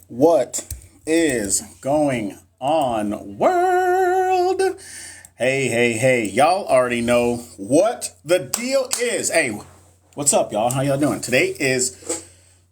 What is going on, world? Hey. Y'all already know what the deal is. Hey, what's up, y'all? How y'all doing?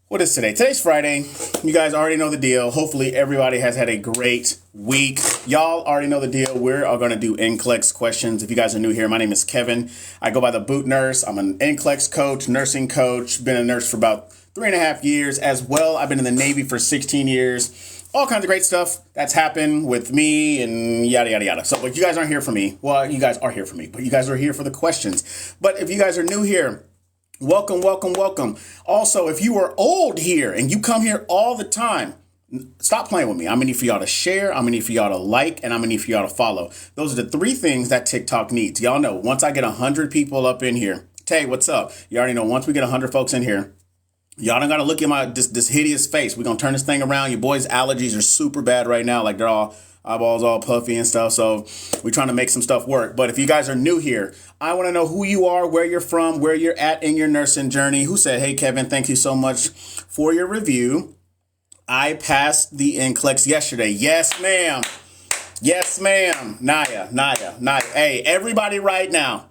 What is today? Today's Friday. You guys already know the deal. Hopefully, everybody has had a great week. Y'all already know the deal. We're going to do NCLEX questions. If you guys are new here, my name is Kevin. I go by the Boot Nurse. I'm an NCLEX coach, nursing coach. Been a nurse for about 3.5 years as well. I've been in the Navy for 16 years. All kinds of great stuff that's happened with me and yada, yada, yada. So, but you guys aren't here for me. Well, you guys are here for me, but you guys are here for the questions. But if you guys are new here, welcome. Also, if you are old here and you come here all the time, stop playing with me. I'm gonna need for y'all to share, I'm gonna need for y'all to like, and I'm gonna need for y'all to follow. Those are the three things that TikTok needs. Y'all know, once I get 100 people up in here, Tay, what's up? You already know, once we get 100 folks in here, y'all don't gotta look at my this hideous face. We're gonna turn this thing around. Your boys' allergies are super bad right now. Like, they're all eyeballs all puffy and stuff. So we're trying to make some stuff work. But if you guys are new here, I want to know who you are, where you're from, where you're at in your nursing journey. Who said, hey, Kevin, thank you so much for your review. I passed the NCLEX yesterday. Yes, ma'am. Naya. Hey, everybody right now.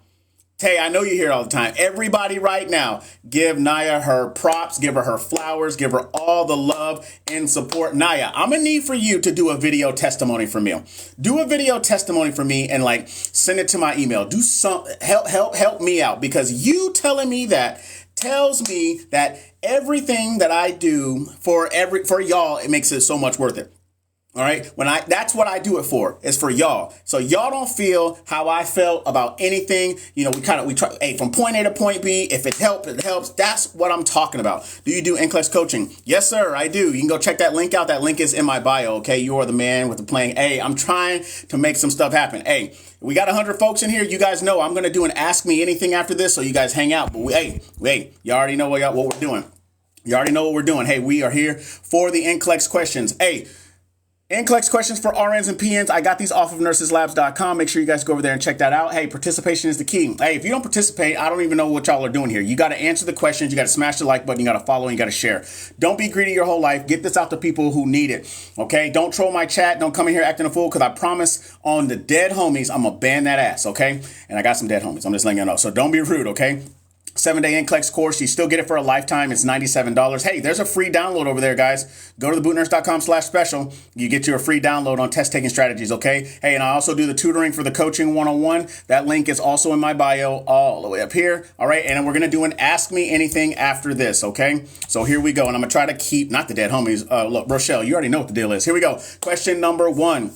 Tay, I know you hear it all the time. Everybody right now, give Naya her props, give her flowers, give her all the love and support. Naya, I'm gonna need for you to do a video testimony for me. Do a video testimony for me and send it to my email. Do some help me out, because you telling me that tells me that everything that I do for y'all, it makes it so much worth it. All right. That's what I do it for. It's for y'all. So y'all don't feel how I felt about anything. You know, we try, hey, from point A to point B. If it helps, it helps. That's what I'm talking about. Do you do NCLEX coaching? Yes, sir, I do. You can go check that link out. That link is in my bio. Okay. You are the man with the plan. Hey, I'm trying to make some stuff happen. Hey, we got 100 folks in here. You guys know I'm going to do an Ask Me Anything after this. So you guys hang out. But you already know what we're doing. You already know what we're doing. Hey, we are here for the NCLEX questions. Hey, NCLEX questions for RNs and PNs. I got these off of nurseslabs.com. Make sure you guys go over there and check that out. Hey, participation is the key. Hey, if you don't participate, I don't even know what y'all are doing here. You got to answer the questions. You got to smash the like button. You got to follow and you got to share. Don't be greedy your whole life. Get this out to people who need it. Okay? Don't troll my chat. Don't come in here acting a fool, because I promise on the dead homies, I'm going to ban that ass. Okay? And I got some dead homies. I'm just letting you know. So don't be rude. Okay? 7-day NCLEX course. You still get it for a lifetime. It's $97. Hey, there's a free download over there, guys. Go to thebootnurse.com/special. You get you a free download on test taking strategies, okay? Hey, and I also do the tutoring for the coaching 101. That link is also in my bio all the way up here. All right, and we're going to do an Ask Me Anything after this, okay? So here we go, and I'm going to try to keep, not the dead homies. Look, Rochelle, you already know what the deal is. Here we go. Question number 1.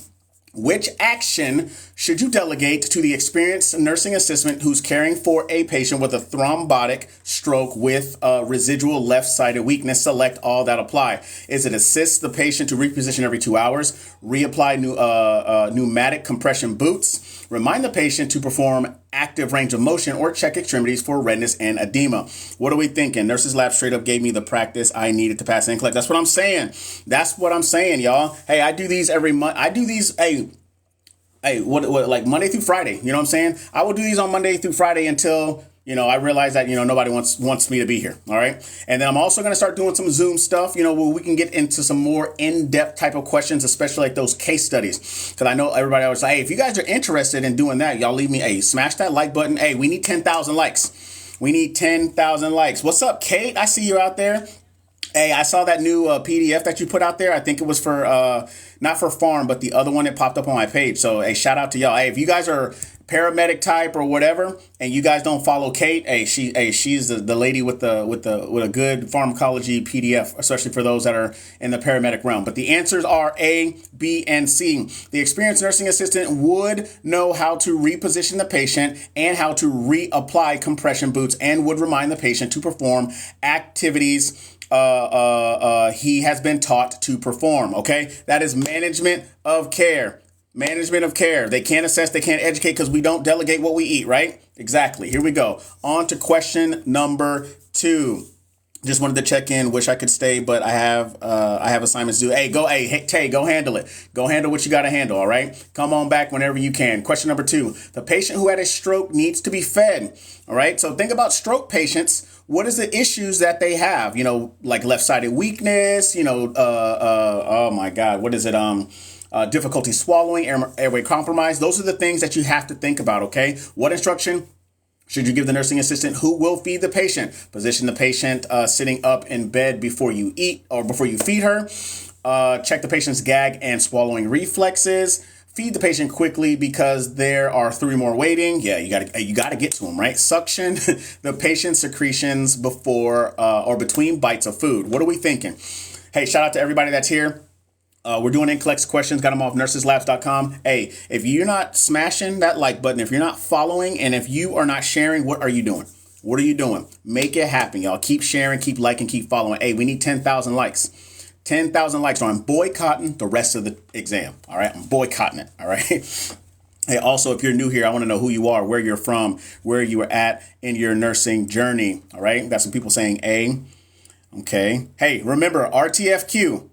Which action should you delegate to the experienced nursing assistant who's caring for a patient with a thrombotic stroke with residual left-sided weakness? Select all that apply. Is it assist the patient to reposition every 2 hours, reapply pneumatic compression boots, remind the patient to perform active range of motion, or check extremities for redness and edema? What are we thinking? Nurses Lab straight up gave me the practice I needed to pass NCLEX. That's what I'm saying, y'all. Hey, I do these every month. I do these, what like Monday through Friday. You know what I'm saying? I will do these on Monday through Friday until, I realize that, nobody wants me to be here. All right. And then I'm also going to start doing some Zoom stuff, where we can get into some more in-depth type of questions, especially like those case studies. Because I know everybody always say, hey, if you guys are interested in doing that, y'all leave me, hey, smash that like button. Hey, we need 10,000 likes. We need 10,000 likes. What's up, Kate? I see you out there. Hey, I saw that new PDF that you put out there. I think it was for, not for farm, but the other one that popped up on my page. So, hey, shout out to y'all. Hey, if you guys are paramedic type or whatever, and you guys don't follow Kate, she's the lady with a good pharmacology PDF, especially for those that are in the paramedic realm. But the answers are A, B, and C. The experienced nursing assistant would know how to reposition the patient and how to reapply compression boots, and would remind the patient to perform activities he has been taught to perform. Okay, that is management of care. Management of care. They can't assess, they can't educate, because we don't delegate what we eat, right? Exactly. Here we go. On to question number 2. Just wanted to check in. Wish I could stay, but I have assignments due. Hey, Tay, go handle it. Go handle what you got to handle. All right. Come on back whenever you can. Question number 2. The patient who had a stroke needs to be fed. All right. So think about stroke patients what is the issues that they have? Like left-sided weakness, oh my God, what is it? Difficulty swallowing, airway compromise. Those are the things that you have to think about, okay? What instruction should you give the nursing assistant who will feed the patient? Position the patient sitting up in bed before you eat or before you feed her. Check the patient's gag and swallowing reflexes. Feed the patient quickly because there are 3 more waiting. Yeah, you gotta get to them, right? Suction the patient's secretions before or between bites of food. What are we thinking? Hey, shout out to everybody that's here. We're doing NCLEX questions, got them off nurseslabs.com. Hey, if you're not smashing that like button, if you're not following, and if you are not sharing, what are you doing? What are you doing? Make it happen, y'all. Keep sharing, keep liking, keep following. Hey, we need 10,000 likes. 10,000 likes, or I'm boycotting the rest of the exam. All right, I'm boycotting it. All right. Hey, also, if you're new here, I want to know who you are, where you're from, where you are at in your nursing journey. All right. Got some people saying A. Okay. Hey, remember RTFQ.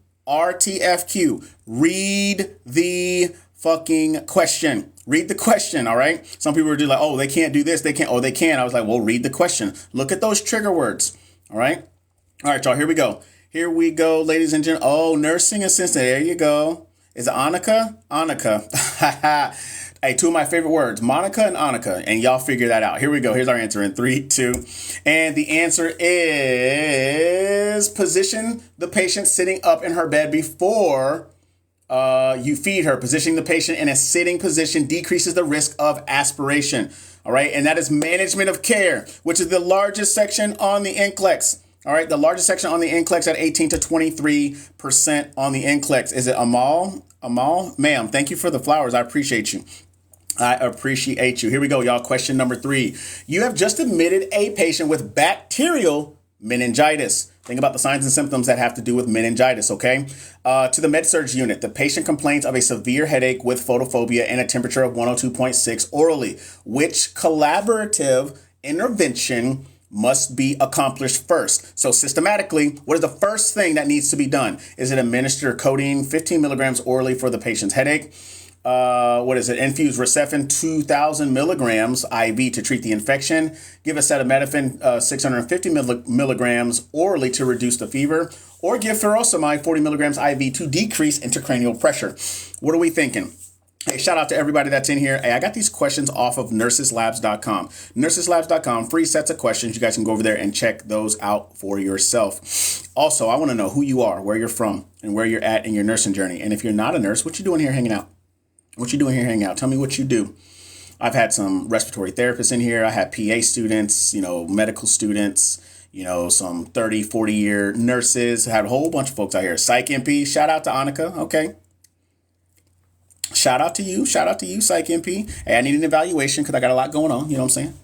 Read the fucking question. Read the question, all right? Some people are just like, oh, they can't do this. They can't. Oh, they can. I was like, well, read the question. Look at those trigger words, all right? All right, y'all, here we go. Here we go, ladies and gentlemen. Oh, nursing assistant. There you go. Is it Annika? Annika. Hey, 2 of my favorite words, Monica and Annika, and y'all figure that out. Here we go. Here's our answer in 3, 2. And the answer is position the patient sitting up in her bed before you feed her. Positioning the patient in a sitting position decreases the risk of aspiration. All right. And that is management of care, which is the largest section on the NCLEX. All right. The largest section on the NCLEX at 18 to 23% on the NCLEX. Is it Amal? Amal? Ma'am, thank you for the flowers. I appreciate you. I appreciate you. Here we go, y'all. Question number 3. You have just admitted a patient with bacterial meningitis. Think about the signs and symptoms that have to do with meningitis, okay? To the med-surg unit, the patient complains of a severe headache with photophobia and a temperature of 102.6 orally. Which collaborative intervention must be accomplished first? So systematically, what is the first thing that needs to be done? Is it administer codeine 15 milligrams orally for the patient's headache? What is it? Infuse Recefin 2,000 milligrams IV to treat the infection. Give acetaminophen 650 milligrams orally to reduce the fever. Or give furosemide 40 milligrams IV to decrease intracranial pressure. What are we thinking? Hey, shout out to everybody that's in here. Hey, I got these questions off of nurseslabs.com. Nurseslabs.com, free sets of questions. You guys can go over there and check those out for yourself. Also, I want to know who you are, where you're from, and where you're at in your nursing journey. And if you're not a nurse, what you doing here hanging out? What you doing here hanging out? Tell me what you do. I've had some respiratory therapists in here. I had PA students, medical students, some 30, 40-year nurses. I had a whole bunch of folks out here. Psych MP. Shout out to Annika. Okay. Shout out to you. Shout out to you, Psych MP. Hey, I need an evaluation because I got a lot going on. You know what I'm saying?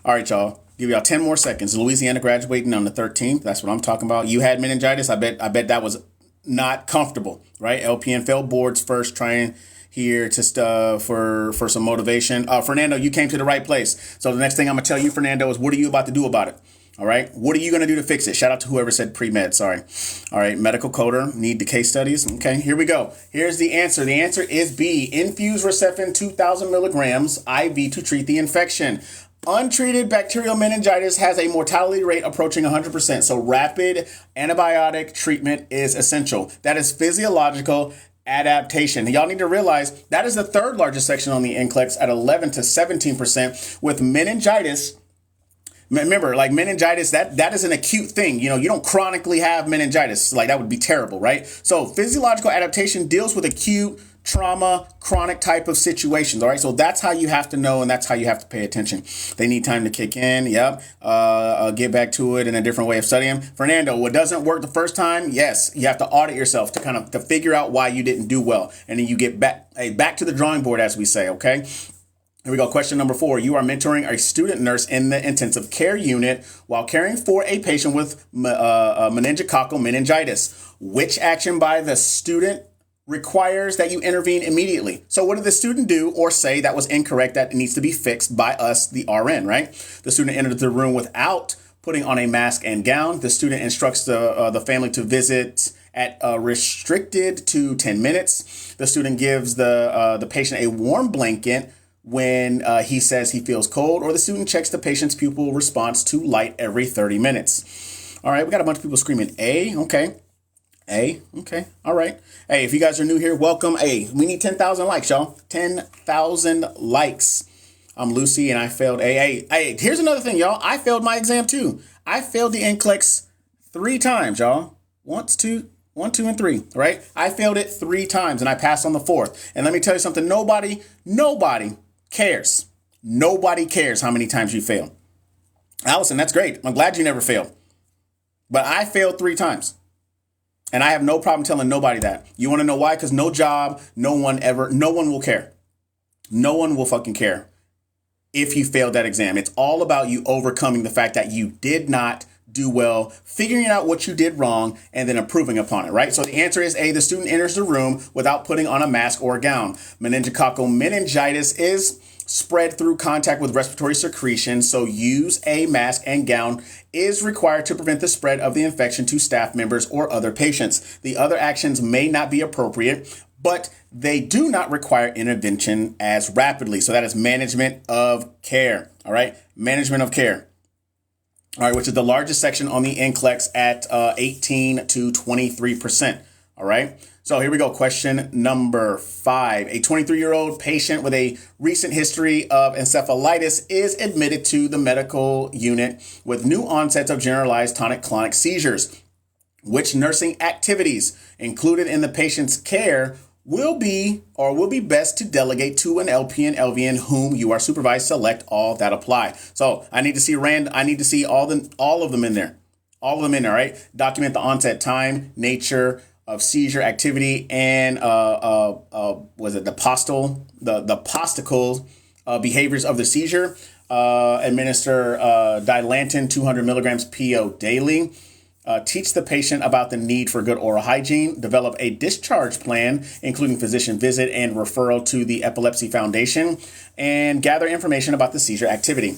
All right, y'all. Give y'all 10 more seconds. Louisiana graduating on the 13th. That's what I'm talking about. You had meningitis. I bet that was not comfortable, right? LPN failed boards first, trying here to for some motivation. Fernando, you came to the right place. So the next thing I'm gonna tell you, Fernando, is what are you about to do about it? All right. What are you gonna do to fix it? Shout out to whoever said pre-med. Sorry. All right. Medical coder, need the case studies. Okay. Here we go. Here's the answer. The answer is B. Infuse Recefin 2,000 milligrams IV to treat the infection. Untreated bacterial meningitis has a mortality rate approaching 100%. So rapid antibiotic treatment is essential. That is physiological adaptation. Y'all need to realize that is the 3rd largest section on the NCLEX at 11 to 17%, with meningitis. Remember, like meningitis, that is an acute thing. You don't chronically have meningitis. Like that would be terrible, right? So physiological adaptation deals with acute trauma, chronic type of situations. All right. So that's how you have to know, and that's how you have to pay attention. They need time to kick in. Yep. Get back to it in a different way of studying. Fernando, what doesn't work the first time? Yes. You have to audit yourself to figure out why you didn't do well. And then you get back to the drawing board, as we say. Okay. Here we go. Question number 4. You are mentoring a student nurse in the intensive care unit while caring for a patient with meningococcal meningitis. Which action by the student requires that you intervene immediately? So what did the student do or say that was incorrect that needs to be fixed by us, the RN, right? The student entered the room without putting on a mask and gown. The student instructs the family to visit at restricted to 10 minutes. The student gives the patient a warm blanket when he says he feels cold, or the student checks the patient's pupil response to light every 30 minutes. All right, we got a bunch of people screaming A. Okay. A. Okay. All right. Hey, if you guys are new here, welcome. Hey, we need 10,000 likes, y'all. 10,000 likes. I'm Lucy and I failed A. Hey, here's another thing, y'all. I failed my exam too. I failed the NCLEX 3 times, y'all. 1, 2, and 3, right? I failed it 3 times and I passed on the 4th. And let me tell you something. Nobody cares. Nobody cares how many times you fail. Allison, that's great. I'm glad you never failed. But I failed 3 times. And I have no problem telling nobody that. You want to know why? Because no job, no one will care. No one will fucking care if you failed that exam. It's all about you overcoming the fact that you did not do well, figuring out what you did wrong, and then improving upon it, right? So the answer is A, the student enters the room without putting on a mask or a gown. Meningococcal meningitis is spread through contact with respiratory secretion, so use a mask and gown is required to prevent the spread of the infection to staff members or other patients. The other actions may not be appropriate, but they do not require intervention as rapidly. So that is management of care, all right? Management of care. All right, which is the largest section on the NCLEX at 18 to 23%. All right. So here we go. Question number 5. A 23-year-old patient with a recent history of encephalitis is admitted to the medical unit with new onsets of generalized tonic-clonic seizures. Which nursing activities included in the patient's care will be best to delegate to an LPN, LVN whom you are supervised? Select all that apply. So I need to see all of them in there. All of them in there, right? Document the onset time, nature of seizure activity, and was it the postical behaviors of the seizure. Administer Dilantin 200 milligrams PO daily. Teach the patient about the need for good oral hygiene. Develop a discharge plan, including physician visit and referral to the Epilepsy Foundation. And gather information about the seizure activity.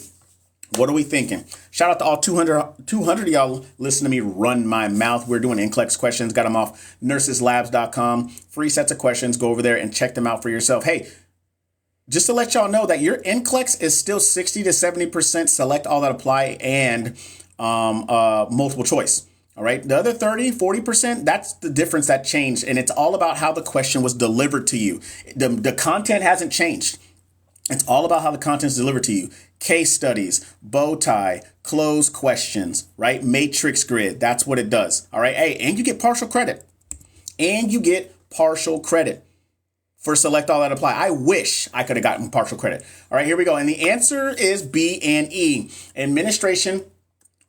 What are we thinking? Shout out to all 200 of y'all listen to me run my mouth. We're doing NCLEX questions. Got them off nurseslabs.com. Free sets of questions. Go over there and check them out for yourself. Hey, just to let y'all know that your NCLEX is still 60 to 70% select all that apply and multiple choice. All right. The other 30, 40%, that's the difference that changed. And it's all about how the question was delivered to you. The content hasn't changed. It's all about how the content is delivered to you. Case studies, bow tie, closed questions, right? Matrix grid. That's what it does. All right. Hey, and you get partial credit. For select all that apply. I wish I could have gotten partial credit. All right, here we go. And the answer is B and E. Administration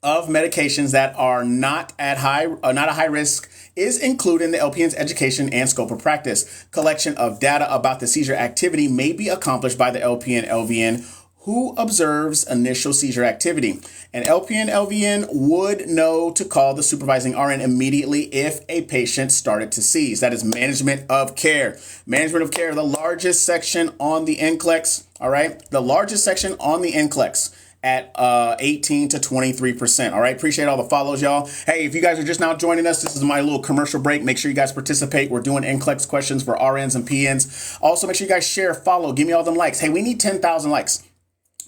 of medications that are not a high risk is included in the LPN's education and scope of practice. Collection of data about the seizure activity may be accomplished by the LPN, LVN who observes initial seizure activity. An LPN, LVN would know to call the supervising RN immediately if a patient started to seize. That is management of care. Management of care, the largest section on the NCLEX, all right? The largest section on the NCLEX at 18 to 23%. All right. Appreciate all the follows, y'all. Hey, if you guys are just now joining us, this is my little commercial break. Make sure you guys participate. We're doing NCLEX questions for RNs and PNs. Also, make sure you guys share, follow, give me all them likes. Hey, we need 10,000 likes.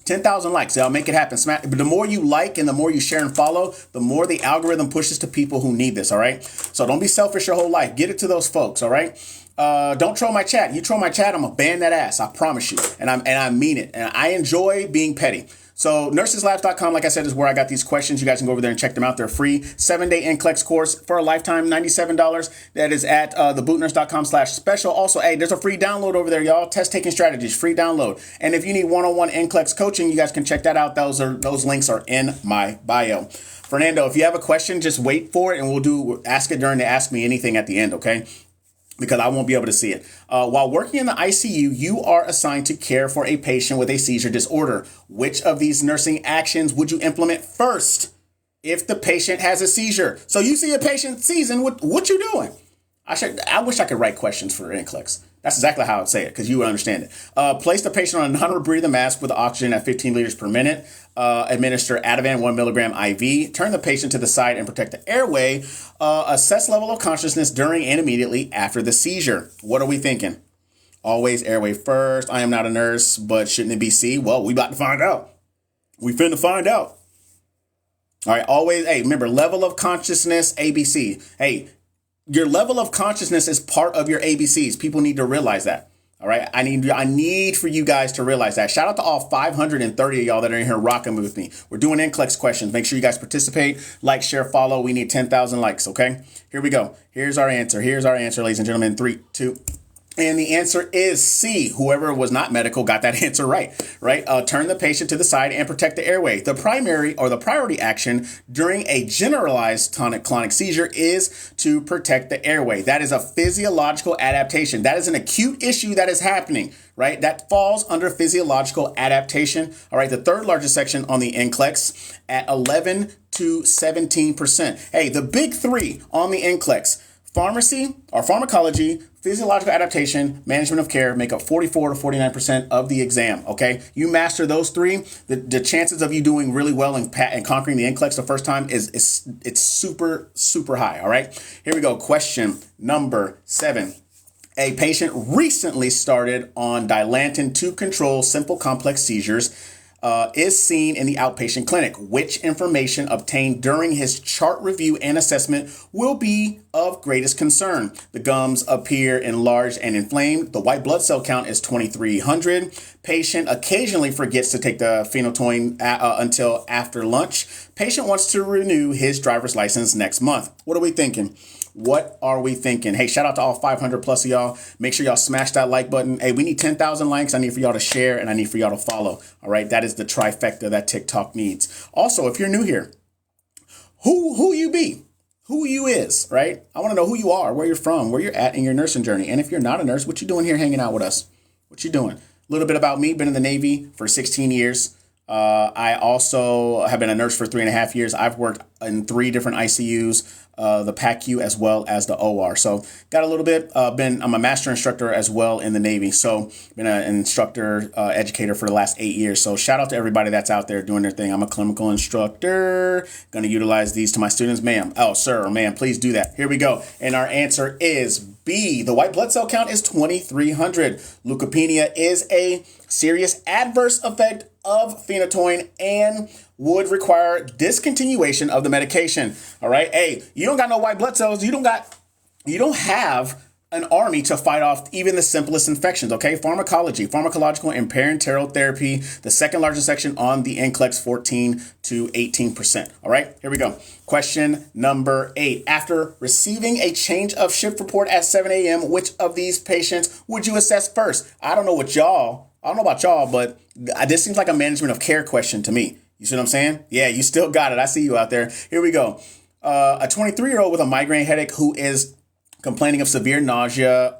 10,000 likes. Y'all make it happen. But the more you like and the more you share and follow, the more the algorithm pushes to people who need this. All right. So don't be selfish your whole life. Get it to those folks. All right. Don't troll my chat. You troll my chat, I'm gonna ban that ass. I promise you. And I mean it. And I enjoy being petty. So nurseslabs.com, like I said, is where I got these questions. You guys can go over there and check them out. They're free. 7-day NCLEX course for a lifetime, $97. That is at thebootnurse.com/special. Also, hey, there's a free download over there, y'all. Test taking strategies, free download. And if you need one-on-one NCLEX coaching, you guys can check that out. Those links are in my bio. Fernando, if you have a question, just wait for it and we'll ask it during the Ask Me Anything at the end, okay? Because I won't be able to see it. While working in the ICU, you are assigned to care for a patient with a seizure disorder. Which of these nursing actions would you implement first if the patient has a seizure? So you see a patient seizing, what you doing? I wish I could write questions for NCLEX. That's exactly how I'd say it, because you would understand it. Place the patient on a non-rebreathing mask with oxygen at 15 liters per minute. Administer Ativan 1 milligram IV. Turn the patient to the side and protect the airway. Assess level of consciousness during and immediately after the seizure. What are we thinking? Always airway first. I am not a nurse, but shouldn't it be C? Well, we about to find out. We finna find out. All right, always, hey, remember, level of consciousness, ABC. Hey, your level of consciousness is part of your ABCs. People need to realize that. All right, I need for you guys to realize that. Shout out to all 530 of y'all that are in here rocking with me. We're doing NCLEX questions. Make sure you guys participate, like, share, follow. We need 10,000 likes, okay? Here we go. Here's our answer, ladies and gentlemen. 3, 2, and the answer is C. Whoever was not medical got that answer right? Turn the patient to the side and protect the airway. The primary or the priority action during a generalized tonic-clonic seizure is to protect the airway. That is a physiological adaptation. That is an acute issue that is happening, right? That falls under physiological adaptation. All right, the third largest section on the NCLEX at 11 to 17%. Hey, the big three on the NCLEX: pharmacy or pharmacology, physiological adaptation, management of care make up 44 to 49% of the exam, okay? You master those three, the chances of you doing really well and conquering the NCLEX the first time it's super, super high, all right? Here we go. Question number 7. A patient recently started on Dilantin to control simple complex seizures is seen in the outpatient clinic. Which information obtained during his chart review and assessment will be of greatest concern? The gums appear enlarged and inflamed. The white blood cell count is 2,300. Patient occasionally forgets to take the phenytoin until after lunch. Patient wants to renew his driver's license next month. What are we thinking? What are we thinking? Hey, shout out to all 500 plus of y'all. Make sure y'all smash that like button. Hey, we need 10,000 likes. I need for y'all to share and I need for y'all to follow. All right. That is the trifecta that TikTok needs. Also, if you're new here, who you be, who you is, right? I want to know who you are, where you're from, where you're at in your nursing journey. And if you're not a nurse, what you doing here hanging out with us? What you doing? A little bit about me. Been in the Navy for 16 years. I also have been a nurse for 3.5 years. I've worked in 3 different ICUs, the PACU as well as the OR. So got a little bit, I'm a master instructor as well in the Navy. So been an instructor, educator for the last 8 years. So shout out to everybody that's out there doing their thing. I'm a clinical instructor, going to utilize these to my students. Ma'am, oh, sir, or ma'am, please do that. Here we go. And our answer is B. The white blood cell count is 2,300. Leukopenia is a serious adverse effect of phenytoin and would require discontinuation of the medication. All right. Hey, you don't got no white blood cells. You don't have an army to fight off even the simplest infections. Okay. Pharmacology, pharmacological and parenteral therapy, the second largest section on the NCLEX, 14 to 18%. All right. Here we go. Question number 8. After receiving a change of shift report at 7 a.m., which of these patients would you assess first? I don't know about y'all, but this seems like a management of care question to me. You see what I'm saying? Yeah, you still got it. I see you out there. Here we go. A 23-year-old with a migraine headache who is complaining of severe nausea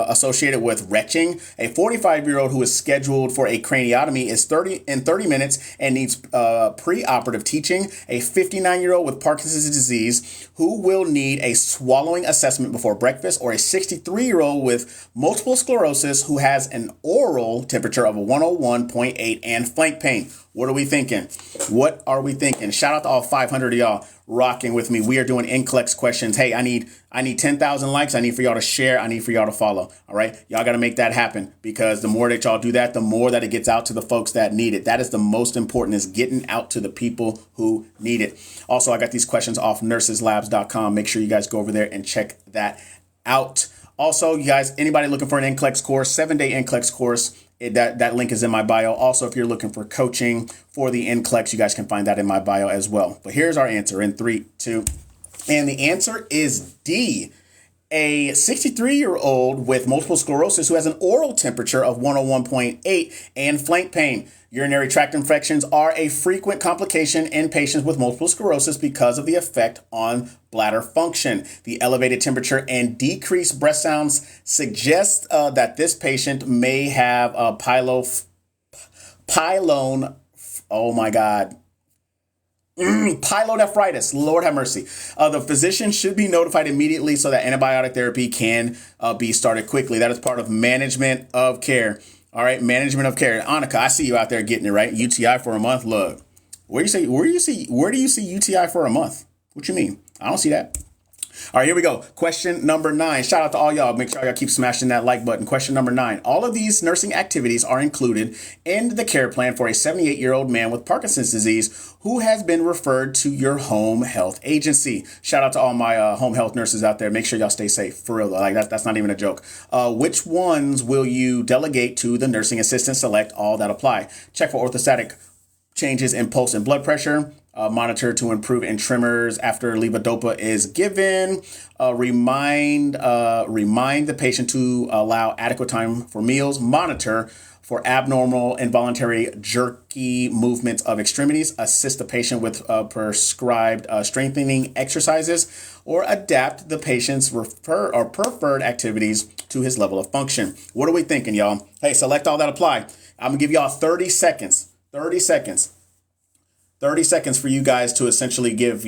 associated with retching. A 45-year-old who is scheduled for a craniotomy is 30 minutes and needs preoperative teaching. A 59-year-old with Parkinson's disease who will need a swallowing assessment before breakfast, or a 63-year-old with multiple sclerosis who has an oral temperature of 101.8 and flank pain. What are we thinking? What are we thinking? Shout out to all 500 of y'all rocking with me. We are doing NCLEX questions. Hey, I need 10,000 likes. I need for y'all to share. I need for y'all to follow. All right. Y'all got to make that happen, because the more that y'all do that, the more that it gets out to the folks that need it. That is the most important, is getting out to the people who need it. Also, I got these questions off nurseslabs.com. Make sure you guys go over there and check that out. Also, you guys, anybody looking for an NCLEX course, 7-day NCLEX course, that link is in my bio. Also, if you're looking for coaching for the NCLEX, you guys can find that in my bio as well. But here's our answer in 3, 2, and the answer is D. A 63-year-old with multiple sclerosis who has an oral temperature of 101.8 and flank pain. Urinary tract infections are a frequent complication in patients with multiple sclerosis because of the effect on bladder function. The elevated temperature and decreased breath sounds suggest that this patient may have a pyelonephritis. Lord have mercy. The physician should be notified immediately so that antibiotic therapy can be started quickly. That is part of management of care. All right, management of care. Annika, I see you out there getting it right. UTI for a month. Look, where do you see UTI for a month? What you mean? I don't see that. All right, here we go. Question number 9. Shout out to all y'all. Make sure y'all keep smashing that like button. Question number 9. All of these nursing activities are included in the care plan for a 78-year-old man with Parkinson's disease who has been referred to your home health agency. Shout out to all my home health nurses out there. Make sure y'all stay safe. For real, though. Like that's not even a joke. Which ones will you delegate to the nursing assistant? Select all that apply. Check for orthostatic changes in pulse and blood pressure. Monitor to improve in tremors after levodopa is given. Remind the patient to allow adequate time for meals. Monitor for abnormal involuntary jerky movements of extremities. Assist the patient with prescribed strengthening exercises, or adapt the patient's preferred activities to his level of function. What are we thinking, y'all? Hey, select all that apply. I'm gonna give y'all 30 seconds. 30 seconds. 30 seconds for you guys to essentially give,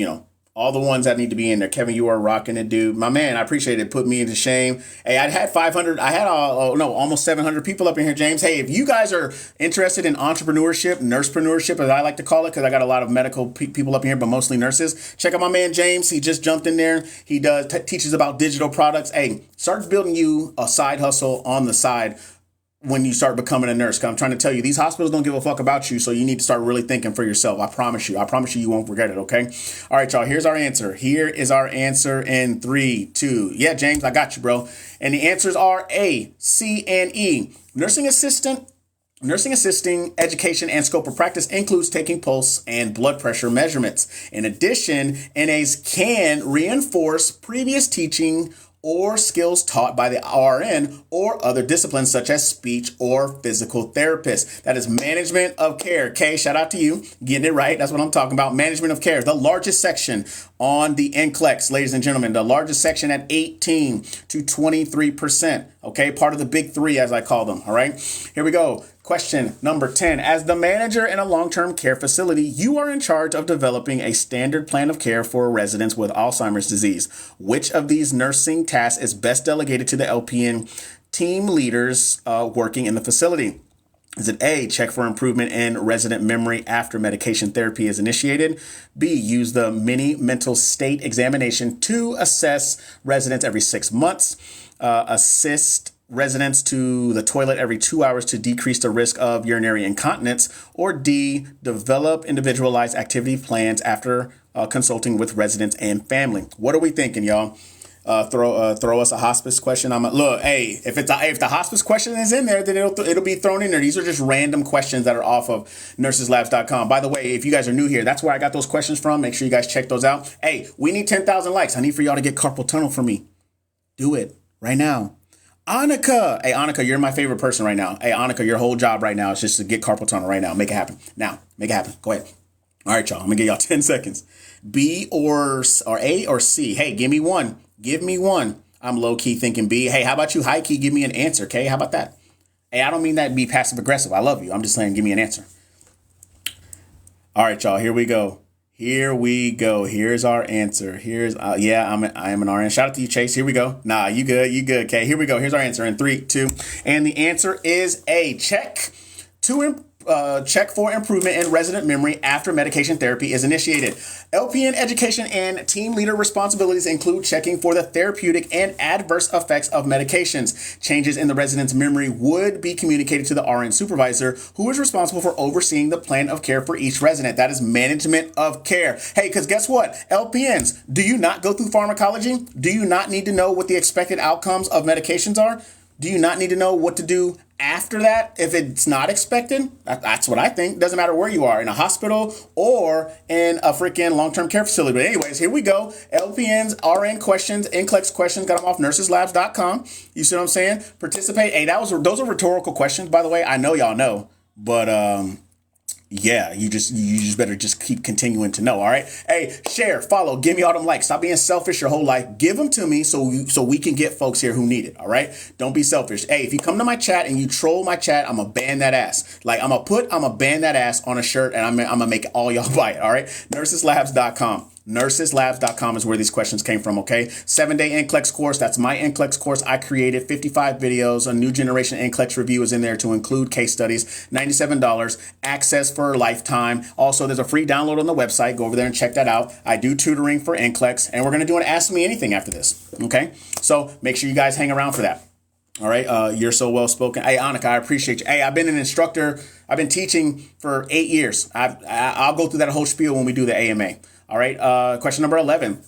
all the ones that need to be in there. Kevin, you are rocking it, dude. My man, I appreciate it. Put me into shame. Hey, I had almost 700 people up in here, James. Hey, if you guys are interested in entrepreneurship, nursepreneurship, as I like to call it, because I got a lot of medical people up in here, but mostly nurses. Check out my man, James. He just jumped in there. He does teaches about digital products. Hey, start building you a side hustle on the side when you start becoming a nurse. 'Cause I'm trying to tell you, these hospitals don't give a fuck about you, so you need to start really thinking for yourself. I promise you you won't regret it, okay? All right, y'all, here's our answer. Here is our answer in 3, 2. Yeah, James, I got you, bro. And the answers are A, C, and E. Nursing assisting education and scope of practice includes taking pulse and blood pressure measurements. In addition, NAs can reinforce previous teaching or skills taught by the RN or other disciplines such as speech or physical therapists. That is management of care. Kay, shout out to you. Getting it right. That's what I'm talking about. Management of care. The largest section on the NCLEX, ladies and gentlemen. The largest section at 18 to 23%. Okay, part of the big 3, as I call them. All right, here we go. Question number 10. As the manager in a long-term care facility, you are in charge of developing a standard plan of care for residents with Alzheimer's disease. Which of these nursing tasks is best delegated to the LPN team leaders working in the facility? Is it A, check for improvement in resident memory after medication therapy is initiated? B, use the mini mental state examination to assess residents every 6 months? Assist residents to the toilet every 2 hours to decrease the risk of urinary incontinence? Or D, develop individualized activity plans after consulting with residents and family? What are we thinking, y'all? Throw us a hospice question. Look, hey, if the hospice question is in there, then it'll be thrown in there. These are just random questions that are off of nurseslabs.com. By the way, if you guys are new here, that's where I got those questions from. Make sure you guys check those out. Hey, we need 10,000 likes. I need for y'all to get carpal tunnel for me. Do it right now. Annika. Hey, Annika, you're my favorite person right now. Hey, Annika, your whole job right now is just to get carpal tunnel right now. Make it happen. Now, make it happen. Go ahead. All right, y'all. I'm going to give y'all 10 seconds. B or A or C? Hey, give me one. Give me one. I'm low-key thinking B. Hey, how about you high-key give me an answer, okay? How about that? Hey, I don't mean that to be passive-aggressive. I love you. I'm just saying give me an answer. All right, y'all. Here we go. Here we go. Here's our answer. I am an RN. Shout out to you, Chase. Here we go. Nah, you good. You good. Okay, here we go. Here's our answer in 3, 2. And the answer is A. Check for improvement in resident memory after medication therapy is initiated. LPN education and team leader responsibilities include checking for the therapeutic and adverse effects of medications. Changes in the resident's memory would be communicated to the RN supervisor, who is responsible for overseeing the plan of care for each resident. That is management of care. Hey, because guess what? LPNs, do you not go through pharmacology? Do you not need to know what the expected outcomes of medications are? Do you not need to know what to do after that if it's not expected? That's what I think. Doesn't matter where you are, in a hospital or in a freaking long-term care facility. But anyways, here we go. LPNs, RN questions, NCLEX questions. Got them off nurseslabs.com. You see what I'm saying? Participate. Hey, those are rhetorical questions, by the way. I know y'all know, but yeah, you just better just keep continuing to know. All right. Hey, share, follow, give me all them likes. Stop being selfish your whole life. Give them to me so we can get folks here who need it. All right. Don't be selfish. Hey, if you come to my chat and you troll my chat, I'm gonna ban that ass. Like I'm gonna ban that ass on a shirt and I'm gonna make all y'all buy it. All right. Nurseslabs.com. Nurseslabs.com is where these questions came from, okay? 7-day NCLEX course. That's my NCLEX course. I created 55 videos. A new generation NCLEX review is in there to include case studies. $97. Access for a lifetime. Also, there's a free download on the website. Go over there and check that out. I do tutoring for NCLEX, and we're going to do an Ask Me Anything after this, okay? So make sure you guys hang around for that. All right. You're so well spoken. Hey, Annika, I appreciate you. Hey, I've been an instructor. I've been teaching for 8 years. I'll go through that whole spiel when we do the AMA. All right. Question number 11.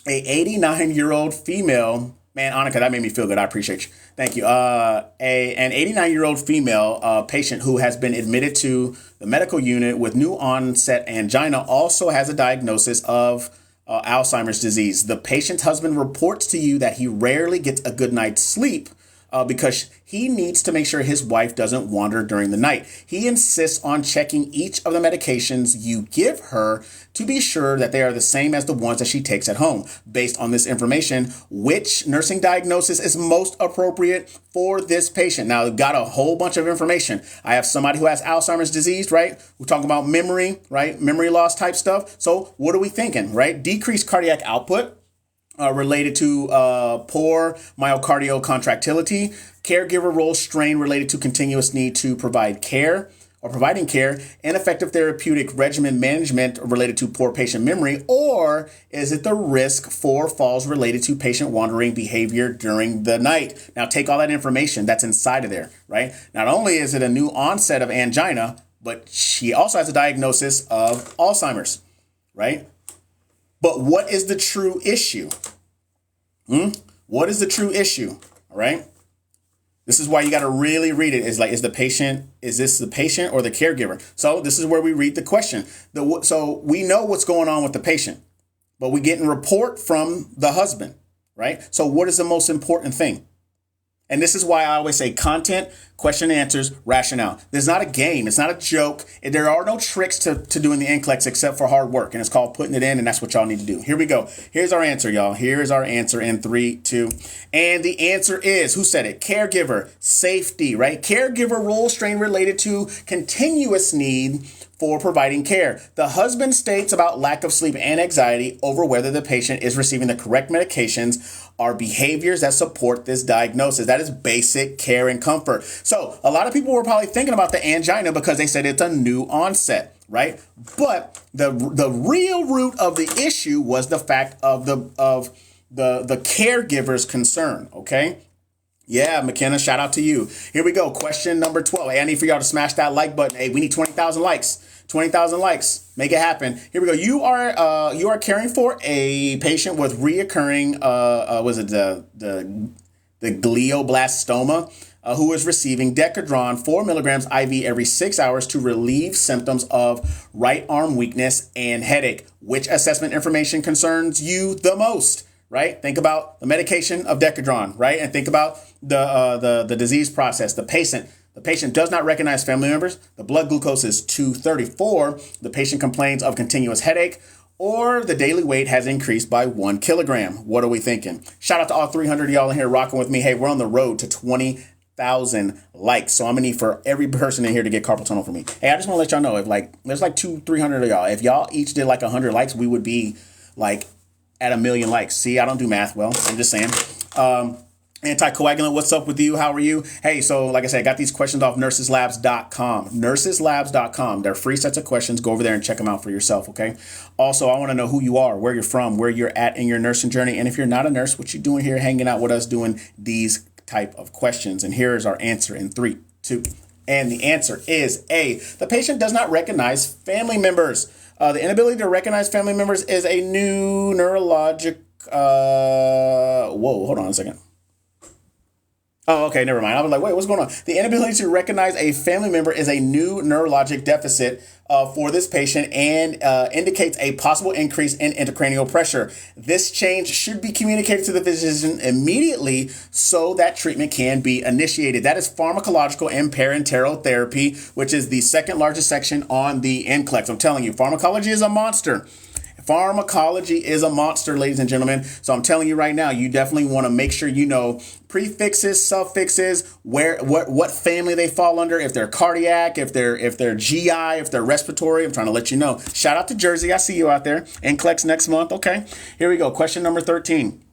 A 89-year-old female, man, Annika, that made me feel good. I appreciate you. Thank you. An 89-year-old female patient who has been admitted to the medical unit with new onset angina also has a diagnosis of Alzheimer's disease. The patient's husband reports to you that he rarely gets a good night's sleep because he needs to make sure his wife doesn't wander during the night. He insists on checking each of the medications you give her to be sure that they are the same as the ones that she takes at home. Based on this information, which nursing diagnosis is most appropriate for this patient? Now, I've got a whole bunch of information. I have somebody who has Alzheimer's disease, right? We're talking about memory, right? Memory loss type stuff. So what are we thinking, right? Decreased cardiac output. Related to poor myocardial contractility, caregiver role strain related to continuous need to provide care or providing care, ineffective therapeutic regimen management related to poor patient memory, or is it the risk for falls related to patient wandering behavior during the night? Now take all that information that's inside of there, right? Not only is it a new onset of angina, but she also has a diagnosis of Alzheimer's, right? But what is the true issue? What is the true issue? All right. This is why you got to really read it. Is this the patient or the caregiver? So this is where we read the question. So we know what's going on with the patient, but we get a report from the husband, right? So what is the most important thing? And this is why I always say content, question and answers, rationale. This is not a game. It's not a joke. There are no tricks to doing the NCLEX except for hard work. And it's called putting it in. And that's what y'all need to do. Here we go. Here's our answer, y'all. Here's our answer in 3, 2. And the answer is, who said it? Caregiver, safety, right? Caregiver role strain related to continuous need for providing care. The husband states about lack of sleep and anxiety over whether the patient is receiving the correct medications are behaviors that support this diagnosis. That is basic care and comfort. So a lot of people were probably thinking about the angina because they said it's a new onset, right? But the real root of the issue was the fact of the caregiver's concern, okay? Yeah, McKenna, shout out to you. Here we go. Question number 12. Hey, I need for y'all to smash that like button. Hey, we need 20,000 likes. 20,000 likes. Make it happen. Here we go. You are caring for a patient with reoccurring the glioblastoma who is receiving Decadron 4 milligrams IV every 6 hours to relieve symptoms of right arm weakness and headache. Which assessment information concerns you the most? Right? Think about the medication of Decadron, right? And think about the disease process. The patient does not recognize family members. The blood glucose is 234. The patient complains of continuous headache, or the daily weight has increased by 1 kilogram. What are we thinking? Shout out to all 300 of y'all in here rocking with me. Hey, we're on the road to 20,000 likes. So I'm gonna need for every person in here to get carpal tunnel for me. Hey, I just want to let y'all know if there's 200-300 of y'all. If y'all each did 100 likes, we would be at 1 million likes. See, I don't do math well. I'm just saying. Anticoagulant, what's up with you? How are you? Hey, so like I said, I got these questions off NurseslAbs.com. NurseslAbs.com. They're free sets of questions. Go over there and check them out for yourself, okay? Also, I want to know who you are, where you're from, where you're at in your nursing journey. And if you're not a nurse, what you doing here hanging out with us doing these type of questions? And here is our answer in 3, 2. And the answer is A. The patient does not recognize family members. The inability to recognize family members is a new neurologic... whoa, hold on a second. Oh, okay, never mind. I was like, wait, what's going on? The inability to recognize a family member is a new neurologic deficit for this patient and indicates a possible increase in intracranial pressure. This change should be communicated to the physician immediately so that treatment can be initiated. That is pharmacological and parenteral therapy, which is the second largest section on the NCLEX. I'm telling you, pharmacology is a monster. Pharmacology is a monster, ladies and gentlemen. So I'm telling you right now, you definitely want to make sure you know prefixes, suffixes, what family they fall under, if they're cardiac, if they're GI, if they're respiratory. I'm trying to let you know. Shout out to Jersey. I see you out there. NCLEX next month. Okay, here we go. Question number 13.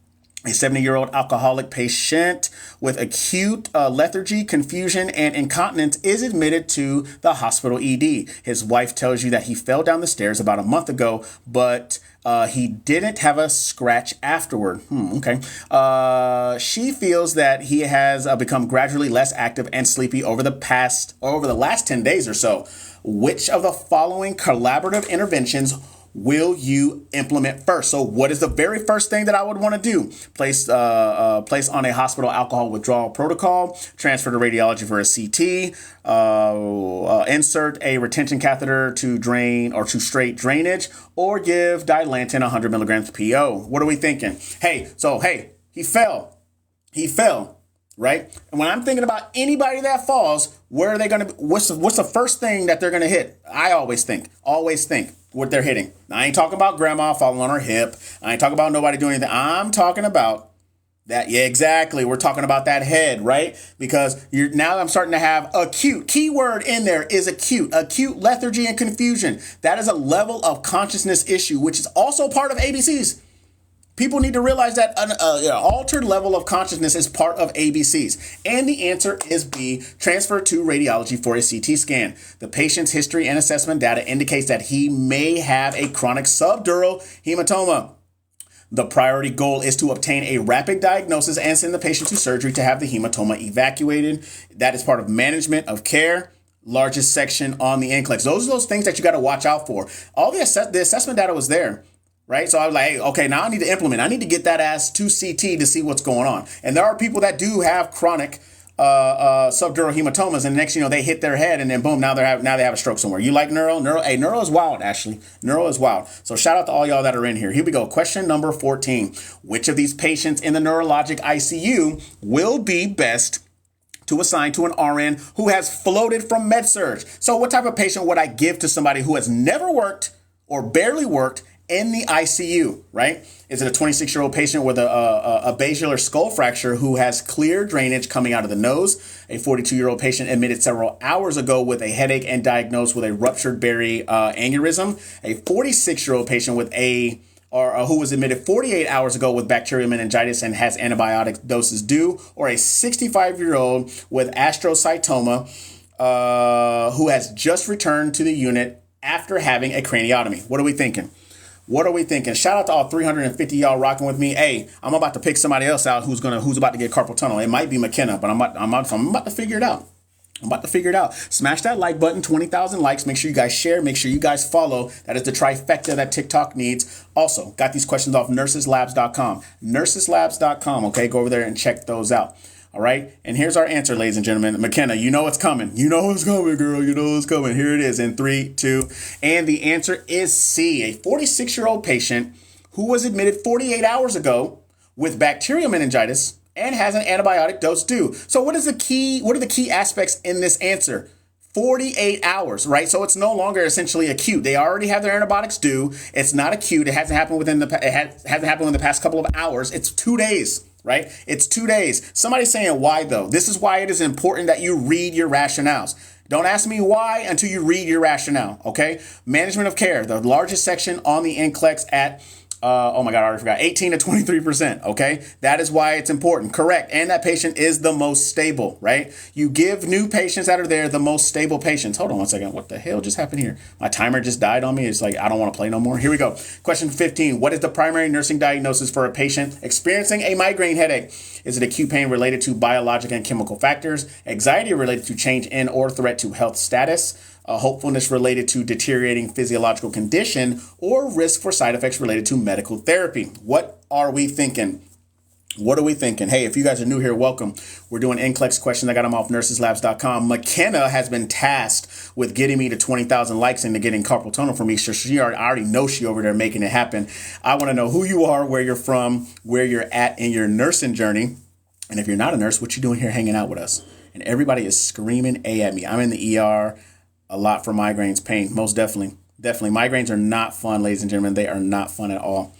A 70-year-old alcoholic patient with acute lethargy, confusion, and incontinence is admitted to the hospital ED. His wife tells you that he fell down the stairs about a month ago, but he didn't have a scratch afterward. Okay. She feels that he has become gradually less active and sleepy over the last 10 days or so. Which of the following collaborative interventions will you implement first? So what is the very first thing that I would want to do? Place on a hospital alcohol withdrawal protocol, transfer to radiology for a CT, insert a retention catheter to drain or to straight drainage, or give Dilantin 100 milligrams PO. What are we thinking? Hey, he fell, right? And when I'm thinking about anybody that falls, where are they going to, what's the first thing that they're going to hit? I always think what they're hitting. Now, I ain't talking about grandma falling on her hip. I ain't talking about nobody doing anything. I'm talking about that. Yeah, exactly. We're talking about that head, right? Because now I'm starting to have acute. Keyword in there is acute lethargy and confusion. That is a level of consciousness issue, which is also part of ABCs. People need to realize that an altered level of consciousness is part of ABCs. And the answer is B, transfer to radiology for a CT scan. The patient's history and assessment data indicates that he may have a chronic subdural hematoma. The priority goal is to obtain a rapid diagnosis and send the patient to surgery to have the hematoma evacuated. That is part of management of care. Largest section on the NCLEX. Those are those things that you got to watch out for. All the assessment data was there. Right. So I was like, hey, okay, now I need to implement. I need to get that ass to CT to see what's going on. And there are people that do have chronic subdural hematomas, and next thing you know, they hit their head, and then boom, now they have a stroke somewhere. You like neuro? Hey, neuro is wild, Ashley. Neuro is wild. So shout out to all y'all that are in here. Here we go. Question number 14. Which of these patients in the neurologic ICU will be best to assign to an RN who has floated from med-surg? So what type of patient would I give to somebody who has never worked or barely worked in the ICU, right? Is it a 26-year-old patient with a basilar skull fracture who has clear drainage coming out of the nose? A 42-year-old patient admitted several hours ago with a headache and diagnosed with a ruptured Berry aneurysm. A 46-year-old patient who was admitted 48 hours ago with bacterial meningitis and has antibiotic doses due, or a 65-year-old with astrocytoma who has just returned to the unit after having a craniotomy. What are we thinking? Shout out to all 350 y'all rocking with me. Hey, I'm about to pick somebody else out who's about to get carpal tunnel. It might be McKenna, but I'm about to figure it out. Smash that like button, 20,000 likes. Make sure you guys share. Make sure you guys follow. That is the trifecta that TikTok needs. Also, got these questions off nurseslabs.com. Nurseslabs.com. Okay, go over there and check those out. All right. And here's our answer, ladies and gentlemen. McKenna, you know it's coming. You know it's coming, girl. You know it's coming. Here it is in 3, 2. And the answer is C, a 46-year-old patient who was admitted 48 hours ago with bacterial meningitis and has an antibiotic dose due. So what are the key aspects in this answer? 48 hours, right? So it's no longer essentially acute. They already have their antibiotics due. It's not acute. It hasn't happened within the past couple of hours. It's 2 days. Right? It's 2 days. Somebody's saying why though? This is why it is important that you read your rationales. Don't ask me why until you read your rationale. Okay. Management of care, the largest section on the NCLEX at oh my God, I already forgot. 18 to 23%. Okay. That is why it's important. Correct. And that patient is the most stable, right? You give new patients that are there the most stable patients. Hold on one second. What the hell just happened here? My timer just died on me. It's like, I don't want to play no more. Here we go. Question 15. What is the primary nursing diagnosis for a patient experiencing a migraine headache? Is it acute pain related to biologic and chemical factors? Anxiety related to change in or threat to health status? Hopefulness related to deteriorating physiological condition, or risk for side effects related to medical therapy? What are we thinking? Hey, if you guys are new here, welcome. We're doing NCLEX questions. I got them off nurseslabs.com. McKenna has been tasked with getting me to 20,000 likes and to getting carpal tunnel for me. So I already know she over there making it happen. I want to know who you are, where you're from, where you're at in your nursing journey. And if you're not a nurse, what you doing here hanging out with us? And everybody is screaming A at me. I'm in the ER a lot for migraines, pain, most definitely. Definitely. Migraines are not fun, ladies and gentlemen. They are not fun at all.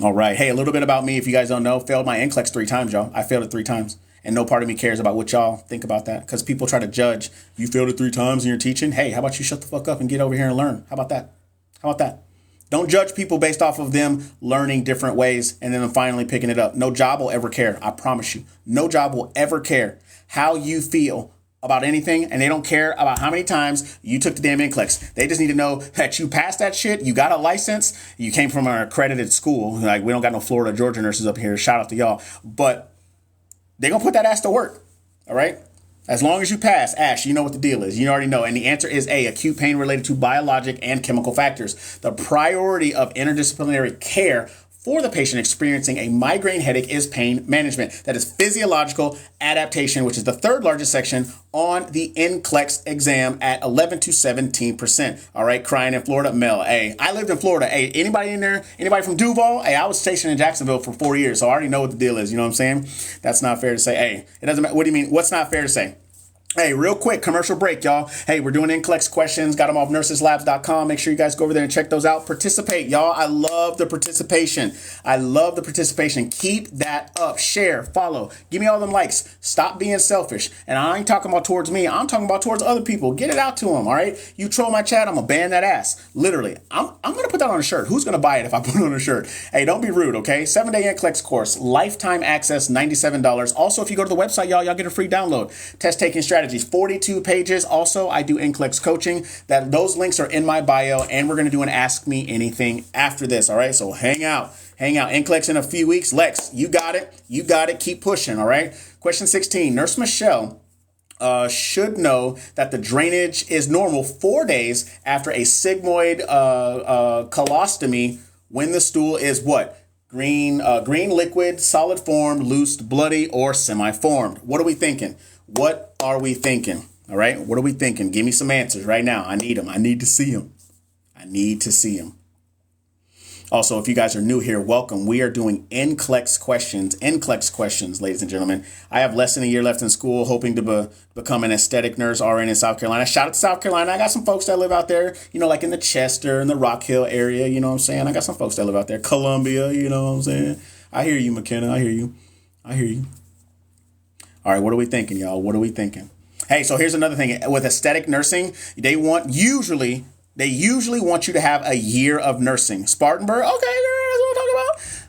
All right. Hey, a little bit about me. If you guys don't know, failed my NCLEX 3 times, y'all. I failed it 3 times. And no part of me cares about what y'all think about that. Because people try to judge. You failed it 3 times and you're teaching. Hey, how about you shut the fuck up and get over here and learn? How about that? How about that? Don't judge people based off of them learning different ways and then finally picking it up. No job will ever care. I promise you. No job will ever care how you feel about anything, and they don't care about how many times you took the damn NCLEX. They just need to know that you passed that shit, you got a license, you came from an accredited school. Like, we don't got no Florida Georgia nurses up here. Shout out to y'all. But they're going to put that ass to work, all right? As long as you pass, Ash, you know what the deal is. You already know. And the answer is A, acute pain related to biologic and chemical factors. The priority of interdisciplinary care for the patient experiencing a migraine headache is pain management. That is physiological adaptation, which is the third largest section on the NCLEX exam at 11 to 17%. All right, crying in Florida, Mel. Hey, I lived in Florida. Hey, anybody in there? Anybody from Duval? Hey, I was stationed in Jacksonville for 4 years, so I already know what the deal is. You know what I'm saying? That's not fair to say. Hey, it doesn't matter. What do you mean? What's not fair to say? Hey, real quick, commercial break, y'all. Hey, we're doing NCLEX questions. Got them off nurseslabs.com. Make sure you guys go over there and check those out. Participate, y'all. I love the participation. I love the participation. Keep that up. Share, follow. Give me all them likes. Stop being selfish. And I ain't talking about towards me. I'm talking about towards other people. Get it out to them, all right? You troll my chat, I'm going to ban that ass. Literally. I'm going to put that on a shirt. Who's going to buy it if I put it on a shirt? Hey, don't be rude, okay? 7-day NCLEX course. Lifetime access, $97. Also, if you go to the website, y'all get a free download. Test taking strategy. 42 pages. Also, I do NCLEX coaching. Those links are in my bio, and we're going to do an Ask Me Anything after this. All right, so hang out. NCLEX in a few weeks. Lex, you got it. Keep pushing. All right. Question 16. Nurse Michelle should know that the drainage is normal 4 days after a sigmoid colostomy when the stool is what? Green liquid, solid form, loose, bloody, or semi-formed. What are we thinking? What are we thinking? All right. What are we thinking? Give me some answers right now. I need them. I need to see them. Also, if you guys are new here, welcome. We are doing NCLEX questions, ladies and gentlemen. I have less than a year left in school, hoping to become an aesthetic nurse RN in South Carolina. Shout out to South Carolina. I got some folks that live out there, like in the Chester and the Rock Hill area. You know what I'm saying? I got some folks that live out there. Columbia, you know what I'm saying? I hear you, McKenna. I hear you. All right, what are we thinking, y'all? What are we thinking? Hey, so here's another thing. With aesthetic nursing, they usually want you to have a year of nursing. Spartanburg, okay, that's what I'm talking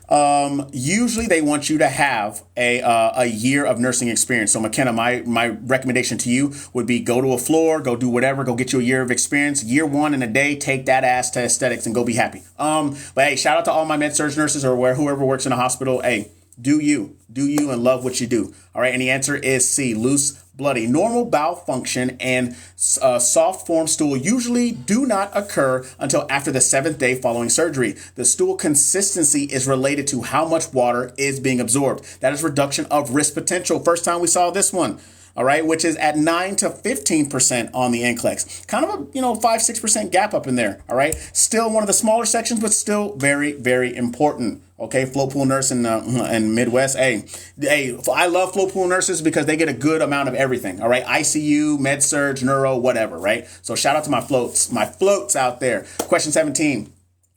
about. Usually they want you to have a year of nursing experience. So McKenna, my recommendation to you would be go to a floor, go do whatever, go get you a year of experience. Year 1 in a day, take that ass to aesthetics and go be happy. But hey, shout out to all my med-surg nurses or whoever works in a hospital. Hey, do you and love what you do. All right. And the answer is C, loose, bloody. Normal bowel function and soft form stool usually do not occur until after the 7th day following surgery. The stool consistency is related to how much water is being absorbed. That is reduction of risk potential. First time we saw this one. All right, which is at 9 to 15% on the NCLEX. Kind of a 5-6% gap up in there. All right, still one of the smaller sections, but still very, very important. Okay, float pool nurse in Midwest. Hey, I love float pool nurses because they get a good amount of everything. All right, ICU, med surg, neuro, whatever. Right. So shout out to my floats out there. Question 17.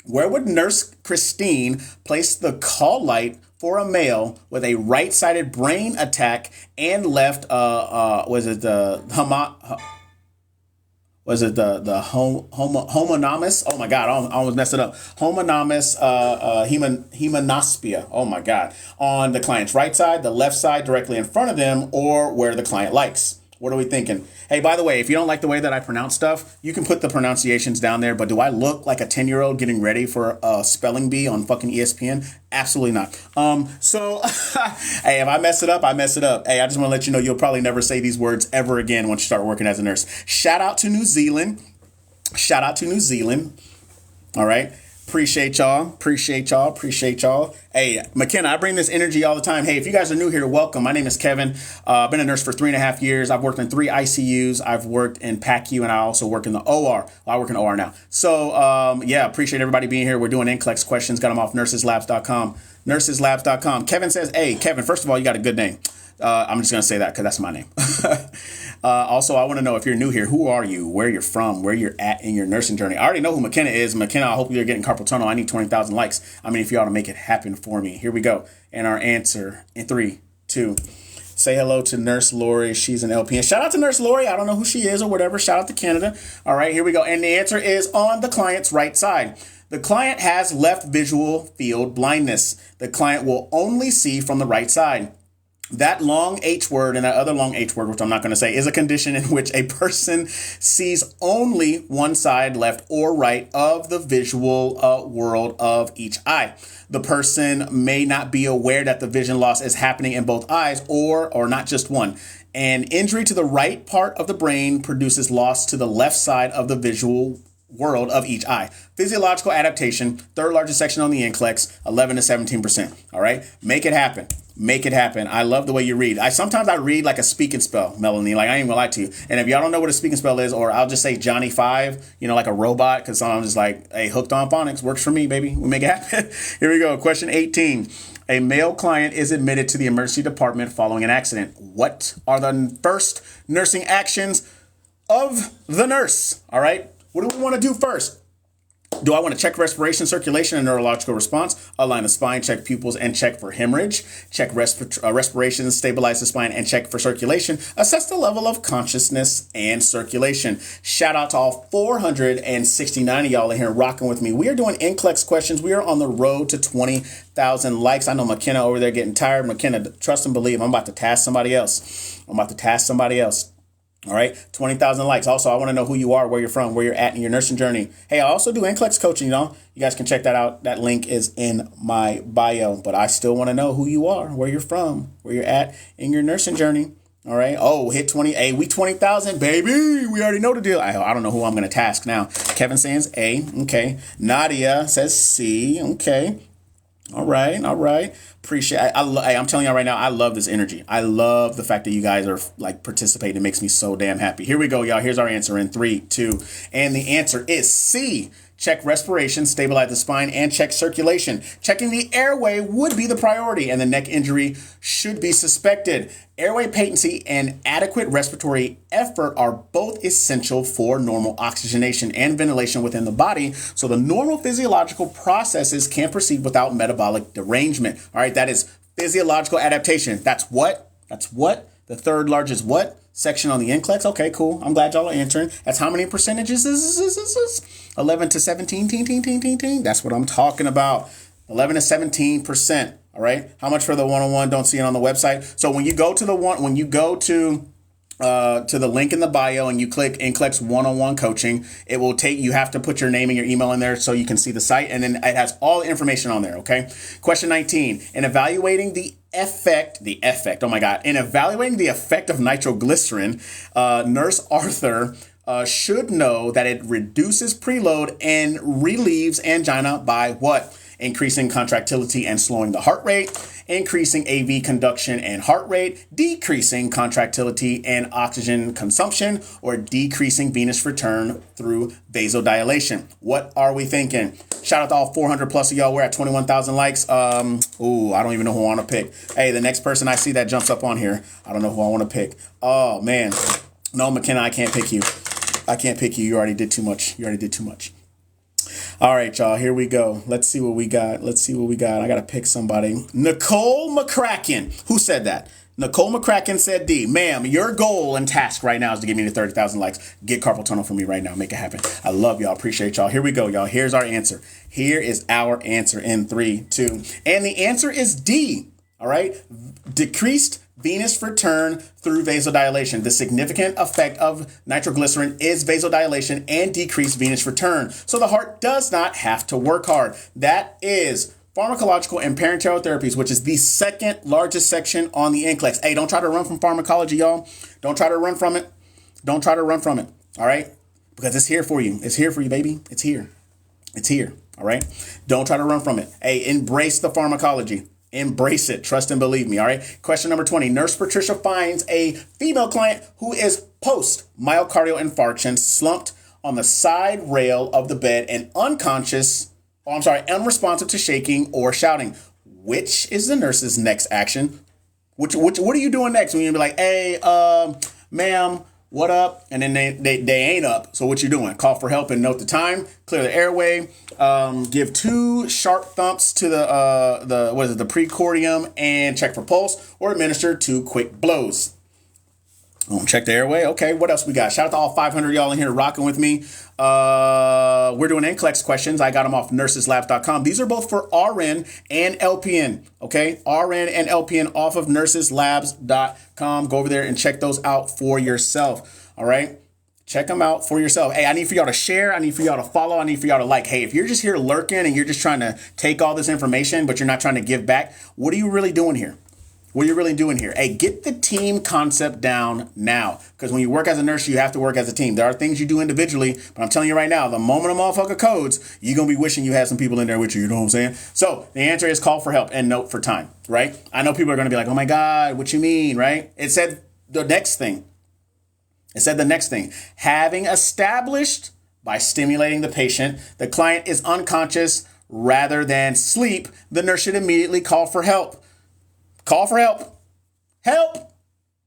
Where would Nurse Christine place the call light for a male with a right-sided brain attack and left, homonymous? Oh my God, I almost messed it up. Homonymous hemanospia. Oh my God. On the client's right side, the left side directly in front of them, or where the client likes. What are we thinking? Hey, by the way, if you don't like the way that I pronounce stuff, you can put the pronunciations down there. But do I look like a 10-year-old getting ready for a spelling bee on fucking ESPN? Absolutely not. Hey, if I mess it up, I mess it up. Hey, I just want to let you know you'll probably never say these words ever again once you start working as a nurse. Shout out to New Zealand. All right. Appreciate y'all. Hey, McKenna, I bring this energy all the time. Hey, if you guys are new here, welcome. My name is Kevin. I've been a nurse for 3.5 years. I've worked in 3 ICUs. I've worked in PACU, and I also work in the OR. Well, I work in OR now. So, appreciate everybody being here. We're doing NCLEX questions. Got them off nurseslabs.com. Nurseslabs.com. Kevin says, hey, Kevin, first of all, you got a good name. I'm just going to say that because that's my name. Also, I want to know, if you're new here, who are you, where you're from, where you're at in your nursing journey. I already know who McKenna is. McKenna, I hope you're getting carpal tunnel. I need 20,000 likes. I mean, if you ought to make it happen for me. Here we go. And our answer in 3, 2. Say hello to Nurse Lori. She's an LPN. Shout out to Nurse Lori. I don't know who she is or whatever. Shout out to Canada. All right, here we go. And the answer is on the client's right side. The client has left visual field blindness. The client will only see from the right side. That long H word and that other long H word, which I'm not going to say, is a condition in which a person sees only one side, left or right, of the visual world of each eye. The person may not be aware that the vision loss is happening in both eyes or not just one. An injury to the right part of the brain produces loss to the left side of the visual world of each eye. Physiological adaptation, third largest section on the NCLEX, 11 to 17%. All right, make it happen. Make it happen. I love the way you read. Sometimes I read like a speak and spell, Melanie. Like, I ain't gonna lie to you. And if y'all don't know what a speak and spell is, or I'll just say Johnny 5, like a robot, because I'm just like, hey, hooked on phonics works for me, baby. We make it happen. Here we go. Question 18. A male client is admitted to the emergency department following an accident. What are the first nursing actions of the nurse? All right. What do we want to do first? Do I want to check respiration, circulation, and neurological response, align the spine, check pupils, and check for hemorrhage, check respiration, stabilize the spine, and check for circulation, assess the level of consciousness and circulation? Shout out to all 469 of y'all in here rocking with me. We are doing NCLEX questions. We are on the road to 20,000 likes. I know McKenna over there getting tired. McKenna, trust and believe, I'm about to task somebody else. All right, 20,000 likes. Also, I want to know who you are, where you're from, where you're at in your nursing journey. Hey, I also do NCLEX coaching, y'all. You guys can check that out. That link is in my bio. But I still want to know who you are, where you're from, where you're at in your nursing journey. All right. Oh, hit 20. Hey, we 20,000, baby. We already know the deal. I don't know who I'm going to task now. Kevin says A. Okay. Nadia says C. Okay. All right. Appreciate it. I'm telling y'all right now, I love this energy. I love the fact that you guys are like participating. It makes me so damn happy. Here we go, y'all. Here's our answer in 3, 2. And the answer is C. Check respiration, stabilize the spine, and check circulation. Checking the airway would be the priority, and the neck injury should be suspected. Airway patency and adequate respiratory effort are both essential for normal oxygenation and ventilation within the body, so the normal physiological processes can proceed without metabolic derangement. All right, that is physiological adaptation. That's what? The third largest what? Section on the NCLEX. Okay, cool. I'm glad y'all are answering. That's how many percentages is this? 11 to 17. That's what I'm talking about. 11 to 17%. All right. How much for the one-on-one? Don't see it on the website. So when you go to the link in the bio and you click NCLEX one-on-one coaching, it will take, you have to put your name and your email in there so you can see the site, and then it has all the information on there. Okay. Question 19. In evaluating the effect, in evaluating the effect of nitroglycerin, Nurse Arthur should know that it reduces preload and relieves angina by what? Increasing contractility and slowing the heart rate, increasing AV conduction and heart rate, decreasing contractility and oxygen consumption, or decreasing venous return through vasodilation. What are we thinking? Shout out to all 400 plus of y'all. We're at 21,000 likes. I don't even know who I want to pick. Hey, the next person I see that jumps up on here, I don't know who I want to pick. Oh, man. No, McKenna, I can't pick you. You already did too much. All right, y'all, here we go. Let's see what we got. I got to pick somebody. Nicole McCracken. Who said that? Nicole McCracken said D. Ma'am, your goal and task right now is to give me the 30,000 likes. Get carpal tunnel for me right now. Make it happen. I love y'all. Appreciate y'all. Here we go, y'all. Here's our answer. Here is our answer in 3, 2. And the answer is D. All right. Decreased venous return through vasodilation. The significant effect of nitroglycerin is vasodilation and decreased venous return. So the heart does not have to work hard. That is pharmacological and parenteral therapies, which is the second largest section on the NCLEX. Hey, don't try to run from pharmacology, y'all. Don't try to run from it. All right. Because it's here for you. It's here for you, baby. It's here. All right. Don't try to run from it. Hey, embrace the pharmacology. Embrace it. Trust and believe me. All right. Question number 20. Nurse Patricia finds a female client who is post myocardial infarction, slumped on the side rail of the bed and unresponsive to shaking or shouting. Which is the nurse's next action? What are you doing next when you be like, hey, ma'am, what up? And then they ain't up. So what you doing? Call for help and note the time. Clear the airway. Give 2 sharp thumps to the precordium and check for pulse, or administer 2 quick blows. Check the airway. Okay, what else we got? Shout out to all 500 y'all in here rocking with me. We're doing NCLEX questions. I got them off nurseslabs.com. These are both for RN and LPN. Okay, RN and LPN off of nurseslabs.com. Go over there and check those out for yourself. All right, check them out for yourself. Hey, I need for y'all to share. I need for y'all to follow. I need for y'all to like. Hey, if you're just here lurking and you're just trying to take all this information, but you're not trying to give back, what are you really doing here? What are you really doing here? Hey, get the team concept down now. Because when you work as a nurse, you have to work as a team. There are things you do individually, but I'm telling you right now, the moment a motherfucker codes, you're going to be wishing you had some people in there with you. You know what I'm saying? So the answer is call for help and note for time, right? I know people are going to be like, oh my God, what you mean, right? It said the next thing. Having established by stimulating the patient, the client is unconscious rather than sleep, the nurse should immediately call for help. Call for help. Help.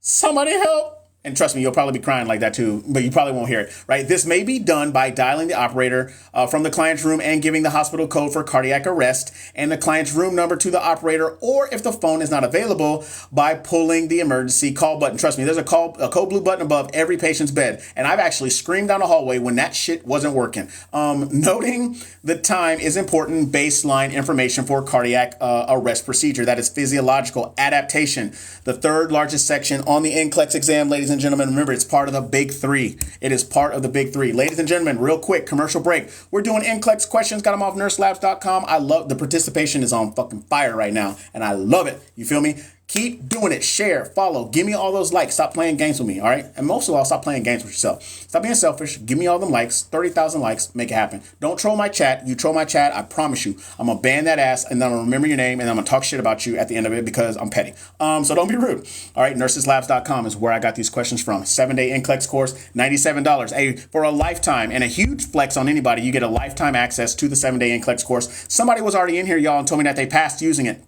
Somebody help. And trust me, you'll probably be crying like that too, but you probably won't hear it, right? This may be done by dialing the operator from the client's room and giving the hospital code for cardiac arrest and the client's room number to the operator, or if the phone is not available, by pulling the emergency call button. Trust me, there's a code blue button above every patient's bed. And I've actually screamed down the hallway when that shit wasn't working. Noting the time is important baseline information for cardiac arrest procedure. That is physiological adaptation. The third largest section on the NCLEX exam, ladies and gentlemen. Remember, it's part of the big 3. It is part of the big 3. Ladies and gentlemen, real quick, commercial break. We're doing NCLEX questions. Got them off nurselabs.com. I love the participation is on fucking fire right now, and I love it. You feel me? Keep doing it. Share, follow, give me all those likes. Stop playing games with me, all right? And most of all, stop playing games with yourself. Stop being selfish. Give me all them likes. 30,000 likes. Make it happen. Don't troll my chat. You troll my chat, I promise you, I'm going to ban that ass, and then I'm going to remember your name, and I'm going to talk shit about you at the end of it because I'm petty. So don't be rude. All right, nurseslabs.com is where I got these questions from. 7-day NCLEX course, $97. Hey, for a lifetime, and a huge flex on anybody, you get a lifetime access to the 7-day NCLEX course. Somebody was already in here, y'all, and told me that they passed using it.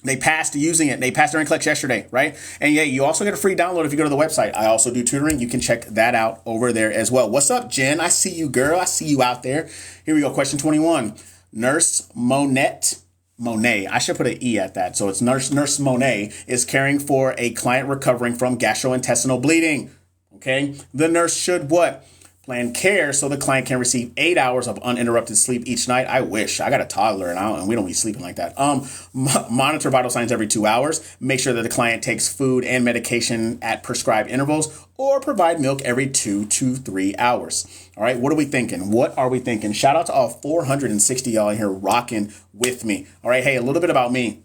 They passed using it. They passed their NCLEX yesterday, right? And yeah, you also get a free download if you go to the website. I also do tutoring. You can check that out over there as well. What's up, Jen? I see you, girl. I see you out there. Here we go. Question 21. Nurse Monet. I should put an E at that. So it's Nurse Monet is caring for a client recovering from gastrointestinal bleeding. Okay. The nurse should what? Plan care so the client can receive 8 hours of uninterrupted sleep each night. I wish. I got a toddler and we don't be sleeping like that. Monitor vital signs every 2 hours. Make sure that the client takes food and medication at prescribed intervals, or provide milk every 2 to 3 hours. All right. What are we thinking? What are we thinking? Shout out to all 460 y'all in here rocking with me. All right. Hey, a little bit about me.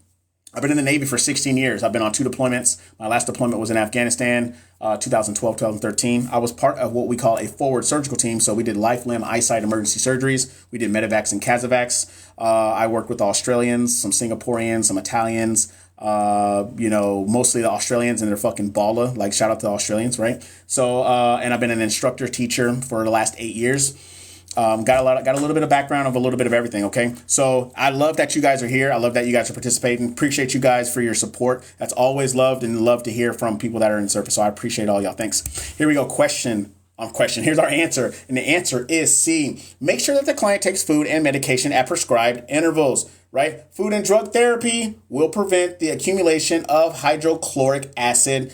I've been in the Navy for 16 years. I've been on 2 deployments. My last deployment was in Afghanistan, 2012, 2013. I was part of what we call a forward surgical team. So we did life, limb, eyesight emergency surgeries. We did medevacs and casevacs. I worked with Australians, some Singaporeans, some Italians, mostly the Australians and their fucking balla. Like, shout out to the Australians, right? So, and I've been an instructor teacher for the last 8 years. Got a little bit of background of a little bit of everything. Okay. So I love that you guys are here. I love that you guys are participating. Appreciate you guys for your support. That's always loved, and love to hear from people that are in service. So I appreciate all y'all. Thanks. Here we go. Question. Here's our answer. And the answer is C. Make sure that the client takes food and medication at prescribed intervals, right? Food and drug therapy will prevent the accumulation of hydrochloric acid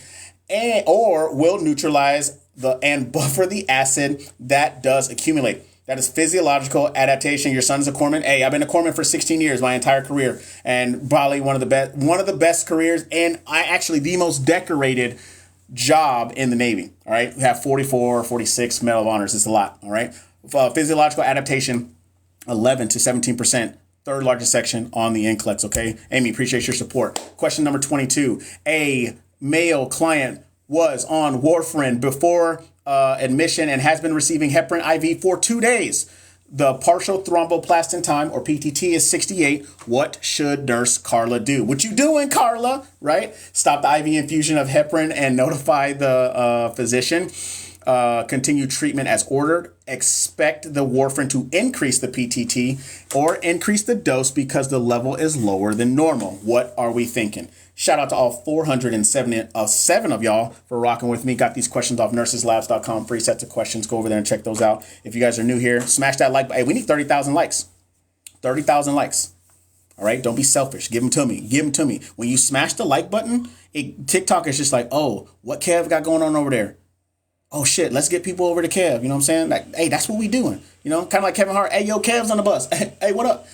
or will neutralize and buffer the acid that does accumulate. That is physiological adaptation. Your son's a corpsman. Hey, I've been a corpsman for 16 years, my entire career, and probably one of the best careers, and the most decorated job in the Navy. All right, we have 44, 46 Medal of Honors. It's a lot. All right, physiological adaptation, 11 to 17%. Third largest section on the NCLEX. Okay, Amy, appreciate your support. Question number 22. A male client was on warfarin before admission and has been receiving heparin IV for 2 days. The partial thromboplastin time, or PTT, is 68. What should Nurse Carla do? What you doing, Carla? Right? Stop the IV infusion of heparin and notify the physician. Continue treatment as ordered. Expect the warfarin to increase the PTT or increase the dose because the level is lower than normal. What are we thinking? Shout out to all 477 of y'all for rocking with me. Got these questions off nurseslabs.com. Free sets of questions. Go over there and check those out. If you guys are new here, smash that like button. Hey, we need 30,000 likes. 30,000 likes. All right. Don't be selfish. Give them to me. Give them to me. When you smash the like button, TikTok is just like, oh, what Kev got going on over there? Oh, shit. Let's get people over to Kev. You know what I'm saying? Like, hey, that's what we doing. You know, kind of like Kevin Hart. Hey, yo, Kev's on the bus. Hey, what up?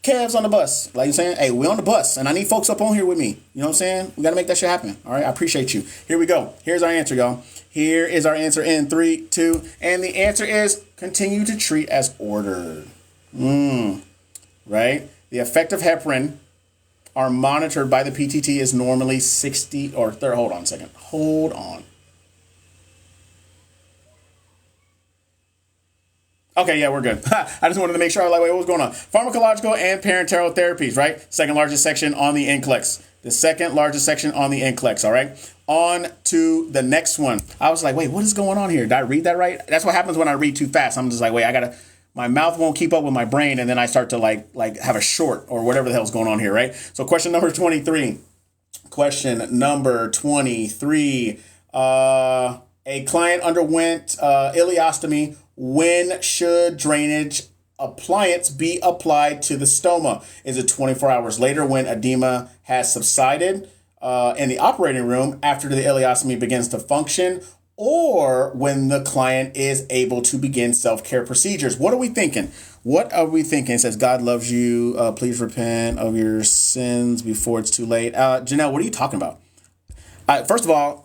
Kev's on the bus. Like you're saying, hey, we're on the bus and I need folks up on here with me. You know what I'm saying? We got to make that shit happen. All right. I appreciate you. Here we go. Here's our answer, y'all. Here is our answer in 3, 2. And the answer is continue to treat as ordered. Right? The effect of heparin are monitored by the PTT is normally 60 or 30. Hold on a second. Hold on. Okay, yeah, we're good. I just wanted to make sure, like, wait, what was going on? Pharmacological and parenteral therapies, right? Second largest section on the NCLEX. The second largest section on the NCLEX, all right? On to the next one. I was like, wait, what is going on here? Did I read that right? That's what happens when I read too fast. I'm just like, wait, my mouth won't keep up with my brain, and then I start to like have a short or whatever the hell's going on here, right? So question number 23. Question number 23. A client underwent ileostomy. When should drainage appliance be applied to the stoma? Is it 24 hours later when edema has subsided in the operating room after the ileostomy begins to function, or when the client is able to begin self-care procedures? What are we thinking? What are we thinking? It says, God loves you. Please repent of your sins before it's too late. Janelle, what are you talking about? First of all,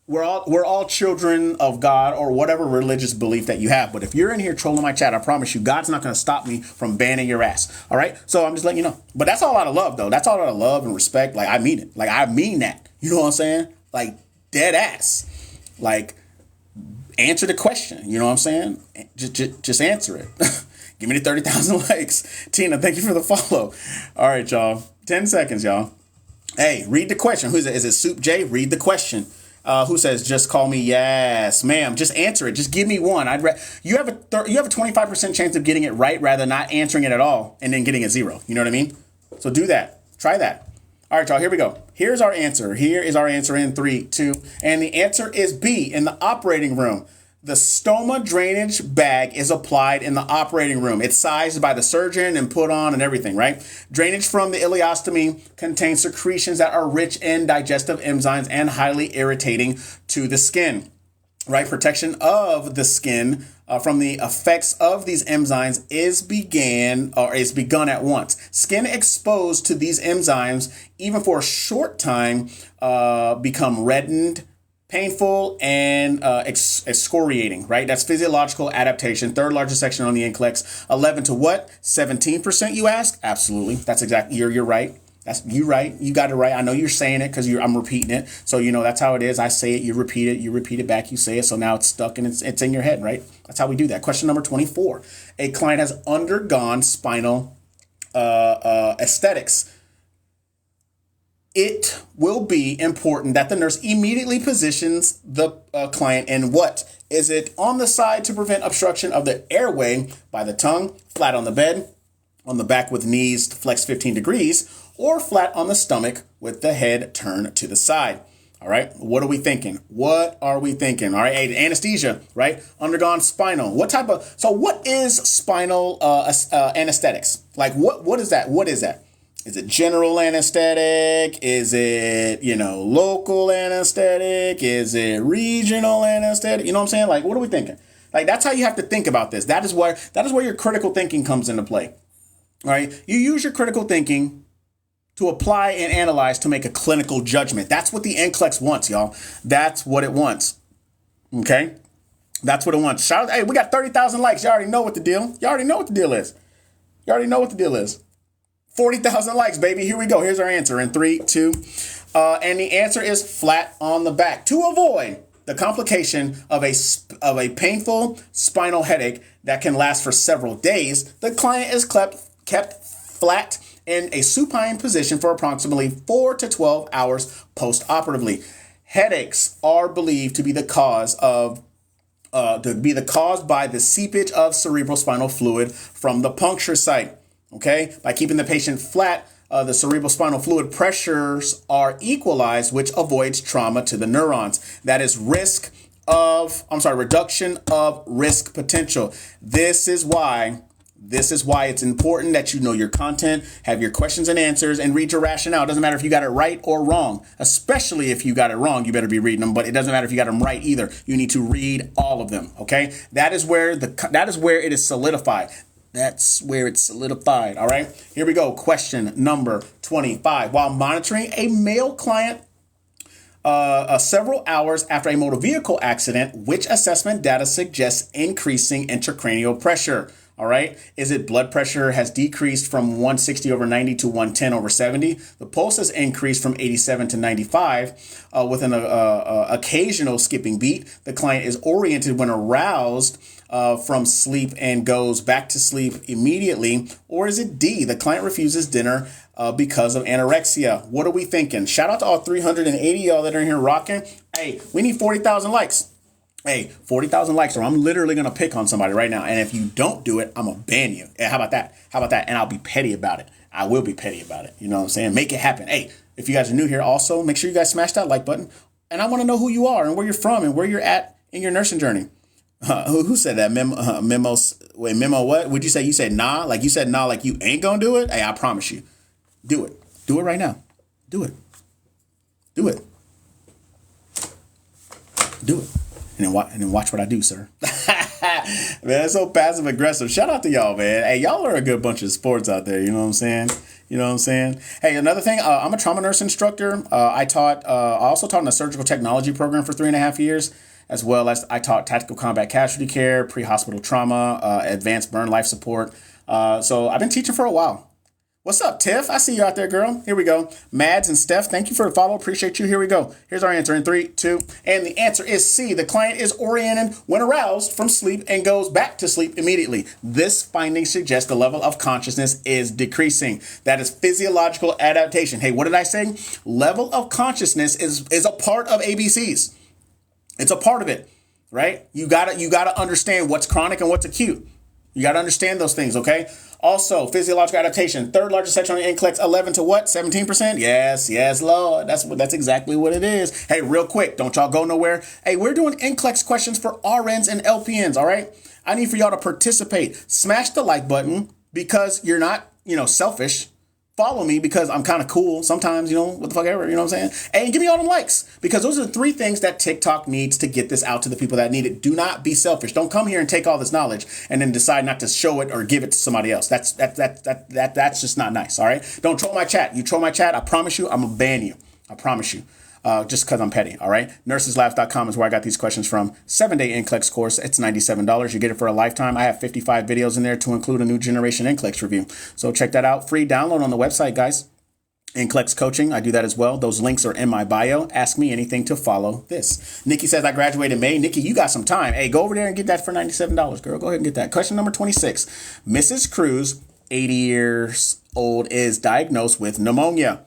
we're all children of God or whatever religious belief that you have. But if you're in here trolling my chat, I promise you, God's not going to stop me from banning your ass. All right. So I'm just letting you know. But that's all out of love, though. That's all out of love and respect. Like, I mean it. Like, I mean that. You know what I'm saying? Like, dead ass. Like, answer the question. You know what I'm saying? Just answer it. Give me the 30,000 likes. Tina, thank you for the follow. All right, y'all. 10 seconds, y'all. Hey, read the question. Who is it? Is it Soup J? Read the question. Who says, just call me? Yes, ma'am. Just answer it. Just give me one. You have a 25% chance of getting it right rather than not answering it at all and then getting a 0. You know what I mean? So do that. Try that. All right, y'all. Here we go. Here's our answer. Here is our answer in 3, 2. And the answer is B, in the operating room. The stoma drainage bag is applied in the operating room. It's sized by the surgeon and put on and everything, right? Drainage from the ileostomy contains secretions that are rich in digestive enzymes and highly irritating to the skin, right? Protection of the skin from the effects of these enzymes is begun at once. Skin exposed to these enzymes, even for a short time, become reddened, painful, and excoriating, right? That's physiological adaptation. Third largest section on the NCLEX. 11 to what? 17%, you ask? Absolutely. That's exactly, you're right. You right. You got it right. I know you're saying it because I'm repeating it. So, you know, that's how it is. I say it, you repeat it back, you say it. So now it's stuck and it's in your head, right? That's how we do that. Question number 24. A client has undergone spinal aesthetics. It will be important that the nurse immediately positions the client in what? Is it on the side to prevent obstruction of the airway by the tongue, flat on the bed, on the back with knees flexed 15 degrees, or flat on the stomach with the head turned to the side? All right. What are we thinking? What are we thinking? All right. Hey, anesthesia, right? Undergone spinal. So what is spinal anesthetics? Like what is that? What is that? Is it general anesthetic? Is it, local anesthetic? Is it regional anesthetic? You know what I'm saying? Like, what are we thinking? Like, that's how you have to think about this. That is where your critical thinking comes into play. All right. You use your critical thinking to apply and analyze to make a clinical judgment. That's what the NCLEX wants, y'all. That's what it wants. Okay. That's what it wants. Shout out. Hey, we got 30,000 likes. You already know what the deal. You already know what the deal is. 40,000 likes, baby. Here we go. Here's our answer in 3, 2. And the answer is flat on the back. To avoid the complication of a painful spinal headache that can last for several days, the client is kept flat in a supine position for approximately 4 to 12 hours post-operatively. Headaches are believed to be the cause of to be the cause by the seepage of cerebrospinal fluid from the puncture site. Okay, by keeping the patient flat, the cerebrospinal fluid pressures are equalized, which avoids trauma to the neurons. That is reduction of risk potential. This is why it's important that you know your content, have your questions and answers, and read your rationale. It doesn't matter if you got it right or wrong, especially if you got it wrong, you better be reading them, but it doesn't matter if you got them right either. You need to read all of them, okay? That is where it is solidified. That's where it's solidified, all right? Here we go. Question number 25. While monitoring a male client several hours after a motor vehicle accident, which assessment data suggests increasing intracranial pressure? All right. Is it blood pressure has decreased from 160/90 to 110/70? The pulse has increased from 87 to 95 with an occasional skipping beat. The client is oriented when aroused from sleep and goes back to sleep immediately. Or is it D? The client refuses dinner because of anorexia. What are we thinking? Shout out to all 380 y'all that are in here rocking. Hey, we need 40,000 likes. Hey, 40,000 likes or I'm literally going to pick on somebody right now. And if you don't do it, I'm going to ban you. How about that? How about that? And I'll be petty about it. I will be petty about it. You know what I'm saying? Make it happen. Hey, if you guys are new here, also make sure you guys smash that like button. And I want to know who you are and where you're from and where you're at in your nursing journey. Who said that? Memo what? Would you say? You said nah? Like you said nah like you ain't going to do it? Hey, I promise you. Do it. Do it right now. Do it. Do it. Do it. And then watch what I do, sir. Man, that's so passive aggressive. Shout out to y'all, man. Hey, y'all are a good bunch of sports out there. You know what I'm saying? You know what I'm saying? Hey, another thing, I'm a trauma nurse instructor. I also taught in a surgical technology program for 3.5 years, as well as I taught tactical combat casualty care, pre-hospital trauma, advanced burn life support. So I've been teaching for a while. What's up, Tiff? I see you out there, girl. Here we go. Mads and Steph, thank you for the follow. Appreciate you. Here we go. Here's our answer in 3, 2. And the answer is C. The client is oriented when aroused from sleep and goes back to sleep immediately. This finding suggests the level of consciousness is decreasing. That is physiological adaptation. Hey, what did I say? Level of consciousness is a part of ABCs. It's a part of it, right? You gotta understand what's chronic and what's acute. You got to understand those things, okay? Also, physiological adaptation, third largest section on the NCLEX, 11 to what? 17%? Yes, Lord. That's exactly what it is. Hey, real quick, don't y'all go nowhere. Hey, we're doing NCLEX questions for RNs and LPNs, all right? I need for y'all to participate. Smash the like button because you're not, selfish. Follow me because I'm kind of cool sometimes, what the fuck ever, you know what I'm saying? And give me all them likes because those are the 3 things that TikTok needs to get this out to the people that need it. Do not be selfish. Don't come here and take all this knowledge and then decide not to show it or give it to somebody else. That's just not nice, all right? Don't troll my chat. You troll my chat, I promise you, I'm going to ban you. I promise you. Just because I'm petty, all right? Nurseslabs.com is where I got these questions from. 7-day NCLEX course. It's $97. You get it for a lifetime. I have 55 videos in there to include a new generation NCLEX review. So check that out. Free download on the website, guys. NCLEX coaching. I do that as well. Those links are in my bio. Ask me anything to follow this. Nikki says, I graduated in May. Nikki, you got some time. Hey, go over there and get that for $97, girl. Go ahead and get that. Question number 26. Mrs. Cruz, 80 years old, is diagnosed with pneumonia.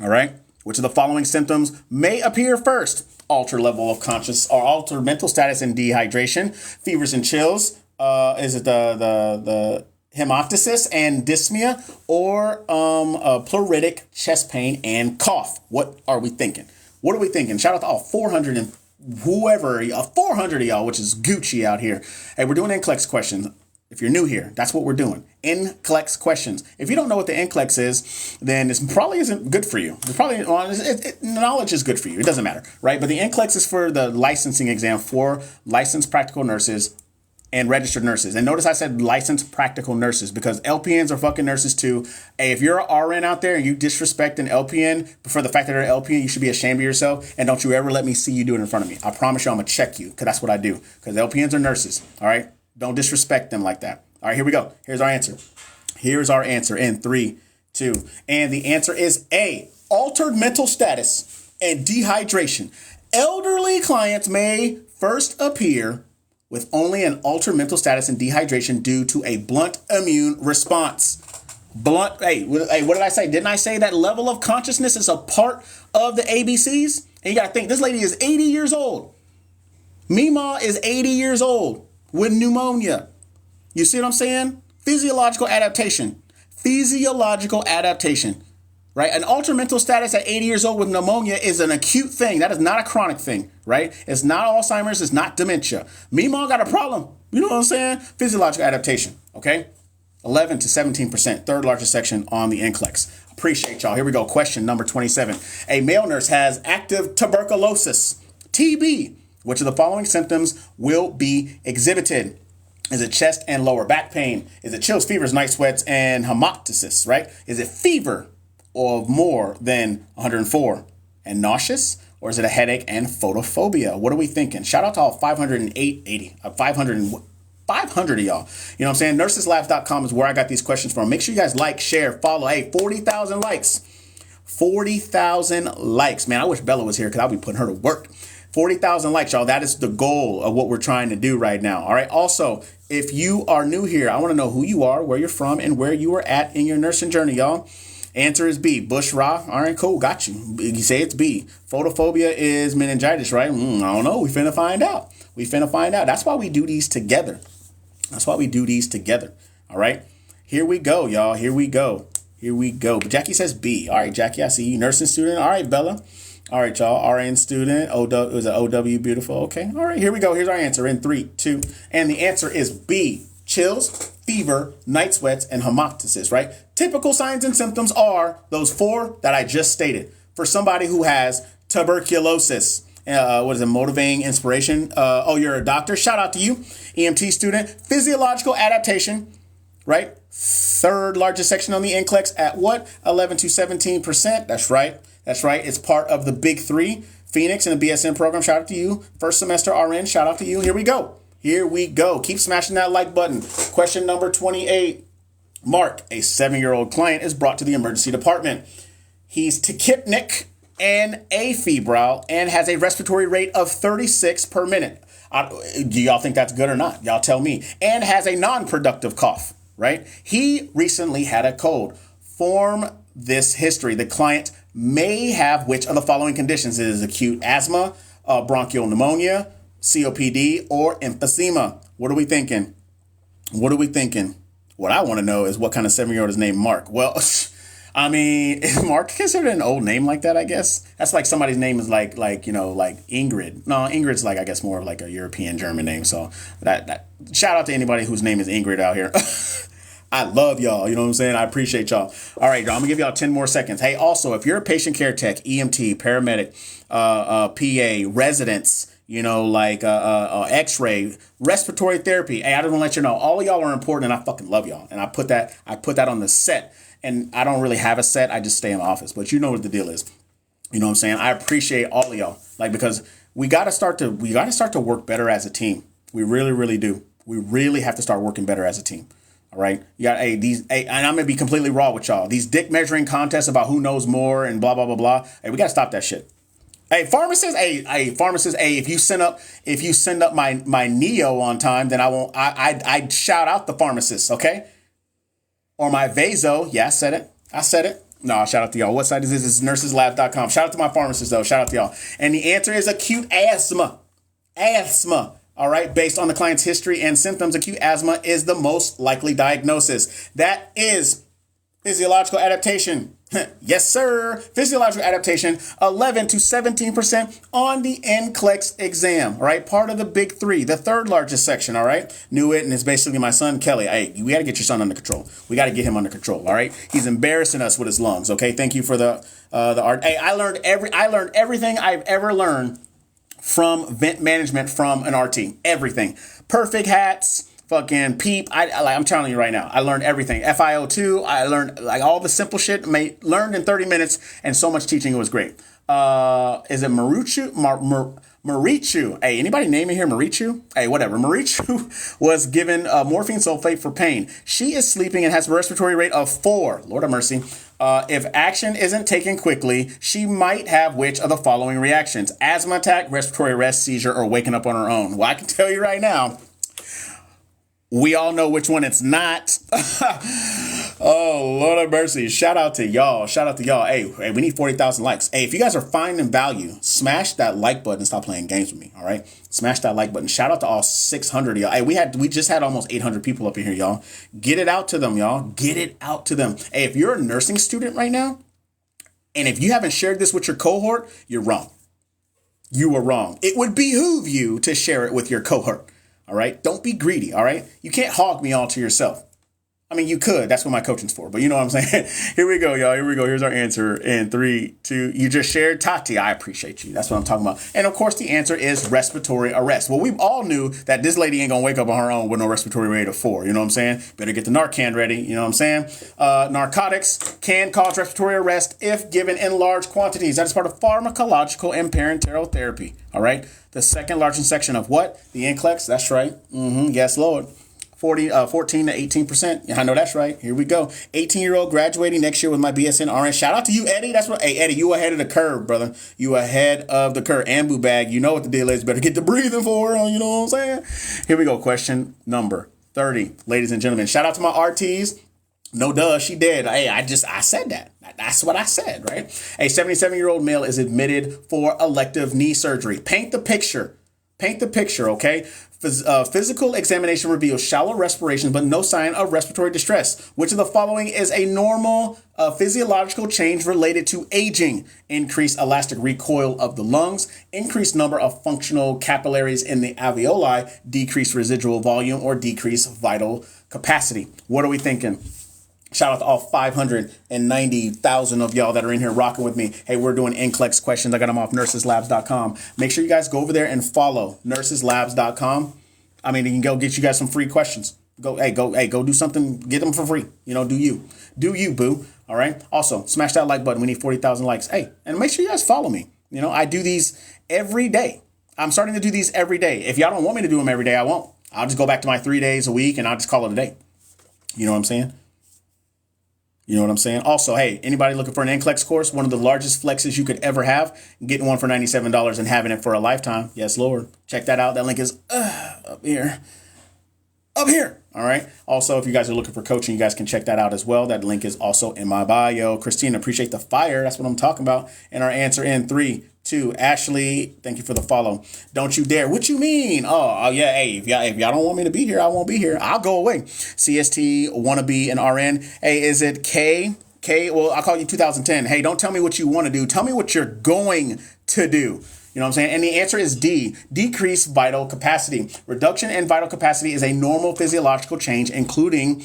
All right. Which of the following symptoms may appear first? Altered level of conscious or altered mental status and dehydration, fevers and chills. Is it the hemoptysis and dyspnea, or pleuritic chest pain and cough? What are we thinking? What are we thinking? Shout out to all 400 and whoever, 400 of y'all, which is Gucci out here. Hey, we're doing NCLEX questions. If you're new here, that's what we're doing. NCLEX questions. If you don't know what the NCLEX is, then this probably isn't good for you. Knowledge is good for you. It doesn't matter, right? But the NCLEX is for the licensing exam for licensed practical nurses and registered nurses. And notice I said licensed practical nurses because LPNs are fucking nurses too. Hey, if you're an RN out there and you disrespect an LPN for the fact that they're an LPN, you should be ashamed of yourself. And don't you ever let me see you do it in front of me. I promise you I'm going to check you because that's what I do. Because LPNs are nurses, all right? Don't disrespect them like that. All right, here we go. Here's our answer. Here's our answer in 3, 2. And the answer is A, altered mental status and dehydration. Elderly clients may first appear with only an altered mental status and dehydration due to a blunt immune response. Hey, what did I say? Didn't I say that level of consciousness is a part of the ABCs? And you got to think, this lady is 80 years old. Meemaw is 80 years old with pneumonia. You see what I'm saying? Physiological adaptation. Physiological adaptation. Right? An altered mental status at 80 years old with pneumonia is an acute thing. That is not a chronic thing, right? It's not Alzheimer's. It's not dementia. Meemaw got a problem. You know what I'm saying? Physiological adaptation, okay? 11 to 17%, third largest section on the NCLEX. Appreciate y'all. Here we go. Question number 27. A male nurse has active tuberculosis, TB. Which of the following symptoms will be exhibited? Is it chest and lower back pain? Is it chills, fevers, night sweats, and hemoptysis, right? Is it fever of more than 104 and nauseous? Or is it a headache and photophobia? What are we thinking? Shout out to all 500 of y'all. You know what I'm saying? Nurseslabs.com is where I got these questions from. Make sure you guys like, share, follow. Hey, 40,000 likes. 40,000 likes. Man, I wish Bella was here because I'll be putting her to work. 40,000 likes, y'all. That is the goal of what we're trying to do right now. All right. Also, if you are new here, I want to know who you are, where you're from, and where you are at in your nursing journey, y'all. Answer is B. Bushra. All right, cool. Got you. You say it's B. Photophobia is meningitis, right? I don't know. We finna find out. That's why we do these together. All right. Here we go, y'all. Here we go. But Jackie says B. All right, Jackie, I see you. Nursing student. All right, Bella. All right, y'all. RN student. OW, was it OW? Beautiful. Okay. All right, here we go. Here's our answer in 3, 2. And the answer is B. Chills, fever, night sweats, and hemoptysis, right? Typical signs and symptoms are those 4 that I just stated. For somebody who has tuberculosis, what is it, motivating inspiration? You're a doctor. Shout out to you, EMT student. Physiological adaptation, right? Third largest section on the NCLEX at what? 11 to 17%. That's right. It's part of the big 3. Phoenix and the BSN program. Shout out to you. First semester RN. Shout out to you. Here we go. Keep smashing that like button. Question number 28. Mark, a 7-year-old client, is brought to the emergency department. He's tachypnic and afebrile and has a respiratory rate of 36 per minute. Do y'all think that's good or not? Y'all tell me. And has a non-productive cough, right? He recently had a cold. Form this history. The client may have which of the following conditions? It is acute asthma, bronchial pneumonia, COPD, or emphysema. What are we thinking? What I want to know is what kind of 7-year-old is named Mark. Well, I mean, is Mark considered an old name like that, I guess? That's like somebody's name is like Ingrid. No, Ingrid's like, I guess, more of like a European German name. So that shout out to anybody whose name is Ingrid out here. I love y'all. You know what I'm saying? I appreciate y'all. All right, y'all. I'm gonna give y'all 10 more seconds. Hey, also, if you're a patient care tech, EMT, paramedic, PA, residents, X-ray, respiratory therapy. Hey, I just want to let you know, all of y'all are important, and I fucking love y'all. And I put that on the set. And I don't really have a set. I just stay in the office. But you know what the deal is. You know what I'm saying? I appreciate all of y'all. because we gotta start to work better as a team. We really, really do. We really have to start working better as a team. All right. You got and I'm gonna be completely raw with y'all. These dick measuring contests about who knows more and blah blah blah blah. Hey, we gotta stop that shit. Hey, pharmacist, if you send up my Neo on time, then I'd shout out the pharmacist, okay? Or my Vaso. Yeah, I said it. No, shout out to y'all. What site is this? It's nurseslabs.com. Shout out to my pharmacist, though. Shout out to y'all. And the answer is acute asthma. All right. Based on the client's history and symptoms, acute asthma is the most likely diagnosis. That is physiological adaptation. Yes, sir. Physiological adaptation, 11 to 17% on the NCLEX exam. All right. Part of the big 3, the third largest section. All right. Knew it. And it's basically my son, Kelly. Hey, we got to get your son under control. We got to get him under control. All right. He's embarrassing us with his lungs. OK, thank you for the art. Hey, I learned everything I've ever learned from vent management from an RT. Everything. Perfect hats. Fucking PEEP. I'm telling you right now, I learned everything. FiO2. I learned all the simple shit. Learned in 30 minutes, and so much teaching. It was great. Is it Marichu? Marichu. Hey, anybody name it here? Marichu? Hey, whatever. Marichu was given morphine sulfate for pain. She is sleeping and has a respiratory rate of 4. Lord have mercy. If action isn't taken quickly, she might have which of the following reactions? Asthma attack, respiratory arrest, seizure, or waking up on her own. Well, I can tell you right now, we all know which one it's not. Oh, Lord have mercy. Shout out to y'all. Shout out to y'all. Hey, we need 40,000 likes. Hey, if you guys are finding value, smash that like button and stop playing games with me. All right. Smash that like button. Shout out to all 600 of y'all. Hey, we just had almost 800 people up in here, y'all. Get it out to them, y'all. Get it out to them. Hey, if you're a nursing student right now, and if you haven't shared this with your cohort, you're wrong. You were wrong. It would behoove you to share it with your cohort. All right. Don't be greedy. All right. You can't hog me all to yourself. I mean, you could. That's what my coaching's for. But you know what I'm saying? Here we go, y'all. Here we go. Here's our answer in 3, 2. You just shared Tati. I appreciate you. That's what I'm talking about. And of course, the answer is respiratory arrest. Well, we all knew that this lady ain't going to wake up on her own with no respiratory rate of 4. You know what I'm saying? Better get the Narcan ready. You know what I'm saying? Narcotics can cause respiratory arrest if given in large quantities. That is part of pharmacological and parenteral therapy. All right. The second largest section of what? The NCLEX. That's right. Yes, Lord. 14 to 18%. I know that's right. Here we go. 18-year-old graduating next year with my BSN RN. Shout out to you, Eddie. That's what. Hey, Eddie, you ahead of the curve, brother. You ahead of the curve. Ambu bag. You know what the deal is. Better get the breathing for her. You know what I'm saying? Here we go. Question number 30, ladies and gentlemen. Shout out to my RTs. No duh, she did. Hey, I said that. That's what I said, right? A 77-year-old male is admitted for elective knee surgery. Paint the picture. Paint the picture, okay? Physical examination reveals shallow respiration, but no sign of respiratory distress. Which of the following is a normal physiological change related to aging? Increased elastic recoil of the lungs, increased number of functional capillaries in the alveoli, decreased residual volume, or decreased vital capacity. What are we thinking? Shout out to all 590,000 of y'all that are in here rocking with me. Hey, we're doing NCLEX questions. I got them off nurseslabs.com. Make sure you guys go over there and follow nurseslabs.com. I mean, you can go get you guys some free questions. Go do something. Get them for free. You know, do you, boo. All right. Also, smash that like button. We need 40,000 likes. Hey, and make sure you guys follow me. You know, I do these every day. I'm starting to do these every day. If y'all don't want me to do them every day, I won't. I'll just go back to my 3 days a week and I'll just call it a day. You know what I'm saying? You know what I'm saying? Also, hey, anybody looking for an NCLEX course, one of the largest flexes you could ever have, getting one for $97 and having it for a lifetime. Yes, Lord. Check that out. That link is up here. Up here. All right. Also, if you guys are looking for coaching, you guys can check that out as well. That link is also in my bio. Christina, appreciate the fire. That's what I'm talking about. And our answer in 3, 2. Ashley, thank you for the follow. Don't you dare. What you mean? Oh yeah. Hey, if y'all don't want me to be here, I won't be here. I'll go away. CST, wannabe, and RN. Hey, is it K? Well, I'll call you 2010. Hey, don't tell me what you want to do. Tell me what you're going to do. You know what I'm saying? And the answer is D, decreased vital capacity. Reduction in vital capacity is a normal physiological change, including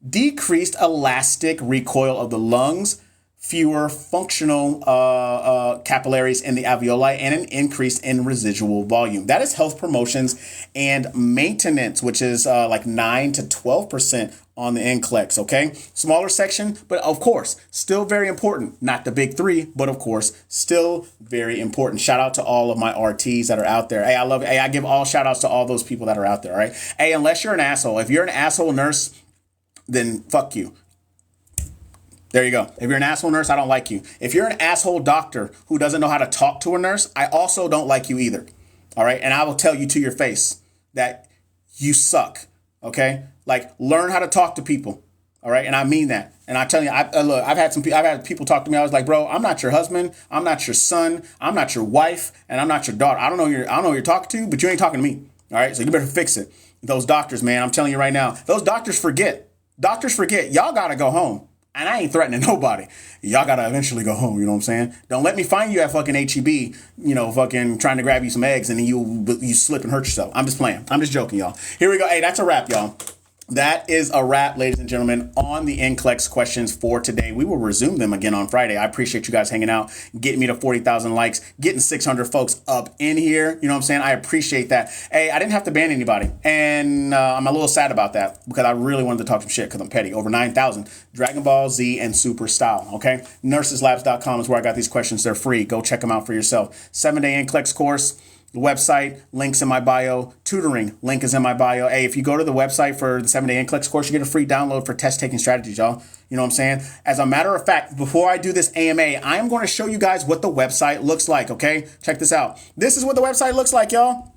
decreased elastic recoil of the lungs, fewer functional capillaries in the alveoli, and an increase in residual volume. That is health promotions and maintenance, which is like 9 to 12% on the NCLEX, okay? Smaller section, but of course, still very important. Not the big 3, but of course, still very important. Shout out to all of my RTs that are out there. Hey, I love it. Hey, I give all shout outs to all those people that are out there, all right? Hey, unless you're an asshole. If you're an asshole nurse, then fuck you. There you go. If you're an asshole nurse, I don't like you. If you're an asshole doctor who doesn't know how to talk to a nurse, I also don't like you either. All right. And I will tell you to your face that you suck. Okay. Like, learn how to talk to people. All right. And I mean that. And I tell you, look, I've had people talk to me. I was like, bro, I'm not your husband. I'm not your son. I'm not your wife. And I'm not your daughter. I don't know who you're talking to, but you ain't talking to me. All right. So you better fix it. Those doctors, man, I'm telling you right now, those doctors forget. Y'all got to go home. And I ain't threatening nobody. Y'all got to eventually go home. You know what I'm saying? Don't let me find you at fucking HEB, you know, fucking trying to grab you some eggs and then you slip and hurt yourself. I'm just playing. I'm just joking, y'all. Here we go. Hey, that's a wrap, y'all. That is a wrap, ladies and gentlemen, on the NCLEX questions for today. We will resume them again on Friday. I appreciate you guys hanging out, getting me to 40,000 likes, getting 600 folks up in here. You know what I'm saying? I appreciate that. Hey, I didn't have to ban anybody. And I'm a little sad about that because I really wanted to talk some shit because I'm petty. Over 9,000. Dragon Ball Z and Super Style. Okay? Nurseslabs.com is where I got these questions. They're free. Go check them out for yourself. 7-day NCLEX course. The website, links in my bio. Tutoring, link is in my bio. Hey, if you go to the website for the 7-day NCLEX course, you get a free download for test taking strategies, y'all. You know what I'm saying? As a matter of fact, before I do this AMA, I am going to show you guys what the website looks like, okay? Check this out. This is what the website looks like, y'all.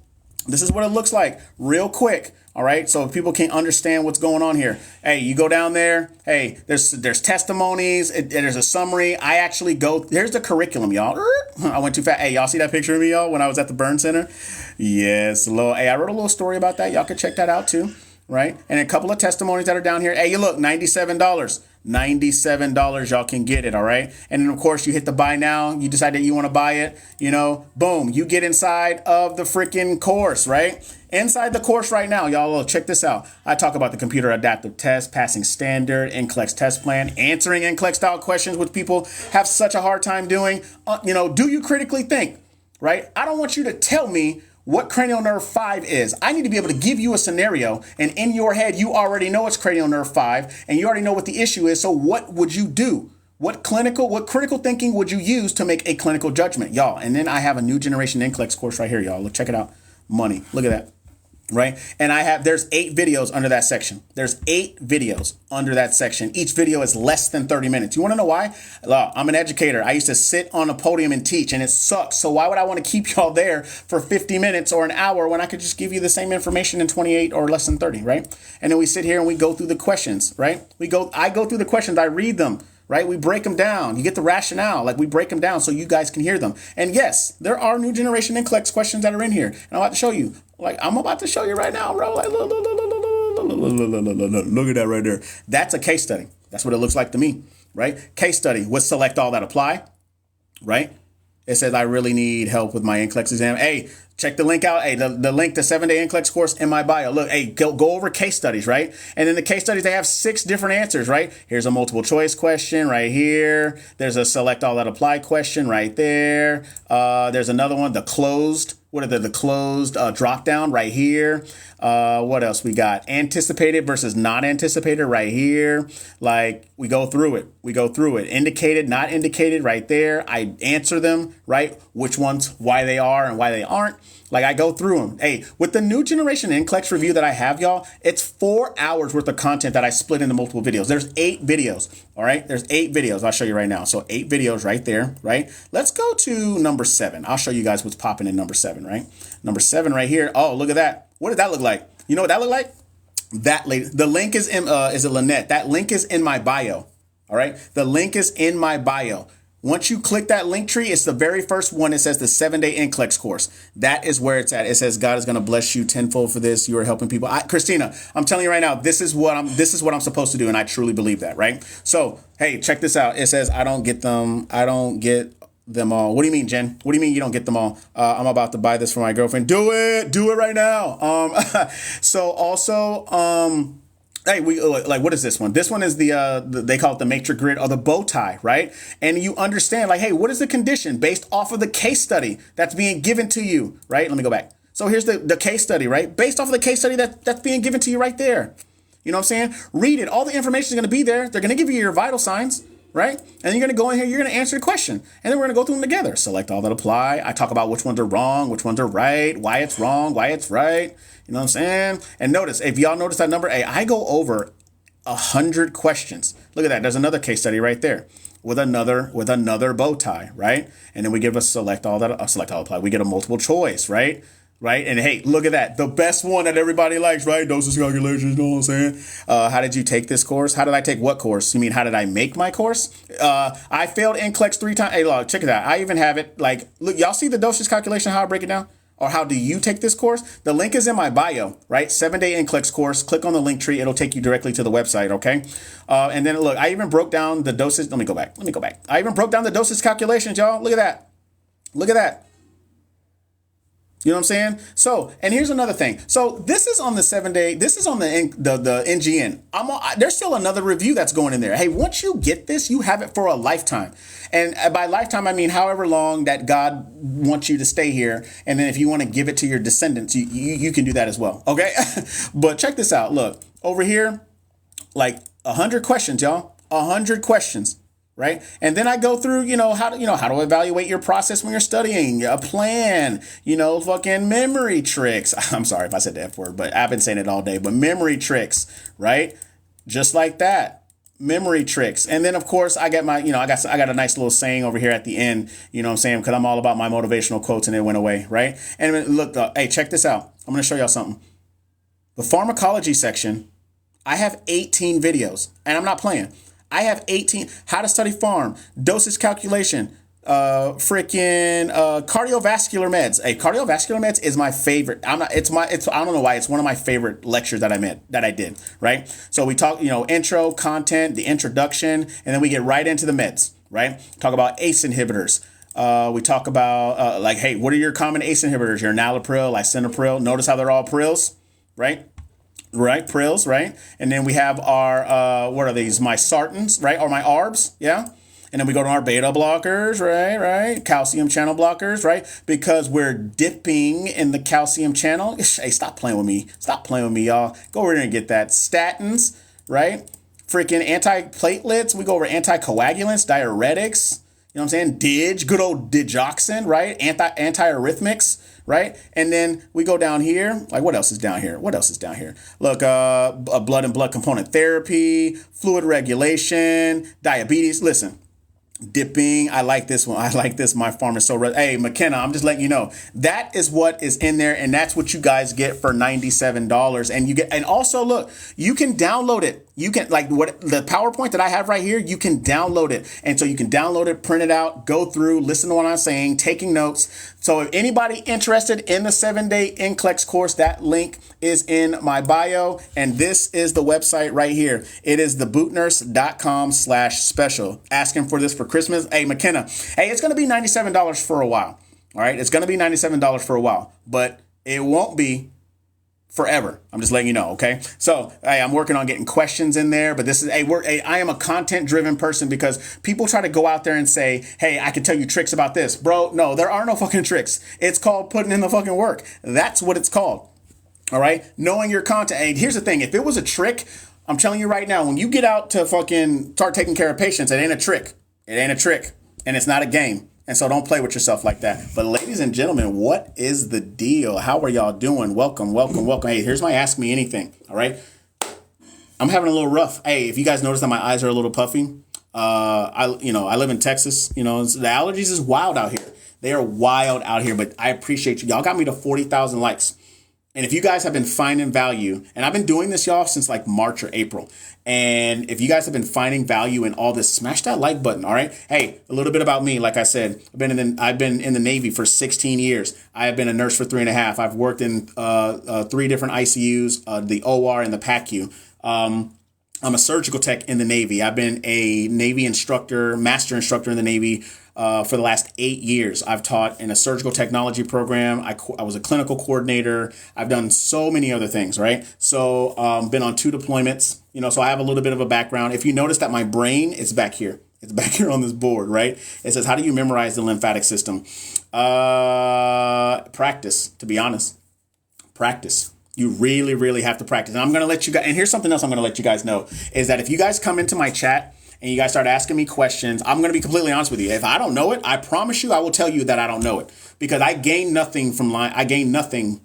This is what it looks like real quick. All right. So people can understand what's going on here. Hey, you go down there. Hey, there's testimonies. There's a summary. I actually here's the curriculum, y'all. I went too fast. Hey, y'all see that picture of me, y'all, when I was at the Burn Center? Yes. Hey, I wrote a little story about that. Y'all can check that out too. Right. And a couple of testimonies that are down here. Hey, you look, $97. $97, y'all can get it. All right. And then, of course, you hit the buy now. You decide that you want to buy it. Boom, you get inside of the freaking course, right? Inside the course right now, y'all, check this out. I talk about the computer adaptive test, passing standard, NCLEX test plan, answering NCLEX style questions, which people have such a hard time doing. Do you critically think, right? I don't want you to tell me what cranial nerve 5 is. I need to be able to give you a scenario, and in your head, you already know it's cranial nerve 5, and you already know what the issue is. So what would you do? What critical thinking would you use to make a clinical judgment, y'all? And then I have a new generation NCLEX course right here, y'all. Look, check it out. Money. Look at that. Right. And there's 8 videos under that section. There's 8 videos under that section. Each video is less than 30 minutes. You want to know why? I'm an educator. I used to sit on a podium and teach, and it sucks. So why would I want to keep y'all there for 50 minutes or an hour when I could just give you the same information in 28 or less than 30? Right. And then we sit here and we go through the questions. Right. I go through the questions. I read them. Right? We break them down. You get the rationale. Like, we break them down so you guys can hear them. And yes, there are new generation NCLEX questions that are in here. And I'm about to show you. Like, I'm about to show you right now, bro. Like, look at that right there. That's a case study. That's what it looks like to me. Right? Case study with select all that apply. Right? It says, I really need help with my NCLEX exam. Hey, check the link out. Hey, the link to 7-day NCLEX course in my bio. Look, hey, go over case studies, right? And in the case studies, they have 6 different answers, right? Here's a multiple choice question right here. There's a select all that apply question right there. There's another one, the closed drop down right here. What else we got? Anticipated versus not anticipated right here. Like, we go through it. Indicated, not indicated right there. I answer them, right? Which ones, why they are and why they aren't. Like, I go through them. Hey, with the new generation NCLEX review that I have, y'all, it's 4 hours worth of content that I split into multiple videos. There's 8 videos. All right. There's 8 videos. I'll show you right now. So 8 videos right there. Right. Let's go to number 7. I'll show you guys what's popping in number 7. Right. Number 7 right here. Oh, look at that. What did that look like? You know what that looked like? That lady. The link is in, is it Lynette? That link is in my bio. All right. The link is in my bio. Once you click that link tree, it's the very first one. It says the 7-day NCLEX course. That is where it's at. It says God is going to bless you tenfold for this. You are helping people. Christina, I'm telling you right now, this is what I'm supposed to do, and I truly believe that, right? So, hey, check this out. It says I don't get them all. What do you mean, Jen? What do you mean you don't get them all? I'm about to buy this for my girlfriend. Do it right now. So also, hey, what is this one? This one is they call it the matrix grid or the bow tie, right? And you understand, like, hey, what is the condition based off of the case study that's being given to you, right? Let me go back. So here's the case study, right? Based off of the case study that's being given to you right there. You know what I'm saying? Read it. All the information is going to be there. They're going to give you your vital signs, right? And you're going to go in here, you're going to answer the question. And then we're going to go through them together. Select all that apply. I talk about which ones are wrong, which ones are right, why it's wrong, why it's right. You know what I'm saying? And notice, if y'all notice that number, hey, I go over 100 questions. Look at that. There's another case study right there with another bow tie, right? And then we give a select all apply. We get a multiple choice, right? Right. And hey, look at that. The best one that everybody likes, right? Dosage calculations. You know what I'm saying? How did you take this course? How did I take what course? You mean, how did I make my course? I failed NCLEX 3 times. Hey, look, check it out. I even have it. Like, look, y'all see the dosage calculation, how I break it down? Or how do you take this course? The link is in my bio, right? 7-day NCLEX course. Click on the link tree. It'll take you directly to the website, okay? And then look, I even broke down the dosage. Let me go back. I even broke down the dosage calculations, y'all. Look at that. You know what I'm saying? So, and here's another thing. So this is on the 7-day. This is on the NGN. There's still another review that's going in there. Hey, once you get this, you have it for a lifetime. And by lifetime, I mean however long that God wants you to stay here. And then if you want to give it to your descendants, you can do that as well. Okay. But check this out. Look over here, like 100 questions, y'all. 100 questions. Right. And then I go through, how to evaluate your process when you're studying, a plan, fucking memory tricks. I'm sorry if I said the F word, but I've been saying it all day. But memory tricks. Right. Just like that. memory tricks. And then of course I get my, I got a nice little saying over here at the end, you know what I'm saying? Because I'm all about my motivational quotes and it went away, right? And look, hey, check this out. I'm going to show y'all something. The pharmacology section, I have 18 videos and I'm not playing. I have 18, how to study pharm, dosage calculation, cardiovascular meds. Hey, cardiovascular meds is my favorite. I don't know why. It's one of my favorite lectures that I did, right? So we talk, intro, content, the introduction, and then we get right into the meds, right? Talk about ACE inhibitors. We talk about, hey, what are your common ACE inhibitors? Your enalapril, lisinopril. Notice how they're all prils, right? Right, prils, right? And then we have our, what are these? My sartans, right? Or my ARBs, yeah? And then we go to our beta blockers, right? Calcium channel blockers, right? Because we're dipping in the calcium channel. Hey, stop playing with me. Stop playing with me, y'all. Go over there and get that. Statins, right? Freaking antiplatelets. We go over anticoagulants, diuretics. You know what I'm saying? Good old digoxin, right? Antiarrhythmics, right? And then we go down here. Like, what else is down here? Look, blood and blood component therapy, fluid regulation, diabetes. Listen. Dipping. I like this one. My farm is so red. Hey, McKenna, I'm just letting you know that is what is in there, and that's what you guys get for $97. And also look, you can download it. You can, what the PowerPoint that I have right here, you can download it. And so you can download it, print it out, go through, listen to what I'm saying, taking notes. So if anybody interested in the 7-day NCLEX course, that link is in my bio. And this is the website right here. It is thebootnurse.com/special. Asking for this for Christmas. Hey, McKenna, hey, it's going to be $97 for a while. All right. It's going to be $97 for a while, but it won't be forever. I'm just letting you know. Okay. So, hey, I'm working on getting questions in there, but this is I am a content driven person because people try to go out there and say, hey, I can tell you tricks about this, bro. No, there are no fucking tricks. It's called putting in the fucking work. That's what it's called. All right. Knowing your content. And here's the thing. If it was a trick, I'm telling you right now, when you get out to fucking start taking care of patients, it ain't a trick. It ain't a trick. And it's not a game. And so don't play with yourself like that. But ladies and gentlemen, what is the deal? How are y'all doing? Welcome. Hey, here's my Ask Me Anything. All right. I'm having a little rough. Hey, if you guys notice that my eyes are a little puffy, I live in Texas. The allergies is wild out here. They are wild out here, but I appreciate you. Y'all got me to 40,000 likes. And if you guys have been finding value, and I've been doing this, y'all, since like March or April. And if you guys have been finding value in all this, smash that like button. All right. Hey, a little bit about me. Like I said, I've been in the Navy for 16 years. I have been a nurse for 3.5. I've worked in 3 different ICUs, the OR and the PACU. I'm a surgical tech in the Navy. I've been a Navy instructor, master instructor in the Navy for the last 8 years. I've taught in a surgical technology program. I was a clinical coordinator. I've done so many other things, right? So been on 2 deployments, so I have a little bit of a background. If you notice that my brain is back here. It's back here on this board, right? It says, how do you memorize the lymphatic system? Practice, to be honest. Practice. You really, really have to practice. And I'm going to let you guys, and here's something else I'm going to let you guys know, is that if you guys come into my chat and you guys start asking me questions, I'm going to be completely honest with you. If I don't know it, I promise you I will tell you that I don't know it, because I gain nothing from lying. I gain nothing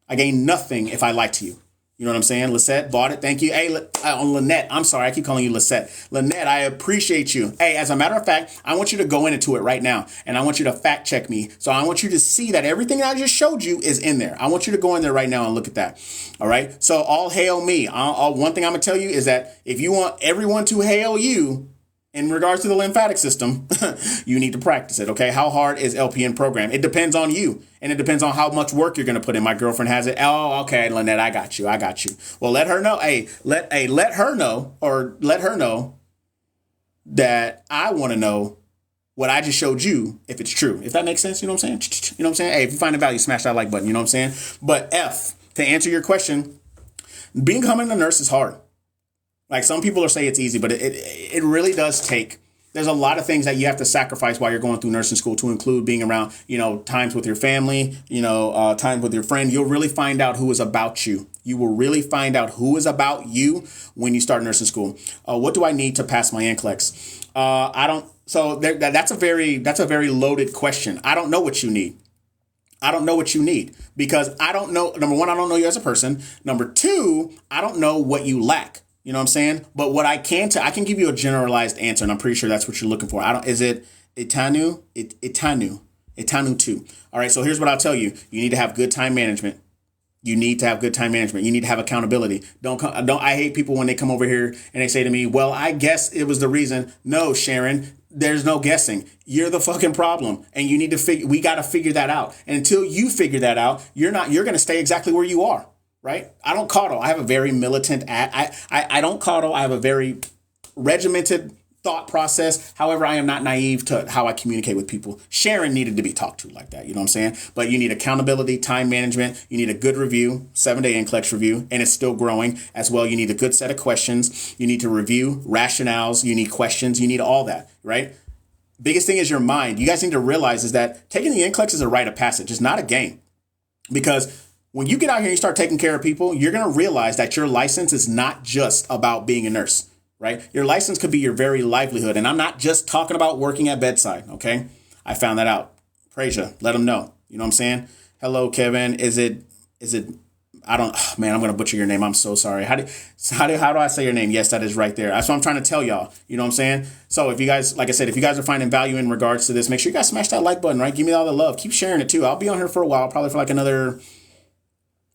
if I lie to you. You know what I'm saying? Lisette bought it. Thank you. Hey, Lynette. I'm sorry. I keep calling you Lisette. Lynette, I appreciate you. Hey, as a matter of fact, I want you to go into it right now, and I want you to fact check me. So I want you to see that everything I just showed you is in there. I want you to go in there right now and look at that. All right. So all hail me. One thing I'm going to tell you is that if you want everyone to hail you in regards to the lymphatic system, you need to practice it. Okay. How hard is LPN program? It depends on you. And it depends on how much work you're going to put in. My girlfriend has it. Oh, okay, Lynette, I got you. Well, let her know. Let her know that I want to know what I just showed you, if it's true. If that makes sense, you know what I'm saying? You know what I'm saying? Hey, if you find the value, smash that like button. You know what I'm saying? But to answer your question, becoming a nurse is hard. Like, some people are saying it's easy, but it really does take. There's a lot of things that you have to sacrifice while you're going through nursing school, to include being around, times with your family, times with your friend. You'll really find out who is about you. You will really find out who is about you when you start nursing school. What do I need to pass my NCLEX? I don't. So that's a very loaded question. I don't know what you need. I don't know what you need, because I don't know. Number one, I don't know you as a person. Number two, I don't know what you lack. You know what I'm saying? But what I can I can give you a generalized answer, and I'm pretty sure that's what you're looking for. Is it Itanu? Itanu 2. All right, so here's what I'll tell you. You need to have good time management. You need to have good time management. You need to have accountability. I hate people when they come over here and they say to me, well, I guess it was the reason. No, Sharon, there's no guessing. You're the fucking problem. And you need to we got to figure that out. And until you figure that out, you're going to stay exactly where you are. Right? I don't coddle. I have a very militant, I don't coddle. I have a very regimented thought process. However, I am not naive to how I communicate with people. Sharon needed to be talked to like that. You know what I'm saying? But you need accountability, time management. You need a good review, 7-day NCLEX review, and it's still growing as well. You need a good set of questions. You need to review rationales. You need questions. You need all that, right? Biggest thing is your mind. You guys need to realize is that taking the NCLEX is a rite of passage. It's not a game. Because when you get out here and you start taking care of people, you're going to realize that your license is not just about being a nurse. Right? Your license could be your very livelihood. And I'm not just talking about working at bedside. OK, I found that out. Praise you. Let them know. You know what I'm saying? Hello, Kevin. Is it I don't man, I'm going to butcher your name. I'm so sorry. How do I say your name? Yes, that is right there. That's what I'm trying to tell y'all. You know what I'm saying? So if you guys, like I said, if you guys are finding value in regards to this, make sure you guys smash that like button. Right? Give me all the love. Keep sharing it, too. I'll be on here for a while, probably for like another.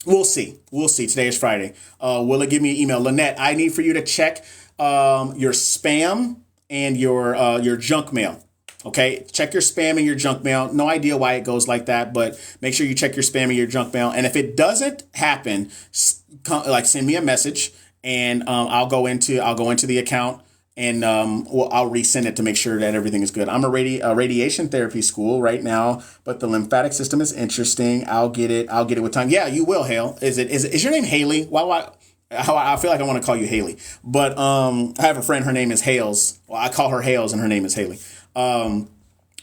We'll see. Today is Friday. Will it give me an email? Lynette, I need for you to check your spam and your junk mail. Okay, check your spam and your junk mail. No idea why it goes like that, but make sure you check your spam and your junk mail. And if it doesn't happen, send me a message, and I'll go into the account, and I'll resend it to make sure that everything is good. I'm a radiation therapy school right now, but the lymphatic system is interesting. I'll get it with time. Yeah, you will, Hale. Is your name Haley? I feel like I want to call you Haley, but I have a friend. Her name is Hales. Well, I call her Hales, and her name is Haley.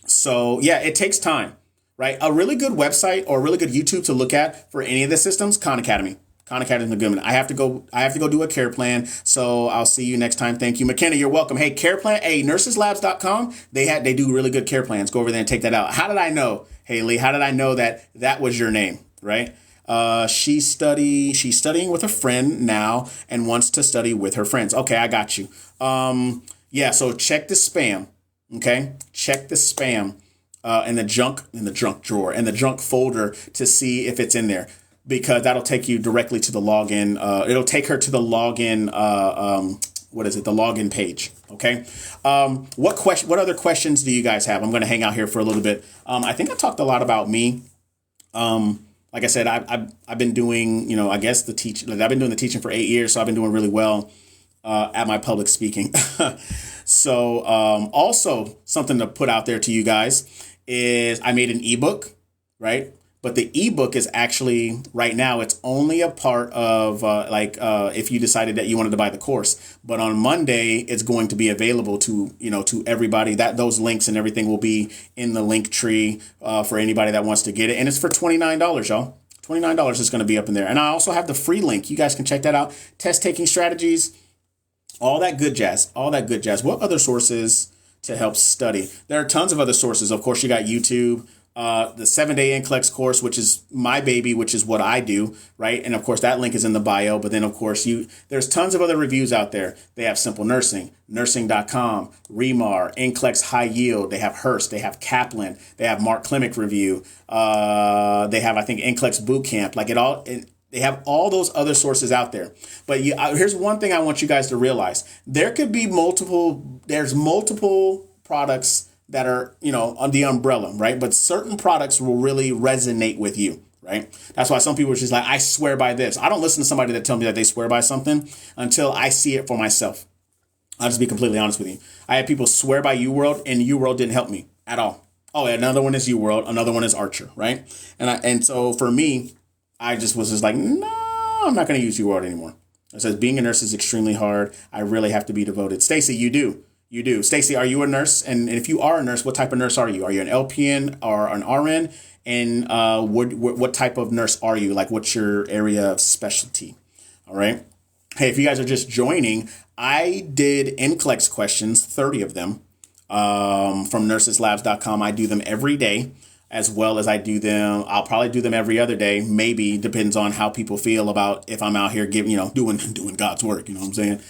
So yeah, it takes time, right? A really good website or a really good YouTube to look at for any of the systems, Khan Academy. Khan Academy is a good one. I have to go do a care plan. So I'll see you next time. Thank you. McKenna, you're welcome. Hey, care plan. Hey, nurseslabs.com. They do really good care plans. Go over there and take that out. How did I know, Haley? How did I know that was your name? Right? She's studying with a friend now and wants to study with her friends. Okay, I got you. Yeah, so check the spam. Okay, check the spam in the junk drawer and the junk folder to see if it's in there, because that'll take you directly to the login. It'll take her to the login. The login page. Okay. What other questions do you guys have? I'm going to hang out here for a little bit. I think I talked a lot about me. Like I said, I've been doing, I guess I've been doing the teaching for 8 years, so I've been doing really well at my public speaking. So also something to put out there to you guys is I made an ebook, right? But the ebook is actually right now, it's only a part of if you decided that you wanted to buy the course. But on Monday, it's going to be available to everybody. Those links and everything will be in the link tree for anybody that wants to get it. And it's for $29, y'all. $29 is going to be up in there. And I also have the free link. You guys can check that out. Test taking strategies. All that good jazz. What other sources to help study? There are tons of other sources. Of course, you got YouTube, the 7-day NCLEX course, which is my baby, which is what I do, right? And of course, that link is in the bio. But then, of course, there's tons of other reviews out there. They have Simple Nursing, nursing.com, Remar, NCLEX High Yield. They have Hearst. They have Kaplan. They have Mark Klimek Review. They have, I think, NCLEX Bootcamp. They have all those other sources out there. But here's one thing I want you guys to realize. There's multiple products that are, on the umbrella, right? But certain products will really resonate with you, right? That's why some people are just like, I swear by this. I don't listen to somebody that tell me that they swear by something until I see it for myself. I'll just be completely honest with you. I had people swear by UWorld, and UWorld didn't help me at all. Oh, another one is UWorld. Another one is Archer, right? And so for me, I was just like, no, I'm not going to use UWorld anymore. It says being a nurse is extremely hard. I really have to be devoted. Stacy, you do. Stacy, are you a nurse? And if you are a nurse, what type of nurse are you? Are you an LPN or an RN? And what type of nurse are you? Like, what's your area of specialty? All right. Hey, if you guys are just joining, I did NCLEX questions, 30 of them, from nurseslabs.com. I do them every day. as well as I do them. I'll probably do them every other day. Maybe depends on how people feel about if I'm out here giving, doing God's work. You know what I'm saying?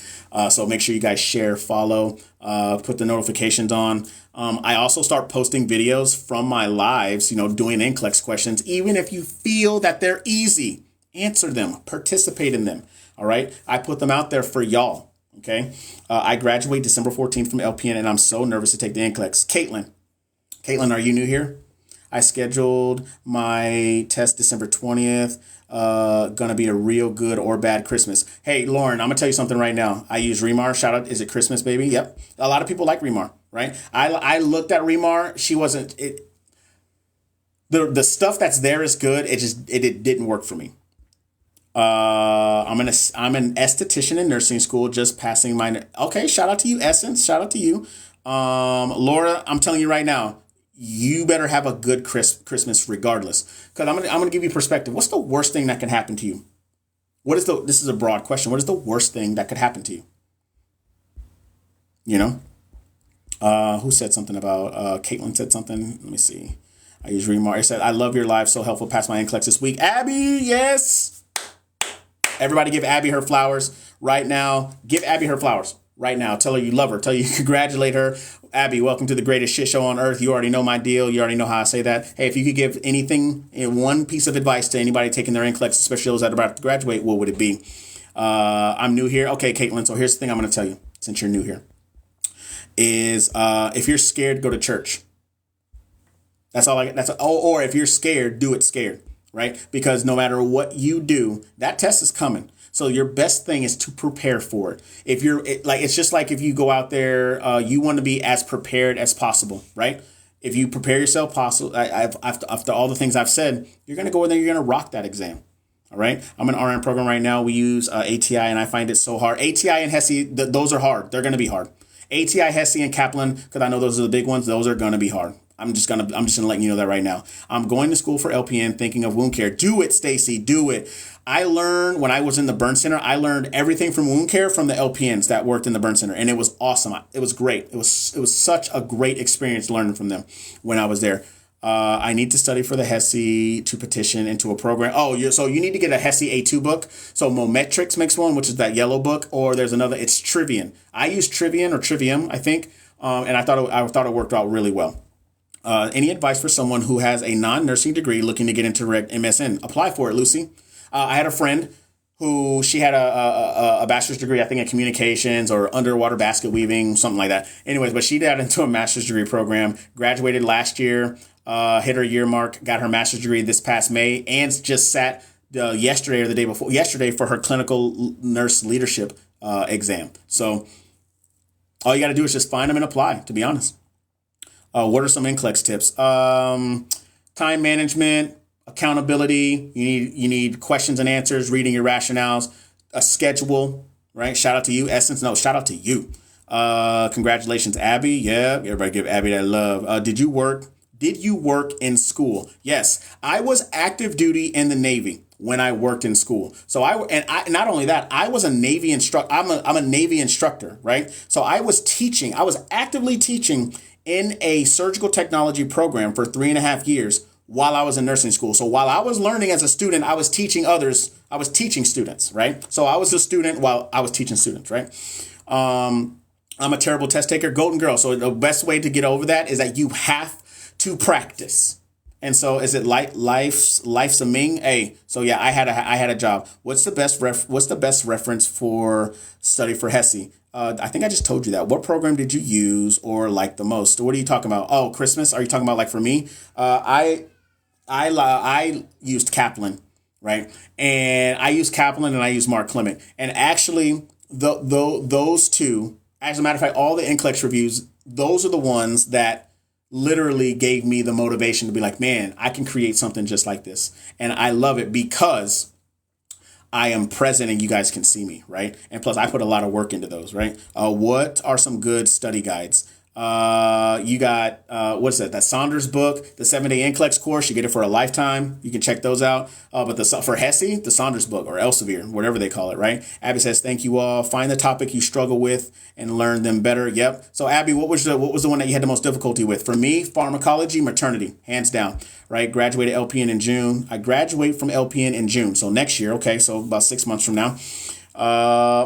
So make sure you guys share, follow, put the notifications on. I also start posting videos from my lives, doing NCLEX questions. Even if you feel that they're easy, answer them, participate in them. All right. I put them out there for y'all. OK, I graduate December 14th from LPN and I'm so nervous to take the NCLEX. Caitlin, are you new here? I scheduled my test December 20th. Gonna be a real good or bad Christmas. Hey, Lauren, I'm gonna tell you something right now. I use Remar. Shout out. Is it Christmas, baby? Yep. A lot of people like Remar, right? I looked at Remar. She wasn't it. The stuff that's there is good. It didn't work for me. I'm an esthetician in nursing school, just passing my. Okay, shout out to you, Essence. Shout out to you, Laura. I'm telling you right now, you better have a good Christmas regardless, because I'm gonna give you perspective. What's the worst thing that can happen to you? This is a broad question. What is the worst thing that could happen to you? Who said something about? Caitlin said something. Let me see. I use Remar. I said, I love your live. So helpful. Pass my NCLEX this week. Abby, yes. Everybody give Abby her flowers right now. Give Abby her flowers right now. Tell her you love her. Tell you congratulate her. Abby, welcome to the greatest shit show on earth. You already know my deal. You already know how I say that. Hey, if you could give anything, one piece of advice to anybody taking their NCLEX, especially those that are about to graduate, what would it be? I'm new here. Okay, Caitlin. So here's the thing I'm going to tell you, since you're new here, is if you're scared, go to church. That's all. Or if you're scared, do it scared. Right? Because no matter what you do, that test is coming. So your best thing is to prepare for it. It's just like if you go out there, you want to be as prepared as possible, right? If you prepare yourself after all the things I've said, you're going to go in there, you're going to rock that exam. All right. I'm an RN program right now. We use ATI and I find it so hard. ATI and HESI, those are hard. They're going to be hard. ATI, HESI, and Kaplan, because I know those are the big ones. Those are going to be hard. I'm just gonna let you know that right now. I'm going to school for LPN, thinking of wound care. Do it, Stacy. Do it. I learned when I was in the burn center. I learned everything from wound care from the LPNs that worked in the burn center, and it was awesome. It was great. It was such a great experience learning from them when I was there. I need to study for the HESI to petition into a program. So you need to get a HESI A2 book. So Mometrics makes one, which is that yellow book, or there's another. It's Trivian. I use Trivian or Trivium, I think, and I thought it worked out really well. Any advice for someone who has a non-nursing degree looking to get into MSN? Apply for it, Lucy. I had a friend who she had a bachelor's degree, I think in communications or underwater basket weaving, something like that. Anyways, but she got into a master's degree program, graduated last year, hit her year mark, got her master's degree this past May, and just sat yesterday or the day before yesterday for her clinical nurse leadership exam. So all you got to do is just find them and apply, to be honest. What are some NCLEX tips? Time management, accountability. You need questions and answers, reading your rationales, a schedule, right? Shout out to you, Essence. No, shout out to you. Congratulations, Abby. Yeah, everybody give Abby that love. Did you work in school? Yes, I was active duty in the Navy when I worked in school. So not only that, I was a Navy instructor. I'm a Navy instructor, right? So I was actively teaching in a surgical technology program for 3.5 years while I was in nursing school. So while I was learning as a student, I was teaching others. I was teaching students, right? So I was a student while I was teaching students, right? I'm a terrible test taker, golden girl. So the best way to get over that is that you have to practice. And so is it life's a Ming? Hey, so yeah, I had a job. What's the best reference for study for HESI? I think I just told you that. What program did you use or like the most? What are you talking about? Oh, Christmas. Are you talking about like for me? I used Kaplan, right? And I used Kaplan and I used Mark Clement. And actually, those two, as a matter of fact, all the NCLEX reviews, those are the ones that literally gave me the motivation to be like, man, I can create something just like this. And I love it because I am present and you guys can see me, right? And plus, I put a lot of work into those, right? What are some good study guides? You got, what's that? That Saunders book, the 7-day NCLEX course. You get it for a lifetime. You can check those out. But for Hesse, the Saunders book or Elsevier, whatever they call it, right? Abby says, thank you all. Find the topic you struggle with and learn them better. Yep. So Abby, what was the one that you had the most difficulty with? For me, pharmacology, maternity, hands down, right? Graduated LPN in June. I graduate from LPN in June. So next year. Okay. So about 6 months from now.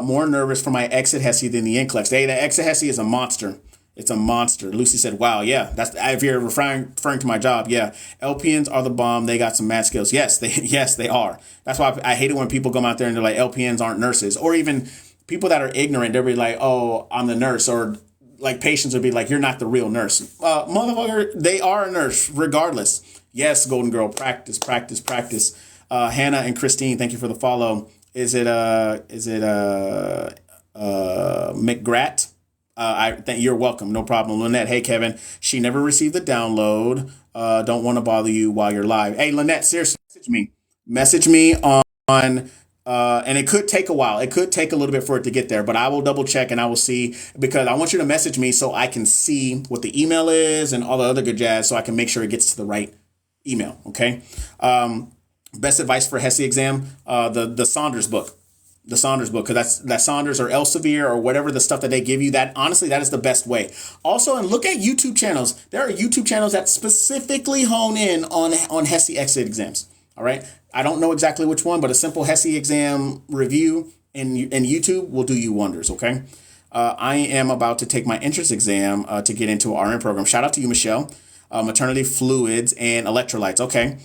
More nervous for my exit Hesse than the NCLEX. Hey, the exit Hesse is a monster. It's a monster. Lucy said, wow, yeah, that's if you're referring to my job. Yeah. LPNs are the bomb. They got some mad skills. Yes, they are. That's why I hate it when people come out there and they're like, LPNs aren't nurses, or even people that are ignorant. They'll be like, oh, I'm the nurse, or like patients would be like, you're not the real nurse. Motherfucker, they are a nurse regardless. Yes, Golden Girl, practice. Hannah and Christine, thank you for the follow. Is it McGrath? I think you're welcome. No problem. Lynette, hey, Kevin. She never received the download. Don't want to bother you while you're live. Hey, Lynette, seriously, message me on and it could take a while. It could take a little bit for it to get there, but I will double check and I will see, because I want you to message me so I can see what the email is and all the other good jazz, so I can make sure it gets to the right email. Okay. Best advice for Hesse exam, the Saunders book. The Saunders book, because that Saunders or Elsevier or whatever the stuff that they give you, that honestly, that is the best way. Also, and look at YouTube channels. There are YouTube channels that specifically hone in on Hesse exit exams. All right. I don't know exactly which one, but a simple Hesse exam review in YouTube will do you wonders. Okay. I am about to take my entrance exam to get into our RN program. Shout out to you, Michelle. Maternity fluids and electrolytes. Okay.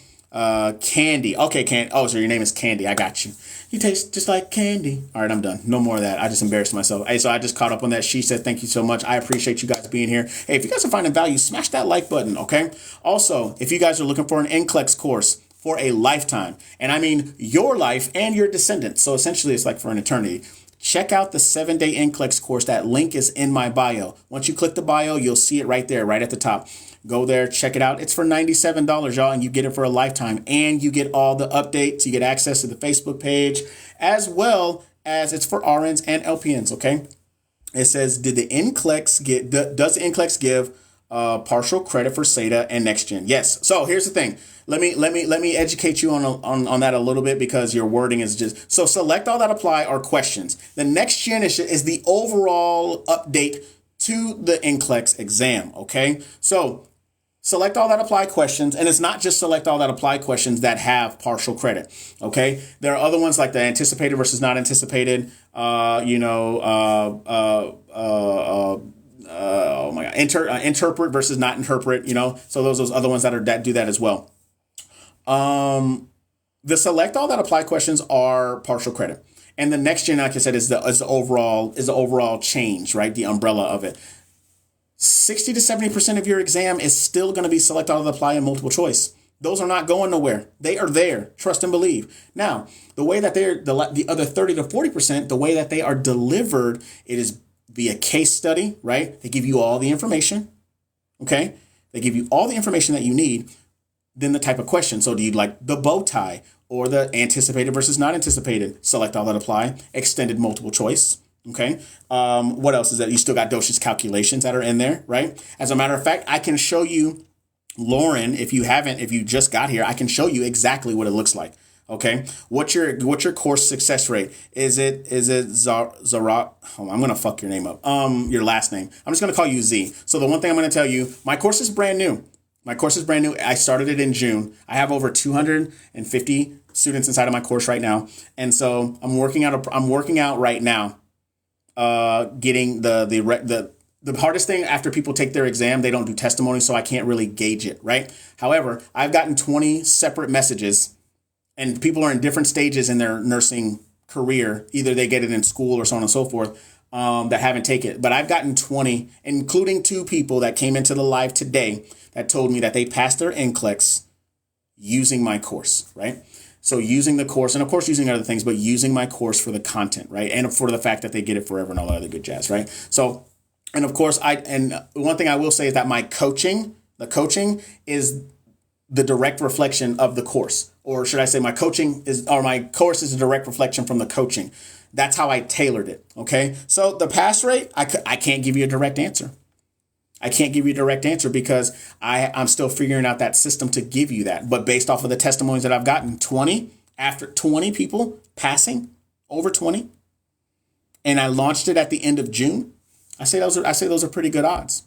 Candy. Okay, Candy. Oh, so your name is Candy. I got you. You taste just like candy. All right, I'm done. No more of that. I just embarrassed myself. Hey, so I just caught up on that. She said, thank you so much. I appreciate you guys being here. Hey, if you guys are finding value, smash that like button, okay? Also, if you guys are looking for an NCLEX course for a lifetime, and I mean your life and your descendants, so essentially it's like for an eternity, check out the 7-day NCLEX course. That link is in my bio. Once you click the bio, you'll see it right there, right at the top. Go there, check it out. It's for $97, y'all, and you get it for a lifetime. And you get all the updates. You get access to the Facebook page, as well as it's for RNs and LPNs, okay? It says, does the NCLEX give partial credit for SATA and NextGen? Yes. So here's the thing. Let me educate you on that a little bit, because your wording is just so. Select all that apply are questions. The NextGen is the overall update to the NCLEX exam. Okay, so select all that apply questions, and it's not just select all that apply questions that have partial credit. Okay, there are other ones like the anticipated versus not anticipated. Oh my God, interpret versus not interpret. So those other ones that do that as well. The select all that apply questions are partial credit, and the NextGen, like I said, is the overall change, right? The umbrella of it. 60 to 70% of your exam is still going to be select all that apply and multiple choice. Those are not going nowhere. They are there. Trust and believe. Now, the way that they're the other 30 to 40%, the way that they are delivered, it is via case study, right? They give you all the information. Okay, they give you all the information that you need. Then the type of question. So do you like the bow tie or the anticipated versus not anticipated? Select all that apply. Extended multiple choice. Okay. What else is that? You still got dosage calculations that are in there, right? As a matter of fact, I can show you, Lauren, if you just got here, I can show you exactly what it looks like. Okay. What's your course success rate? Is it Zara? Oh, I'm going to fuck your name up. Your last name. I'm just going to call you Z. So the one thing I'm going to tell you, my course is brand new. I started it in June. I have over 250 students inside of my course right now. And so I'm working out right now, getting the hardest thing after people take their exam, they don't do testimony. So I can't really gauge it. Right. However, I've gotten 20 separate messages, and people are in different stages in their nursing career. Either they get it in school or so on and so forth, that haven't taken it. But I've gotten 20, including 2 people that came into the live today that told me that they passed their NCLEX using my course, right? So using the course, and of course using other things, but using my course for the content, right? And for the fact that they get it forever and all that other good jazz, right? So, and of course, one thing I will say is that the coaching is the direct reflection of the course. Or should I say my course is a direct reflection from the coaching. That's how I tailored it, okay? So the pass rate, I can't give you a direct answer. I can't give you a direct answer because I'm still figuring out that system to give you that. But based off of the testimonies that I've gotten, 20, after 20 people passing, over 20, and I launched it at the end of June, I say those are pretty good odds.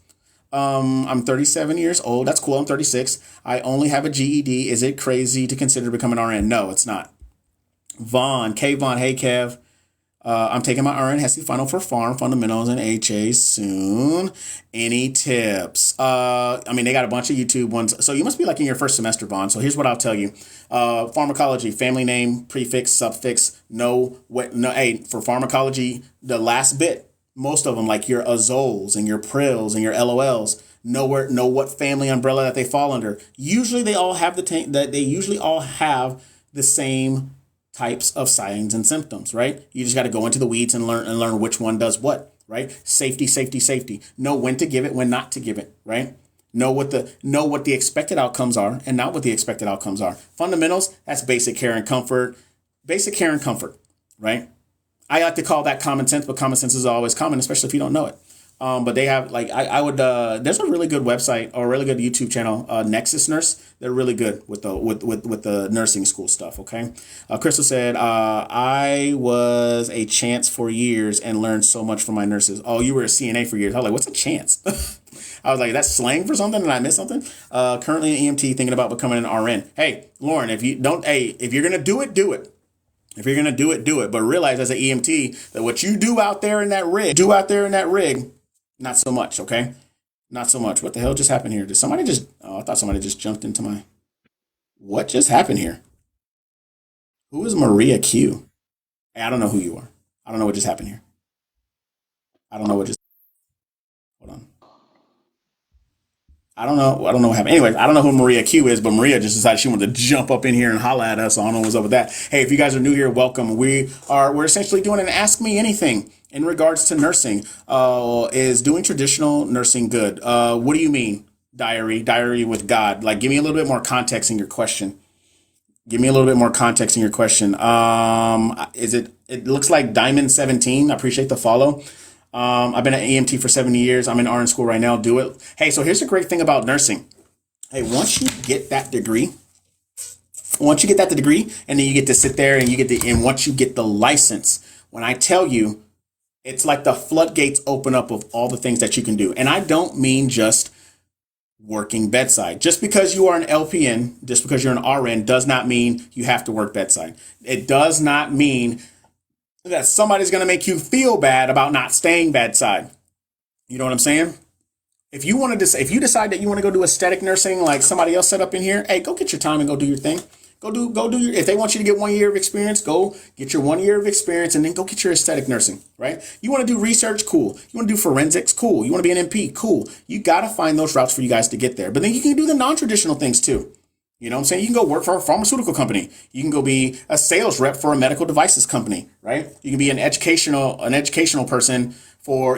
I'm 37 years old. That's cool. I'm 36. I only have a GED. Is it crazy to consider becoming an RN? No, it's not. Vaughn, K Vaughn, hey Kev. I'm taking my RN HESI final for farm fundamentals and HA soon. Any tips? They got a bunch of YouTube ones. So you must be like in your first semester, Vaughn. So here's what I'll tell you. Pharmacology, family name, prefix, suffix, hey, for pharmacology, the last bit, most of them like your azoles and your prils and your LOLs, know what family umbrella that they fall under. Usually they all have the same types of signs and symptoms, right? You just got to go into the weeds and learn which one does what, right? Safety, safety, safety. Know when to give it, when not to give it, right? Know what the expected outcomes are and not what the expected outcomes are. Fundamentals, that's basic care and comfort. Basic care and comfort, right? I like to call that common sense, but common sense is always common, especially if you don't know it. But they have there's a really good website or a really good YouTube channel, Nexus Nurse. They're really good with the nursing school stuff. Okay. Crystal said, I was a chance for years and learned so much from my nurses. Oh, you were a CNA for years. I was like, what's a chance? I was like, that's slang for something? Did I miss something? Currently an EMT thinking about becoming an RN. Hey, Lauren, if you're going to do it, do it. If you're going to do it, do it. But realize as an EMT that what you do out there in that rig, not so much, okay? Not so much. What the hell just happened here? I thought somebody just jumped into what just happened here? Who is Maria Q? Hey, I don't know who you are. I don't know what just happened here. I don't know what just, hold on. I don't know. I don't know what happened. Anyways, I don't know who Maria Q is, but Maria just decided she wanted to jump up in here and holla at us. So I don't know what's up with that. Hey, if you guys are new here, welcome. We're essentially doing an Ask Me Anything in regards to nursing. Is doing traditional nursing good? What do you mean? Diary with God. Like, give me a little bit more context in your question. Give me a little bit more context in your question. It looks like Diamond 17. I appreciate the follow. I've been at EMT for 70 years. I'm in RN school right now. Do it. Hey, so here's the great thing about nursing. Hey, once you get that degree, and then you get to sit there and once you get the license, when I tell you, it's like the floodgates open up of all the things that you can do. And I don't mean just working bedside. Just because you are an LPN, just because you're an RN does not mean you have to work bedside. It does not mean that somebody's going to make you feel bad about not staying bedside. You know what I'm saying? If you decide that you want to go do aesthetic nursing like somebody else set up in here, hey, go get your time and go do your thing. Go do your, if they want you to get 1 year of experience, go get your 1 year of experience and then go get your aesthetic nursing, right? You want to do research? Cool. You want to do forensics? Cool. You want to be an MP? Cool. You got to find those routes for you guys to get there. But then you can do the non-traditional things too. You know what I'm saying? You can go work for a pharmaceutical company. You can go be a sales rep for a medical devices company, right? You can be an educational person for,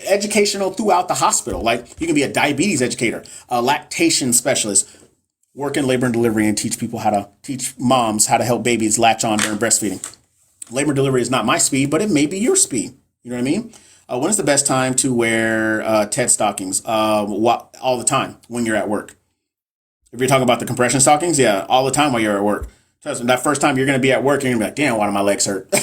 educational throughout the hospital. Like you can be a diabetes educator, a lactation specialist, work in labor and delivery and teach moms how to help babies latch on during breastfeeding. Labor and delivery is not my speed, but it may be your speed. You know what I mean? When is the best time to wear TED stockings? All the time when you're at work. If you're talking about the compression stockings, yeah, all the time while you're at work. Trust me, that first time you're going to be at work, you're going to be like, damn, why do my legs hurt? I'm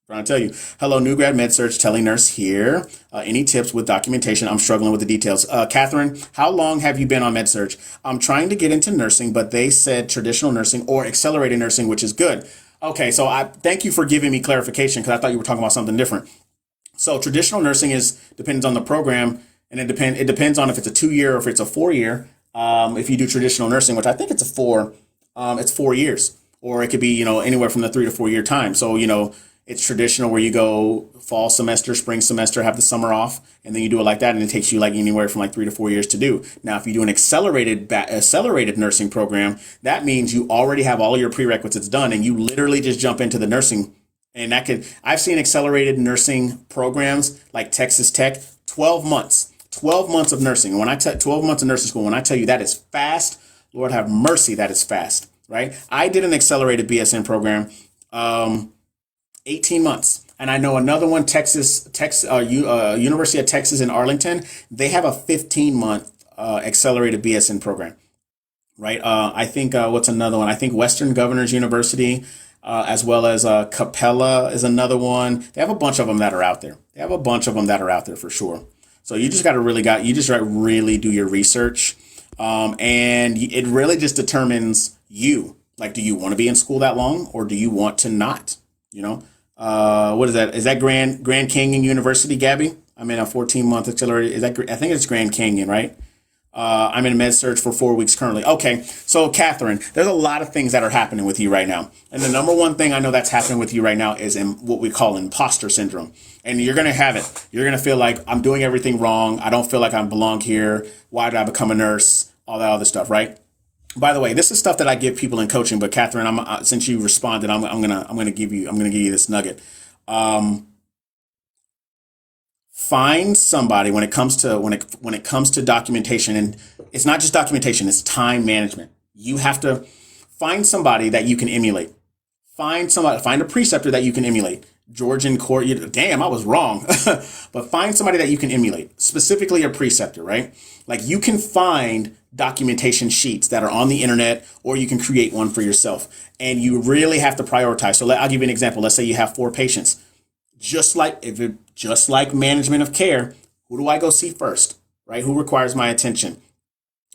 trying to tell you. Hello, new grad med search telenurse here. Any tips with documentation? I'm struggling with the details. Catherine, how long have you been on med search? I'm trying to get into nursing, but they said traditional nursing or accelerated nursing, which is good. Okay, so I thank you for giving me clarification because I thought you were talking about something different. So traditional nursing depends on the program, and it depends on if it's a 2 year or if it's a 4 year. If you do traditional nursing, which I think it's it's 4 years, or it could be anywhere from the 3 to 4 year time. So it's traditional where you go fall semester, spring semester, have the summer off, and then you do it like that, and it takes you like anywhere from like 3 to 4 years to do. Now, if you do an accelerated nursing program, that means you already have all of your prerequisites done, and you literally just jump into the nursing. And I've seen accelerated nursing programs like Texas Tech, 12 months of nursing. And when I tell 12 months of nursing school, when I tell you that is fast, Lord have mercy, that is fast, right? I did an accelerated BSN program, 18 months. And I know another one, University of Texas in Arlington. They have a 15-month accelerated BSN program, right? I think what's another one? I think Western Governors University, as well as Capella is another one. They have a bunch of them that are out there. They have a bunch of them that are out there for sure. So you just got to really do your research, and it really just determines you. Like, do you want to be in school that long, or do you want to not? You know, what is that? Is that Grand Canyon University, Gabby? I'm in a 14-month accelerated. Is that? I think it's Grand Canyon, right? I'm in med surge for 4 weeks currently. Okay, so Catherine, there's a lot of things that are happening with you right now. And the number one thing I know that's happening with you right now is in what we call imposter syndrome. And you're going to have it. You're going to feel like I'm doing everything wrong. I don't feel like I belong here. Why did I become a nurse? All that other stuff, right? By the way, this is stuff that I give people in coaching. But Catherine, since you responded, I'm gonna give you this nugget. Find somebody when it comes to documentation, and it's not just documentation, it's time management. You have to find somebody that you can emulate. Find a preceptor that you can emulate. Georgian court, damn, I was wrong. But find somebody that you can emulate, specifically a preceptor, right? Like, you can find documentation sheets that are on the internet, or you can create one for yourself. And you really have to prioritize. So I'll give you an example. Let's say you have 4 patients. Just like management of care, who do I go see first, right? Who requires my attention?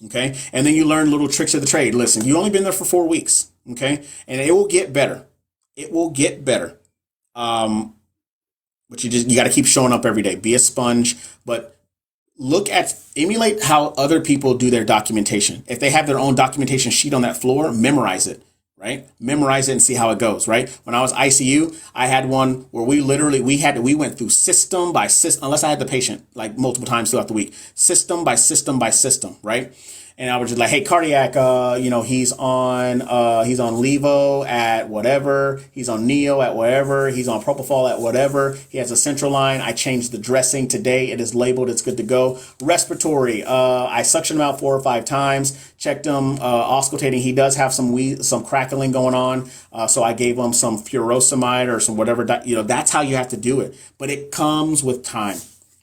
Okay. And then you learn little tricks of the trade. Listen, you only been there for 4 weeks. Okay. And it will get better. It will get better. But you got to keep showing up every day. Be a sponge, but emulate how other people do their documentation. If they have their own documentation sheet on that floor, memorize it. Right? Memorize it and see how it goes, right? When I was ICU, I had one where we went through system by system, unless I had the patient like multiple times throughout the week, system by system by system, right? And I was just like, hey, cardiac, he's on Levo at whatever. He's on Neo at whatever. He's on Propofol at whatever. He has a central line. I changed the dressing today. It is labeled. It's good to go. Respiratory. I suctioned him out 4 or 5 times. Checked him. Auscultating. He does have some crackling going on. So I gave him some furosemide or some whatever. That's how you have to do it. But it comes with time.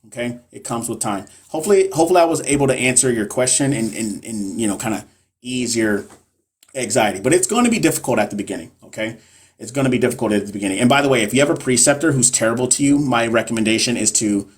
Okay, it comes with time. Hopefully I was able to answer your question and kind of ease your anxiety. But it's going to be difficult at the beginning. Okay, it's going to be difficult at the beginning. And by the way, if you have a preceptor who's terrible to you, my recommendation is to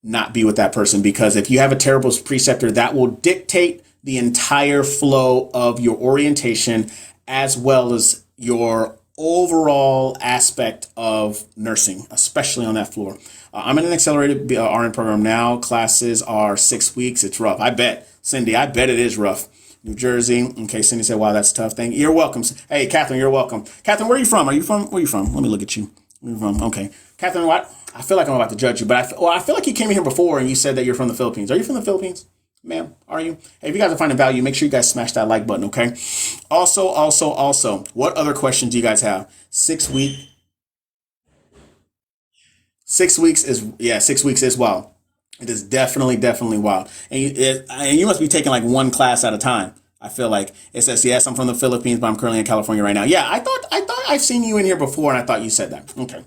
not be with that person, because if you have a terrible preceptor, that will dictate the entire flow of your orientation as well as your overall aspect of nursing, especially on that floor. I'm in an accelerated RN program now. Classes are 6 weeks. It's rough. I bet, Cindy, it is rough. New Jersey. Okay, Cindy said, wow, that's tough. Thank you. You're welcome. Hey, Catherine, you're welcome. Catherine, where are you from? Where are you from? Let me look at you. Where are you from? Okay. Catherine, what? I feel like I'm about to judge you, but I feel like you came in here before and you said that you're from the Philippines. Are you from the Philippines? Ma'am, are you? Hey, if you guys are finding value, make sure you guys smash that like button, okay? Also, what other questions do you guys have? 6 weeks. 6 weeks is wild. It is definitely wild. And you must be taking like one class at a time. I feel like it says, yes, I'm from the Philippines, but I'm currently in California right now. Yeah, I thought I've seen you in here before, and I thought you said that. Okay.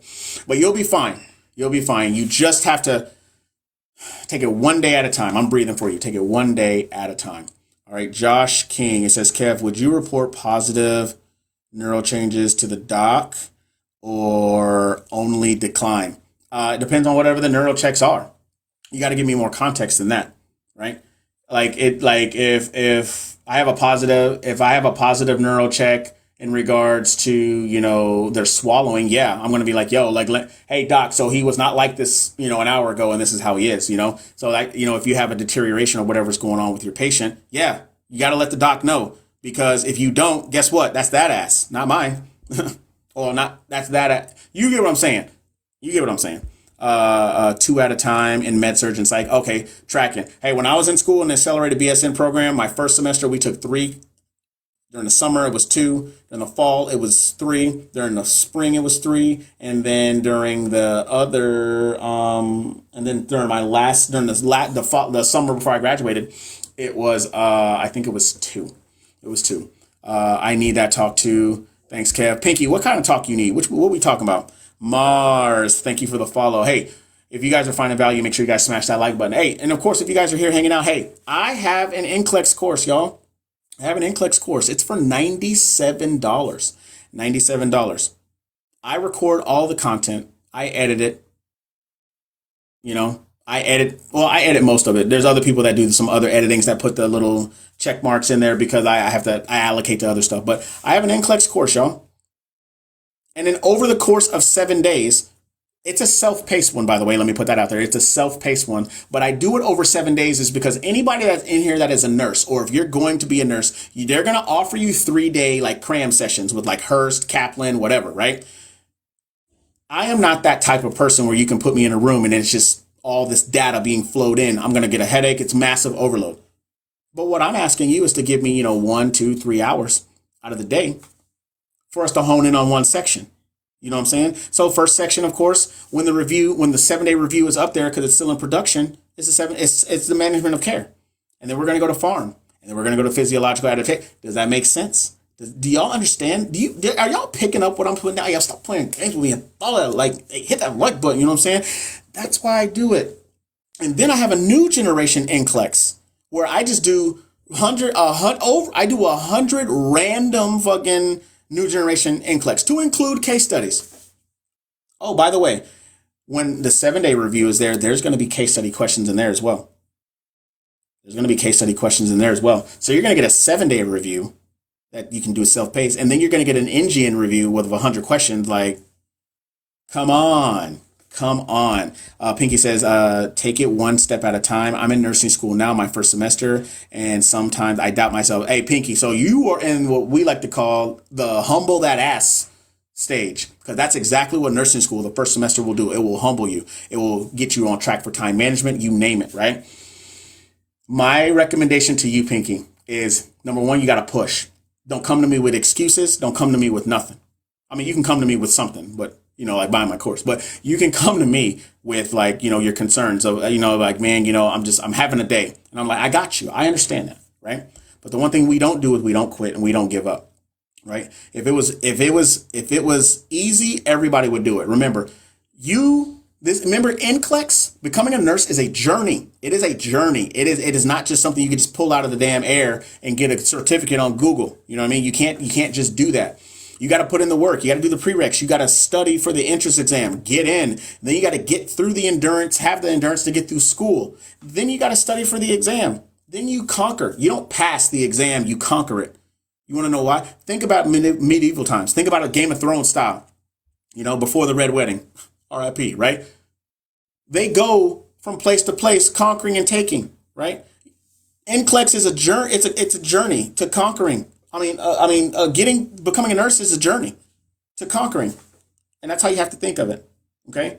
But you'll be fine. You'll be fine. You just have to take it one day at a time. I'm breathing for you. Take it one day at a time. All right. Josh King, it says, Kev, would you report positive neural changes to the doc or only decline? It depends on whatever the neural checks are. You got to give me more context than that, right? If I have a positive neural check in regards to, their swallowing, yeah, I'm going to be like, hey, doc, so he was not like this, an hour ago, and this is how he is, So, if you have a deterioration or whatever's going on with your patient, yeah, you got to let the doc know, because if you don't, guess what? That's that ass, not mine. That's that ass. You get what I'm saying? 2 at a time in med surg and psych. Okay, tracking. Hey, when I was in school in the accelerated BSN program, my first semester we took 3. During the summer it was 2. During the fall it was 3. During the spring it was 3. And then during the summer before I graduated, it was I think it was 2. It was 2. I need that talk too. Thanks, Kev. Pinky, what kind of talk you need? What we talking about? Mars, thank you for the follow. Hey, if you guys are finding value, make sure you guys smash that like button. Hey, and of course, if you guys are here hanging out, hey, I have an NCLEX course, y'all. I have an NCLEX course. It's for $97. $97. I record all the content. I edit it. I edit most of it. There's other people that do some other editings that put the little check marks in there because I allocate to other stuff. But I have an NCLEX course, y'all. And then over the course of 7 days, it's a self-paced one, by the way. Let me put that out there. It's a self-paced one. But I do it over 7 days is because anybody that's in here that is a nurse, or if you're going to be a nurse, they're going to offer you 3-day like cram sessions with like Hearst, Kaplan, whatever, right? I am not that type of person where you can put me in a room and it's just all this data being flowed in. I'm going to get a headache. It's massive overload. But what I'm asking you is to give me, 1, 2, 3 hours out of the day for us to hone in on one section. You know what I'm saying? So first section, of course, when the 7-day review is up there because it's still in production, it's the management of care. And then we're going to go to farm. And then we're going to go to physiological adaptation. Does that make sense? Do y'all understand? Are y'all picking up what I'm putting down? Y'all stop playing games with me and hit that like button. You know what I'm saying? That's why I do it. And then I have a new generation NCLEX where I just do 100 random fucking new generation NCLEX to include case studies. Oh, by the way, when the 7-day review is there, there's going to be case study questions in there as well. So you're going to get a 7-day review that you can do self-paced, and then you're going to get an NGN review with 100 questions. Like, come on. Pinky says, take it one step at a time. I'm in nursing school now, my first semester, and sometimes I doubt myself. Hey, Pinky, so you are in what we like to call the humble that ass stage, because that's exactly what nursing school, the first semester, will do. It will humble you. It will get you on track for time management. You name it, right? My recommendation to you, Pinky, is number one, you got to push. Don't come to me with excuses. Don't come to me with nothing. I mean, you can come to me with something, but like buying my course, but you can come to me with your concerns of, man, I'm having a day, and I'm like, I got you. I understand that. Right. But the one thing we don't do is we don't quit and we don't give up. Right. If it was easy, everybody would do it. Remember, NCLEX, becoming a nurse is a journey. It is a journey. It is not just something you can just pull out of the damn air and get a certificate on Google. You know what I mean? You can't just do that. You got to put in the work. You got to do the prereqs. You got to study for the entrance exam. Get in. Then you got to get through the endurance, have the endurance to get through school. Then you got to study for the exam. Then you conquer. You don't pass the exam. You conquer it. You want to know why? Think about medieval times. Think about a Game of Thrones style. Before the Red Wedding. RIP, right? They go from place to place, conquering and taking, right? NCLEX is a journey. It's a journey to conquering. Becoming a nurse is a journey to conquering. And that's how you have to think of it. Okay.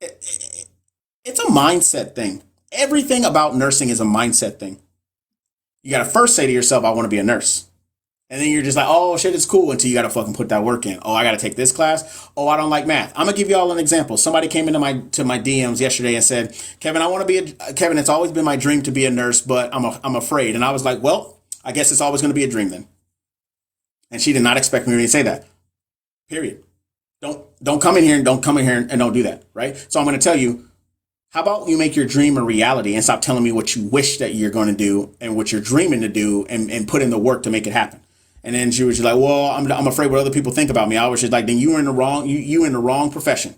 It's a mindset thing. Everything about nursing is a mindset thing. You got to first say to yourself, I want to be a nurse. And then you're just like, oh shit, it's cool, until you got to fucking put that work in. Oh, I got to take this class. Oh, I don't like math. I'm gonna give you all an example. Somebody came into my DMs yesterday and said, Kevin, Kevin, it's always been my dream to be a nurse, but I'm afraid. And I was like, well, I guess it's always going to be a dream then. And she did not expect me to say that. Period. Don't come in here and don't do that. Right. So I'm going to tell you, how about you make your dream a reality and stop telling me what you wish that you're going to do and what you're dreaming to do, and put in the work to make it happen. And then she was just like, well, I'm afraid what other people think about me. I was just like, then you're in the wrong, you in the wrong profession.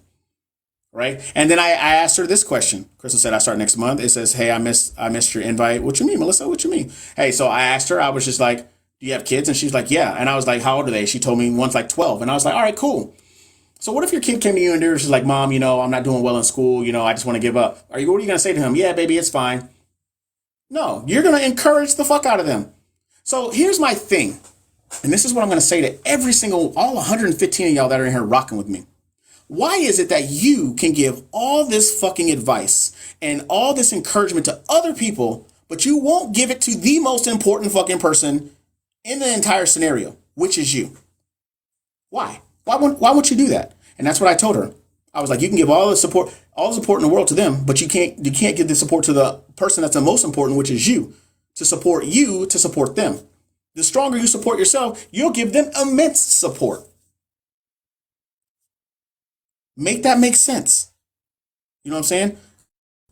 Right. And then I asked her this question. Crystal said, I start next month. It says, hey, I missed your invite. What you mean, Melissa? What you mean? Hey, so I asked her, I was just like, do you have kids? And she's like, yeah. And I was like, how old are they? She told me one's like 12. And I was like, all right, cool. So what if your kid came to you and she's like, Mom, I'm not doing well in school. I just want to give up. What are you going to say to him? Yeah, baby, it's fine. No, you're going to encourage the fuck out of them. So here's my thing. And this is what I'm going to say to all 115 of y'all that are in here rocking with me. Why is it that you can give all this fucking advice and all this encouragement to other people, but you won't give it to the most important fucking person in the entire scenario, which is you? Why? Why won't you do that? And that's what I told her. I was like, you can give all the support in the world to them, but you can't give the support to the person that's the most important, which is you, to support them. The stronger you support yourself, you'll give them immense support. Make that make sense. You know what I'm saying?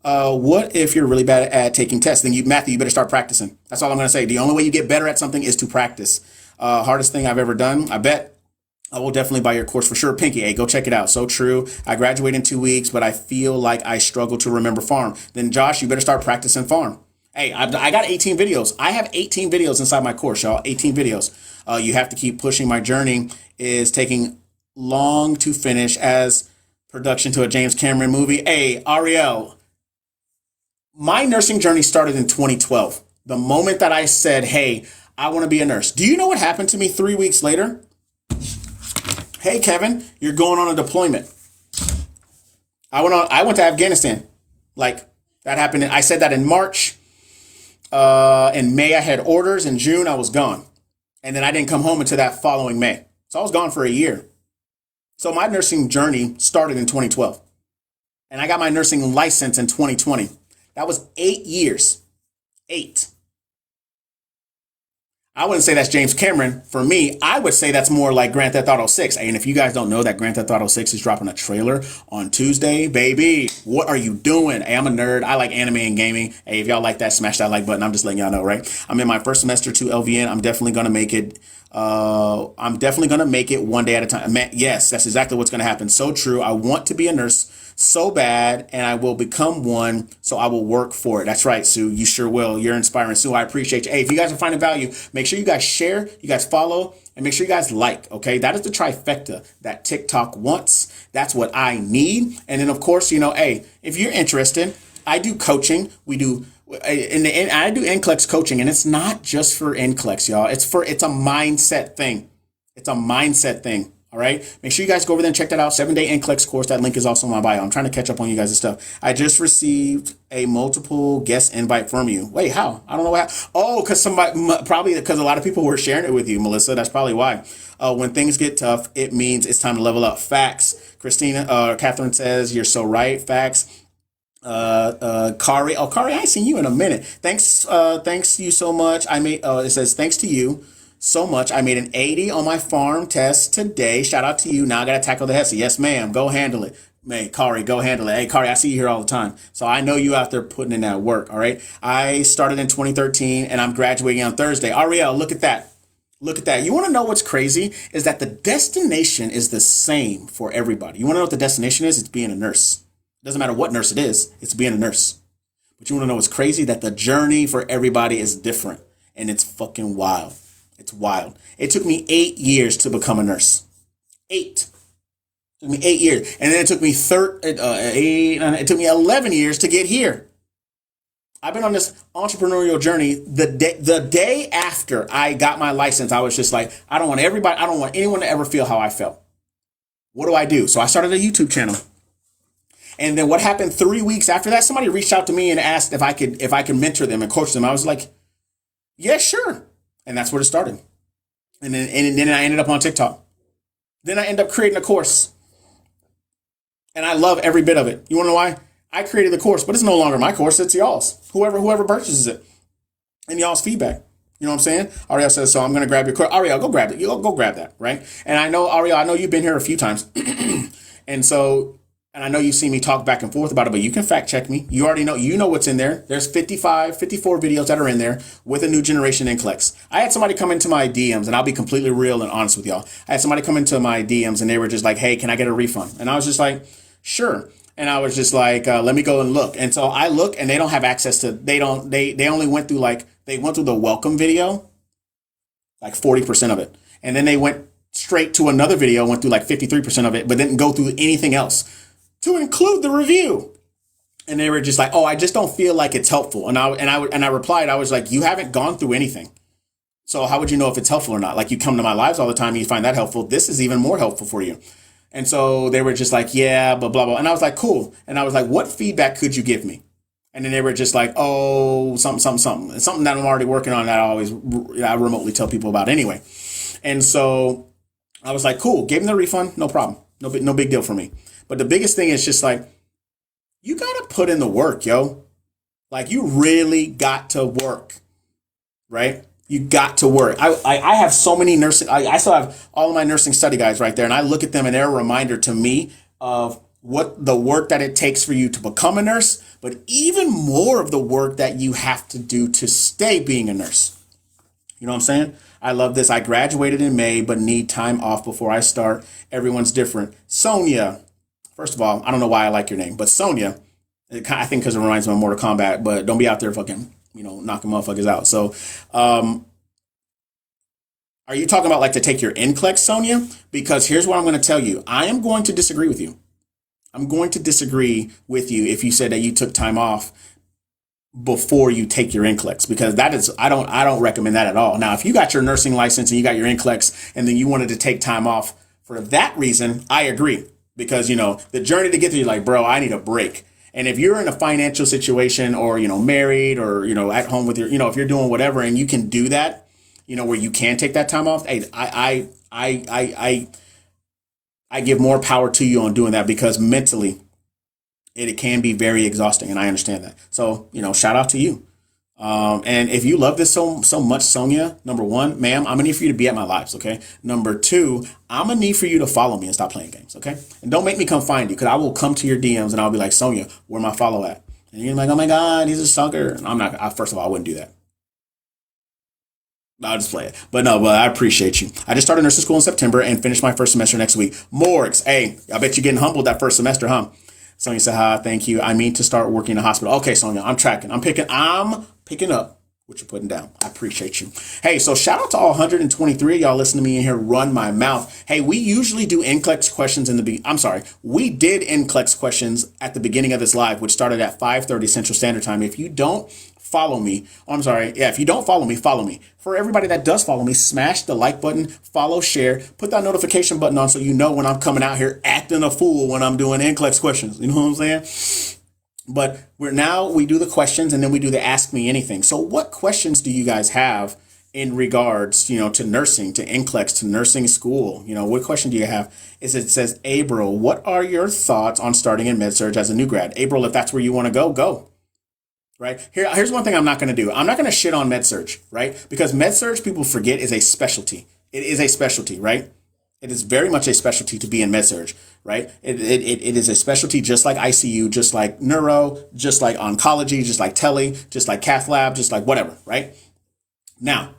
What if you're really bad at taking tests? Then Matthew, you better start practicing. That's all I'm going to say. The only way you get better at something is to practice. Hardest thing I've ever done. I bet I will definitely buy your course for sure. Pinky, hey, go check it out. So true. I graduate in 2 weeks, but I feel like I struggle to remember farm. Then Josh, you better start practicing farm. Hey, I got 18 videos. I have 18 videos inside my course, y'all. 18 videos. You have to keep pushing. My journey is taking long to finish as production to a James Cameron movie. Hey, Ariel, my nursing journey started in 2012. The moment that I said, hey, I want to be a nurse. Do you know what happened to me 3 weeks later? Hey, Kevin, you're going on a deployment. I went to Afghanistan. Like, that happened. I said that in March. In May, I had orders. In June, I was gone. And then I didn't come home until that following May. So I was gone for a year. So my nursing journey started in 2012. And I got my nursing license in 2020. That was 8 years. 8. I wouldn't say that's James Cameron. For me, I would say that's more like Grand Theft Auto 6. And if you guys don't know that Grand Theft Auto 6 is dropping a trailer on Tuesday, baby, what are you doing? Hey, I'm a nerd. I like anime and gaming. Hey, if y'all like that, smash that like button. I'm just letting y'all know, right? I'm in my first semester to LVN. I'm definitely going to make it. I'm definitely going to make it one day at a time. Man, yes, that's exactly what's going to happen. So true. I want to be a nurse so bad, and I will become one, so I will work for it. That's right, Sue. You sure will. You're inspiring, Sue. I appreciate you. Hey, if you guys are finding value, make sure you guys share, you guys follow, and make sure you guys like, okay? That is the trifecta that TikTok wants. That's what I need. And then, of course, hey, if you're interested, I do coaching. We do, and I do NCLEX coaching, and it's not just for NCLEX, y'all. It's a mindset thing. It's a mindset thing. All right. Make sure you guys go over there and check that out. 7-day NCLEX course. That link is also in my bio. I'm trying to catch up on you guys' stuff. I just received a multiple guest invite from you. Wait, how? I don't know how. Oh, probably because a lot of people were sharing it with you, Melissa. That's probably why. When things get tough, it means it's time to level up. Facts. Catherine says, you're so right. Facts. Kari. Oh, Kari, I ain't seen you in a minute. Thanks you so much. It says, thanks to you so much. I made an 80 on my farm test today. Shout out to you. Now I got to tackle the HESI. Yes, ma'am. Go handle it. Hey, Kari, go handle it. Hey, Kari, I see you here all the time. So I know you out there putting in that work. All right. I started in 2013 and I'm graduating on Thursday. Ariel, look at that. Look at that. You want to know what's crazy is that the destination is the same for everybody. You want to know what the destination is? It's being a nurse. It doesn't matter what nurse it is. It's being a nurse. But you want to know what's crazy? That the journey for everybody is different and it's fucking wild. It's wild. It took me 8 years to become a nurse. 8. It took me 8 years. And then it took me 11 years to get here. I've been on this entrepreneurial journey. The day after I got my license, I was just like, I don't want anyone to ever feel how I felt. What do? So I started a YouTube channel. And then what happened 3 weeks after that, somebody reached out to me and asked if I could mentor them and coach them. I was like, yeah, sure. And that's where it started. And then I ended up on TikTok. Then I ended up creating a course. And I love every bit of it. You want to know why? I created the course, but it's no longer my course. It's y'all's. Whoever purchases it. And y'all's feedback. You know what I'm saying? Ariel says, so I'm going to grab your course. Ariel, go grab it. Go grab that, right? And I know, Ariel, you've been here a few times. And I know you've seen me talk back and forth about it, but you can fact check me. You already know, what's in there. There's 54 videos that are in there with a new generation NCLEX. I had somebody come into my DMs, and I'll be completely real and honest with y'all. I had somebody come into my DMs and they were just like, hey, can I get a refund? And I was just like, sure. And I was just like, let me go and look. And so I look and they don't have access to, they only went through the welcome video, like 40% of it. And then they went straight to another video, went through like 53% of it, but didn't go through anything else to include the review. And they were just like, oh, I just don't feel like it's helpful. And I replied, I was like, you haven't gone through anything. So how would you know if it's helpful or not? Like, you come to my lives all the time and you find that helpful. This is even more helpful for you. And so they were just like, yeah, blah, blah, blah. And I was like, cool. And I was like, what feedback could you give me? And then they were just like, oh, something. It's something that I'm already working on that I remotely tell people about anyway. And so I was like, cool, gave them the refund. No problem. No big deal for me. But the biggest thing is just like, you got to put in the work, yo. Like, you really got to work, right? You got to work. I have so many nursing. I still have all of my nursing study guides right there. And I look at them and they're a reminder to me of what the work that it takes for you to become a nurse, but even more of the work that you have to do to stay being a nurse. You know what I'm saying? I love this. I graduated in May, but need time off before I start. Everyone's different. Sonia, first of all, I don't know why I like your name, but Sonia, I think because it reminds me of Mortal Kombat, but don't be out there fucking, knocking motherfuckers out. So, are you talking about like to take your NCLEX, Sonia? Because here's what I'm going to tell you. I am going to disagree with you. I'm going to disagree with you if you said that you took time off before you take your NCLEX, because that is, I don't recommend that at all. Now, if you got your nursing license and you got your NCLEX and then you wanted to take time off for that reason, I agree. Because, the journey to get there, you're like, bro, I need a break. And if you're in a financial situation or, married or, at home with your, if you're doing whatever and you can do that, where you can take that time off, hey, I give more power to you on doing that, because mentally it can be very exhausting, and I understand that. So, shout out to you. And if you love this so much, Sonia, number one, ma'am, I'm gonna need for you to be at my lives, okay? Number two, I'm gonna need for you to follow me and stop playing games, okay? And don't make me come find you, because I will come to your DMs and I'll be like, Sonia, where my follow at? And you're like, oh my God, he's a sucker. And I'm not. First of all, I wouldn't do that. I'll just play it. But I appreciate you. I just started nursing school in September and finished my first semester next week. Morgs, hey, I bet you're getting humbled that first semester, huh? Sonia said, hi, thank you. I mean to start working in a hospital. Okay, Sonia, I'm tracking. I'm picking up what you're putting down. I appreciate you. Hey, so shout out to all 123 of y'all listening to me in here run my mouth. Hey, we usually do NCLEX questions we did NCLEX questions at the beginning of this live, which started at 5:30 Central Standard Time. If you don't follow me, if you don't follow me, follow me. For everybody that does follow me, smash the like button, follow, share, put that notification button on so you know when I'm coming out here acting a fool when I'm doing NCLEX questions. You know what I'm saying? But we do the questions and then we do the Ask Me Anything. So what questions do you guys have in regards, to nursing, to NCLEX, to nursing school? What question do you have? It says, April, what are your thoughts on starting in med-surg as a new grad? April, if that's where you want to go, go. Right? Here's one thing I'm not going to do. I'm not going to shit on med-surg, right? Because med-surg, people forget, is a specialty. It is a specialty, right? It is very much a specialty to be in med-surg, right? It is a specialty just like ICU, just like neuro, just like oncology, just like tele, just like cath lab, just like whatever, right? Now,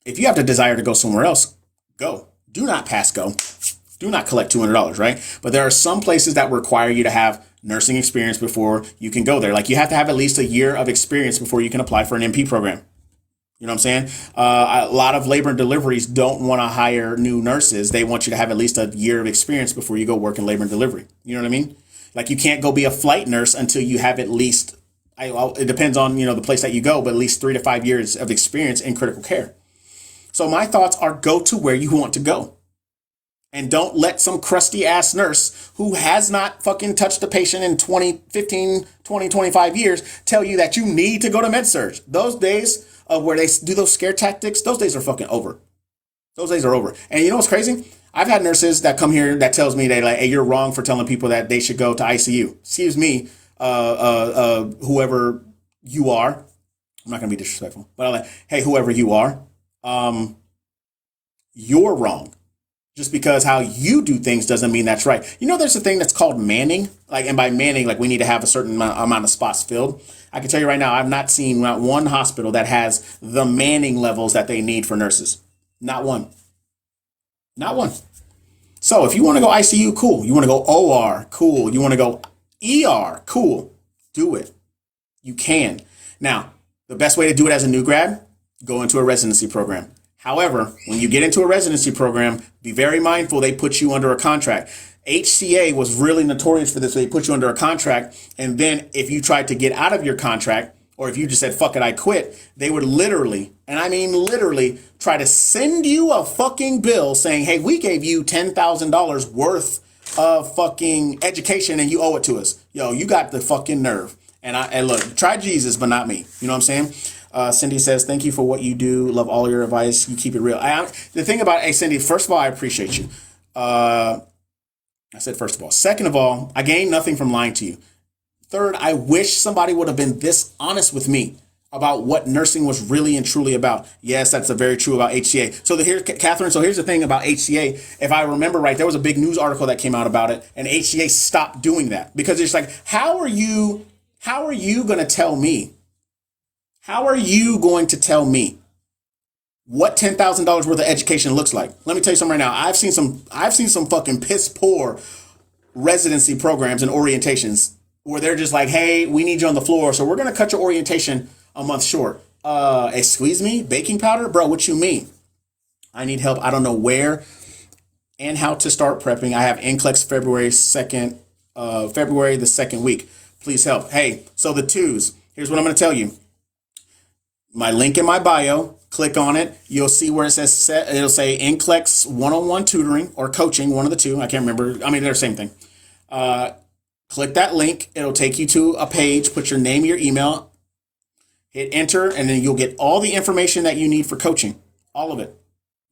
if you have the desire to go somewhere else, go. Do not pass go. Do not collect $200, right? But there are some places that require you to have nursing experience before you can go there. Like you have to have at least a year of experience before you can apply for an MP program. You know what I'm saying? A lot of labor and deliveries don't want to hire new nurses. They want you to have at least a year of experience before you go work in labor and delivery. You know what I mean? Like you can't go be a flight nurse until you have at least, it depends on, the place that you go, but at least 3 to 5 years of experience in critical care. So my thoughts are go to where you want to go. And don't let some crusty ass nurse who has not fucking touched a patient in 25 years tell you that you need to go to med-surg. Those days of where they do those scare tactics, those days are fucking over. Those days are over. And you know what's crazy? I've had nurses that come here that tells me they like, hey, you're wrong for telling people that they should go to ICU. Excuse me, whoever you are. I'm not going to be disrespectful, but I'm like, hey, whoever you are, you're wrong. Just because how you do things doesn't mean that's right. There's a thing that's called manning. And by manning, we need to have a certain amount of spots filled. I can tell you right now, I've not seen not one hospital that has the manning levels that they need for nurses. Not one. Not one. So if you want to go ICU, cool. You want to go OR, cool. You want to go ER, cool. Do it. You can. Now, the best way to do it as a new grad, go into a residency program. However, when you get into a residency program, be very mindful they put you under a contract. HCA was really notorious for this. They put you under a contract. And then if you tried to get out of your contract, or if you just said, fuck it, I quit, they would literally, and I mean literally, try to send you a fucking bill saying, hey, we gave you $10,000 worth of fucking education and you owe it to us. Yo, you got the fucking nerve. And look, try Jesus, but not me. You know what I'm saying? Cindy says, thank you for what you do. Love all your advice. You keep it real. The thing about, hey, Cindy, first of all, I appreciate you. I said, first of all. Second of all, I gained nothing from lying to you. Third, I wish somebody would have been this honest with me. about what nursing was really and truly about. Yes, that's very true about HCA. So here's Catherine. So here's the thing about HCA. If I remember right, there was a big news article that came out about it, and HCA stopped doing that because it's like, how are you going to tell me? How are you going to tell me what $10,000 worth of education looks like? Let me tell you something right now. I've seen some fucking piss poor residency programs and orientations where they're just like, hey, we need you on the floor, so we're going to cut your orientation a month short. Excuse me, baking powder? Bro, what you mean? I need help. I don't know where and how to start prepping. I have NCLEX February the second week. Please help. Hey, so the twos. Here's what I'm going to tell you. My link in my bio, click on it. You'll see where it says, it'll say NCLEX one-on-one tutoring or coaching, one of the two. I can't remember. I mean, they're the same thing. Click that link. It'll take you to a page. Put your name, your email, hit enter, and then you'll get all the information that you need for coaching. All of it.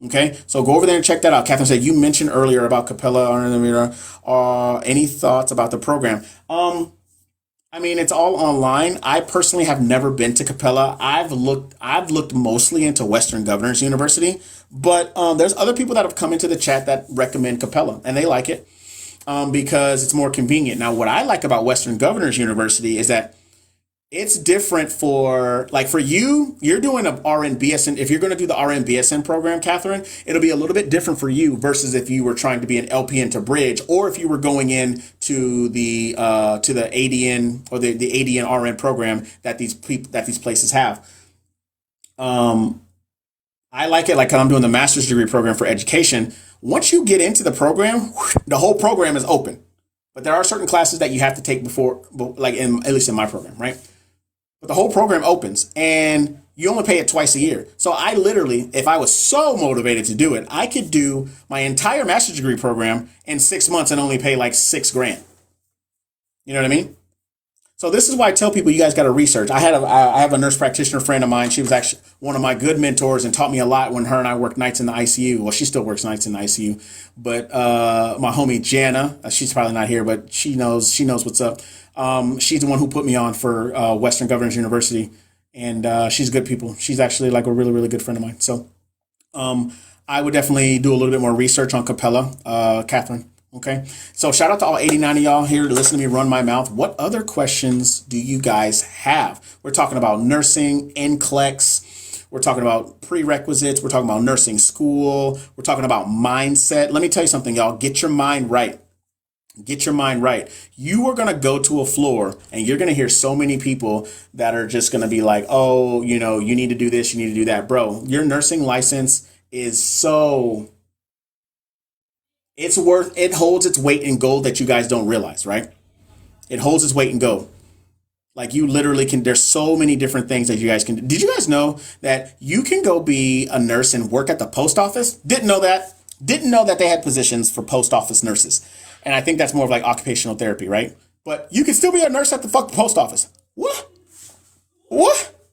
Okay, so go over there and check that out. Catherine said, you mentioned earlier about Capella or any thoughts about the program? I mean, it's all online. I personally have never been to Capella. I've looked mostly into Western Governors University, but there's other people that have come into the chat that recommend Capella, and they like it because it's more convenient. Now, what I like about Western Governors University is that it's different for you, you're doing an RN BSN. If you're going to do the RN BSN program, Catherine, it'll be a little bit different for you versus if you were trying to be an LPN to bridge, or if you were going in to the ADN or the ADN RN program that these places have. I like it like I'm doing the master's degree program for education. Once you get into the program, the whole program is open. But there are certain classes that you have to take before, at least in my program, right? But the whole program opens and you only pay it twice a year. So I literally, if I was so motivated to do it, I could do my entire master's degree program in 6 months and only pay like $6,000. You know what I mean? So this is why I tell people you guys got to research. I have a nurse practitioner friend of mine. She was actually one of my good mentors and taught me a lot when her and I worked nights in the ICU. Well, she still works nights in the ICU. But my homie Jana, she's probably not here, but she knows what's up. She's the one who put me on for Western Governors University, and she's good people. She's actually like a really, really good friend of mine. So I would definitely do a little bit more research on Capella, Catherine. Okay, so shout out to all 89 of y'all here to listen to me run my mouth. What other questions do you guys have? We're talking about nursing, NCLEX. We're talking about prerequisites. We're talking about nursing school. We're talking about mindset. Let me tell you something, y'all. Get your mind right. Get your mind right. You are going to go to a floor and you're going to hear so many people that are just going to be like, oh, you need to do this, you need to do that. Bro, your nursing license is so... it holds its weight in gold that you guys don't realize, right? It holds its weight in gold. Like you literally can, there's so many different things that you guys can do. Did you guys know that you can go be a nurse and work at the post office? Didn't know that. Didn't know that they had positions for post office nurses. And I think that's more of like occupational therapy, right? But you can still be a nurse at the fucking post office. What?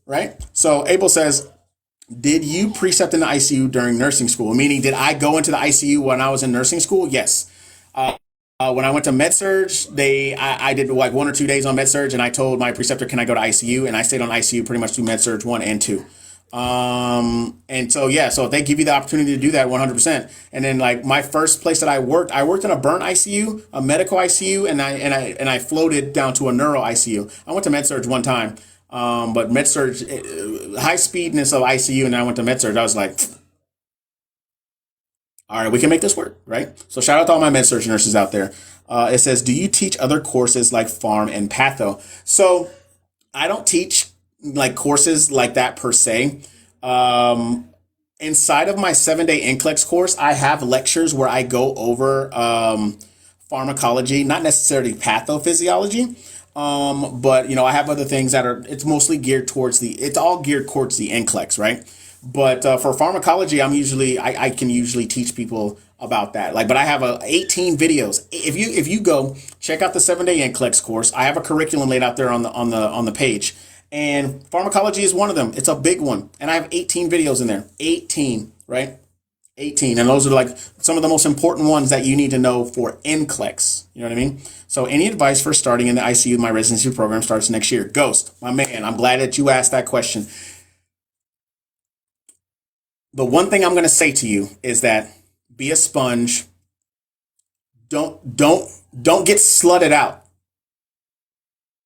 Right? So Abel says, did you precept in the ICU during nursing school? Meaning, did I go into the ICU when I was in nursing school? Yes. When I went to med-surg, I did like 1 or 2 days on med-surg, and I told my preceptor, can I go to ICU? And I stayed on ICU pretty much through med-surg 1 and 2. And so, yeah, so if they give you the opportunity to do that 100%. And then like my first place that I worked in a burn ICU, a medical ICU, and I floated down to a neuro ICU. I went to med-surg one time. But med-surg, high speedness of ICU, and I went to med-surg. I was like, all right, we can make this work, right? So shout out to all my med-surg nurses out there. It says, do you teach other courses like pharm and patho? So I don't teach like courses like that per se. Inside of my 7-day NCLEX course, I have lectures where I go over pharmacology, not necessarily pathophysiology. But I have other things that it's mostly geared towards it's all geared towards the NCLEX, right? But for pharmacology, I can usually teach people about that. But I have 18 videos. If you go check out the 7-day NCLEX course, I have a curriculum laid out there on the page, and pharmacology is one of them. It's a big one, and I have 18 videos in there. 18, right? 18. And those are like some of the most important ones that you need to know for NCLEX. You know what I mean? So any advice for starting in the ICU? My residency program starts next year. Ghost, my man, I'm glad that you asked that question. The one thing I'm going to say to you is that be a sponge. Don't get slutted out,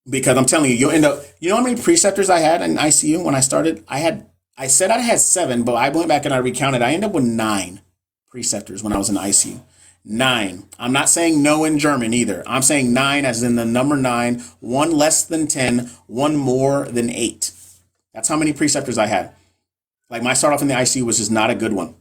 because I'm telling you, you'll end up. You know how many preceptors I had in ICU when I started? I said I had 7, but I went back and I recounted. I ended up with 9 preceptors when I was in ICU. 9. I'm not saying no in German either. I'm saying 9 as in the number 9, 1 less than 10, 1 more than 8. That's how many preceptors I had. Like my start off in the ICU was just not a good one.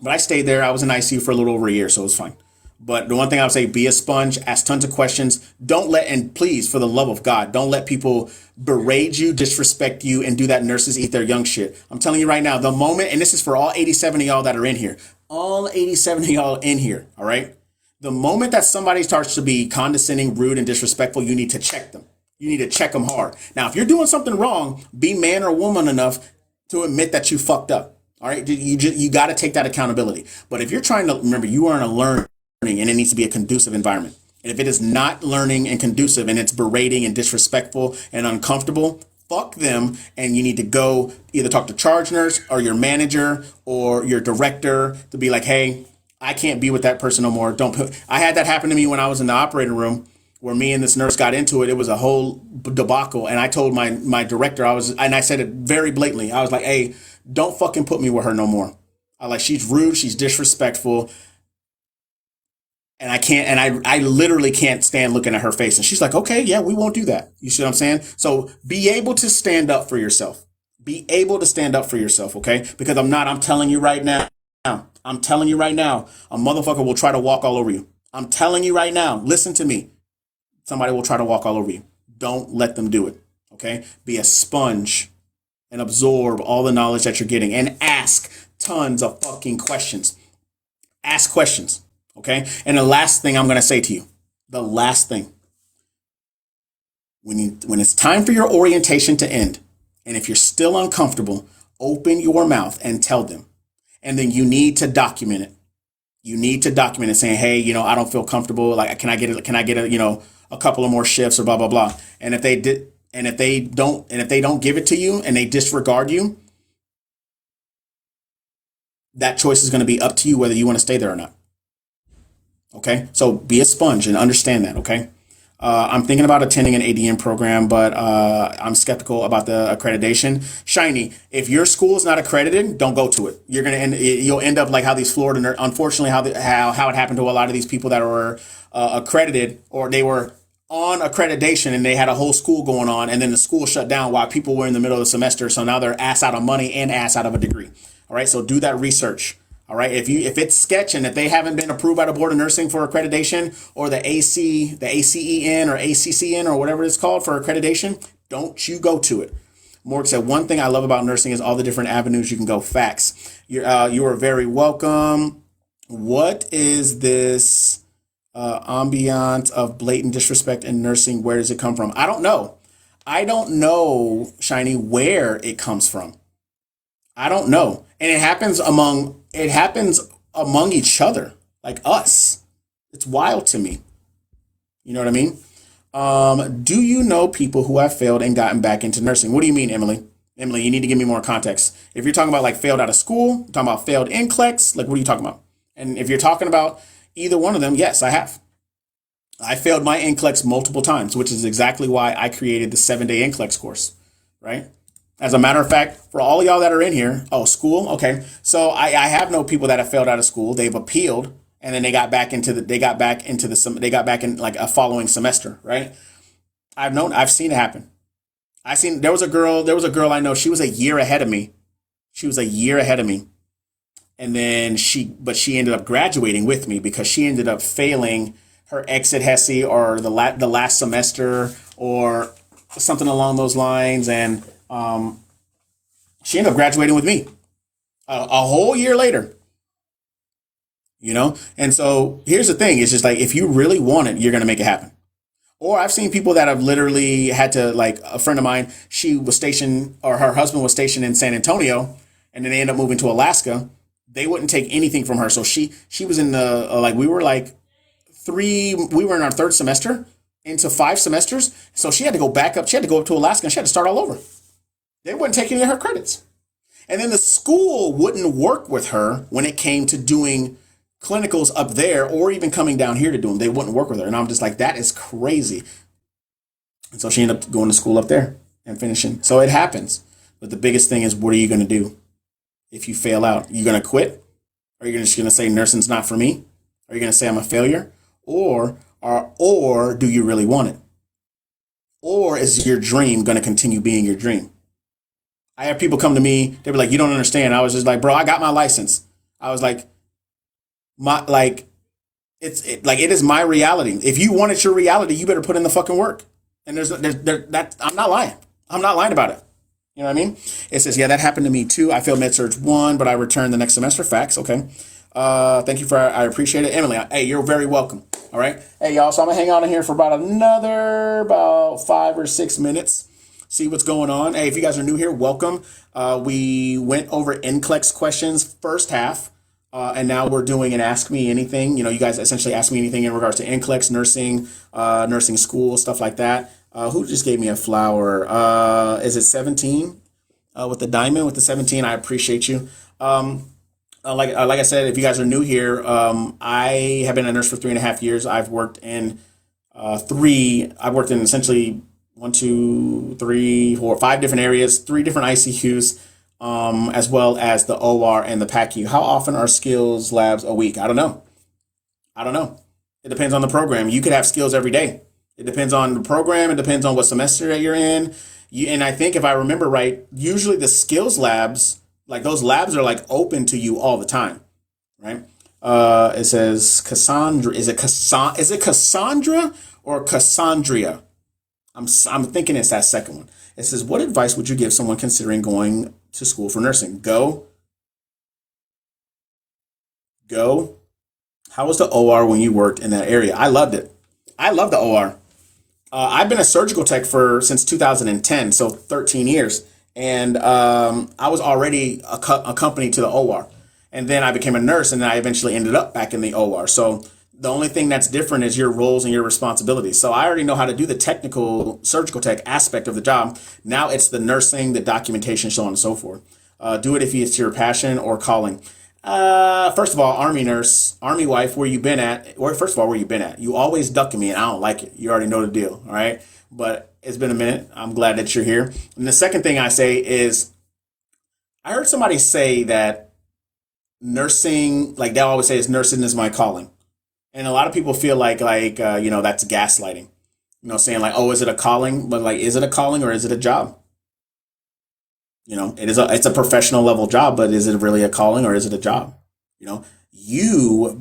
But I stayed there. I was in ICU for a little over a year, so it was fine. But the one thing I would say, be a sponge, ask tons of questions. And please, for the love of God, don't let people berate you, disrespect you, and do that nurses eat their young shit. I'm telling you right now, the moment, and this is for all 87 of y'all that are in here, all 87 of y'all in here, all right? The moment that somebody starts to be condescending, rude, and disrespectful, you need to check them. You need to check them hard. Now, if you're doing something wrong, be man or woman enough to admit that you fucked up. All right, you got to take that accountability. But if you're trying to, remember, you are in a learning and it needs to be a conducive environment. And if it is not learning and conducive and it's berating and disrespectful and uncomfortable, fuck them. And you need to go either talk to charge nurse or your manager or your director to be like, hey, I can't be with that person no more. I had that happen to me when I was in the operating room, where me and this nurse got into it. It was a whole debacle. And I told my director, and I said it very blatantly. I was like, hey, don't fucking put me with her no more. She's rude. She's disrespectful. And I can't, and I literally can't stand looking at her face. And she's like, okay, yeah, we won't do that. You see what I'm saying? So be able to stand up for yourself. Be able to stand up for yourself, okay? Because I'm telling you right now, a motherfucker will try to walk all over you. I'm telling you right now, listen to me. Somebody will try to walk all over you. Don't let them do it, okay? Be a sponge and absorb all the knowledge that you're getting and ask tons of fucking questions. Ask questions, okay? And the last thing I'm going to say to you, when it's time for your orientation to end, and if you're still uncomfortable, open your mouth and tell them. And then you need to document it. You need to document it, saying, hey, I don't feel comfortable. Like, can I get a couple of more shifts or blah, blah, blah. And if they don't give it to you and they disregard you, that choice is going to be up to you whether you want to stay there or not. Okay. So be a sponge and understand that. Okay. I'm thinking about attending an ADM program, but I'm skeptical about the accreditation. Shiny, if your school is not accredited, don't go to it. You'll end up like how these Florida, unfortunately, how it happened to a lot of these people that were accredited, or they were on accreditation and they had a whole school going on, and then the school shut down while people were in the middle of the semester. So now they're ass out of money and ass out of a degree. All right. So do that research. All right. If it's sketch and if they haven't been approved by the Board of Nursing for accreditation, or the ACEN or ACCN or whatever it's called for accreditation, don't you go to it. Morg said, one thing I love about nursing is all the different avenues you can go. Facts. You are very welcome. What is this ambiance of blatant disrespect in nursing? Where does it come from? I don't know. I don't know, Shiny, where it comes from. I don't know. And it happens among each other, like us. It's wild to me. You know what I mean? Do you know people who have failed and gotten back into nursing? What do you mean, Emily? Emily, you need to give me more context. If you're talking about like failed out of school, talking about failed NCLEX, like what are you talking about? And if you're talking about either one of them, yes, I have. I failed my NCLEX multiple times, which is exactly why I created the 7-day NCLEX course, right? As a matter of fact, for all of y'all that are in here, school, okay. So I have known people that have failed out of school. They've appealed, and then they got back in like a following semester, right? I've seen it happen. There was a girl I know. She was a year ahead of me. And then she ended up graduating with me because she ended up failing her exit HESI or the last semester or something along those lines, and she ended up graduating with me a whole year later, And so here's the thing. It's just like, if you really want it, you're going to make it happen. Or I've seen people that have literally had to, like a friend of mine, she was stationed, or her husband was stationed in San Antonio, and then they ended up moving to Alaska. They wouldn't take anything from her. So she was in the like we were like we were in our third semester into 5 semesters. So she had to go back up. She had to go up to Alaska and she had to start all over. They wouldn't take any of her credits. And then the school wouldn't work with her when it came to doing clinicals up there or even coming down here to do them. They wouldn't work with her. And I'm just like, that is crazy. And so she ended up going to school up there and finishing. So it happens. But the biggest thing is, what are you going to do if you fail out? You going to quit? Are you just going to say nursing's not for me? Are you going to say I'm a failure? Or do you really want it? Or is your dream going to continue being your dream? I have people come to me, they were like, you don't understand. I was just like, bro, I got my license. I was like, it is my reality. If you want it your reality, you better put in the fucking work. And I'm not lying. I'm not lying about it. You know what I mean? It says, yeah, that happened to me too. I failed Med-Surg 1, but I returned the next semester. Facts. Okay. Thank you I appreciate it. Emily, hey, you're very welcome. All right. Hey, y'all. So I'm going to hang on in here for about 5 or 6 minutes. See what's going on. Hey, if you guys are new here, welcome. We went over NCLEX questions first half, and now we're doing an Ask Me Anything. You know, you guys essentially ask me anything in regards to NCLEX, nursing, nursing school, stuff like that. Who just gave me a flower? Is it 17 with the diamond with the 17? I appreciate you. Like I said, if you guys are new here, I have been a nurse for 3.5 years. I've worked in essentially 1, 2, 3, 4, 5 different areas, 3 different ICUs, as well as the OR and the PACU. How often are skills labs a week? I don't know. It depends on the program. You could have skills every day. It depends on the program. It depends on what semester that you're in. And I think if I remember right, usually the skills labs, like those labs are like open to you all the time, right? It says Cassandra. Is it Cassandra or Cassandria? I'm thinking it's that second one. It says, what advice would you give someone considering going to school for nursing? Go. How was the OR when you worked in that area? I loved it. I love the OR. I've been a surgical tech since 2010, so 13 years. And I was already a company to the OR. And then I became a nurse, and then I eventually ended up back in the OR. So the only thing that's different is your roles and your responsibilities. So I already know how to do the technical surgical tech aspect of the job. Now it's the nursing, the documentation, so on and so forth. Do it if it's your passion or calling. First of all, Army nurse, Army wife, where you been at? Or first of all, where you been at? You always ducking me, and I don't like it. You already know the deal, all right? But it's been a minute. I'm glad that you're here. And the second thing I say is, I heard somebody say that nursing, like they always say, is nursing is my calling. And a lot of people feel like that's gaslighting. You know, saying like, oh, is it a calling? But like, is it a calling or is it a job? You know, it's a professional level job, but is it really a calling or is it a job? You know, you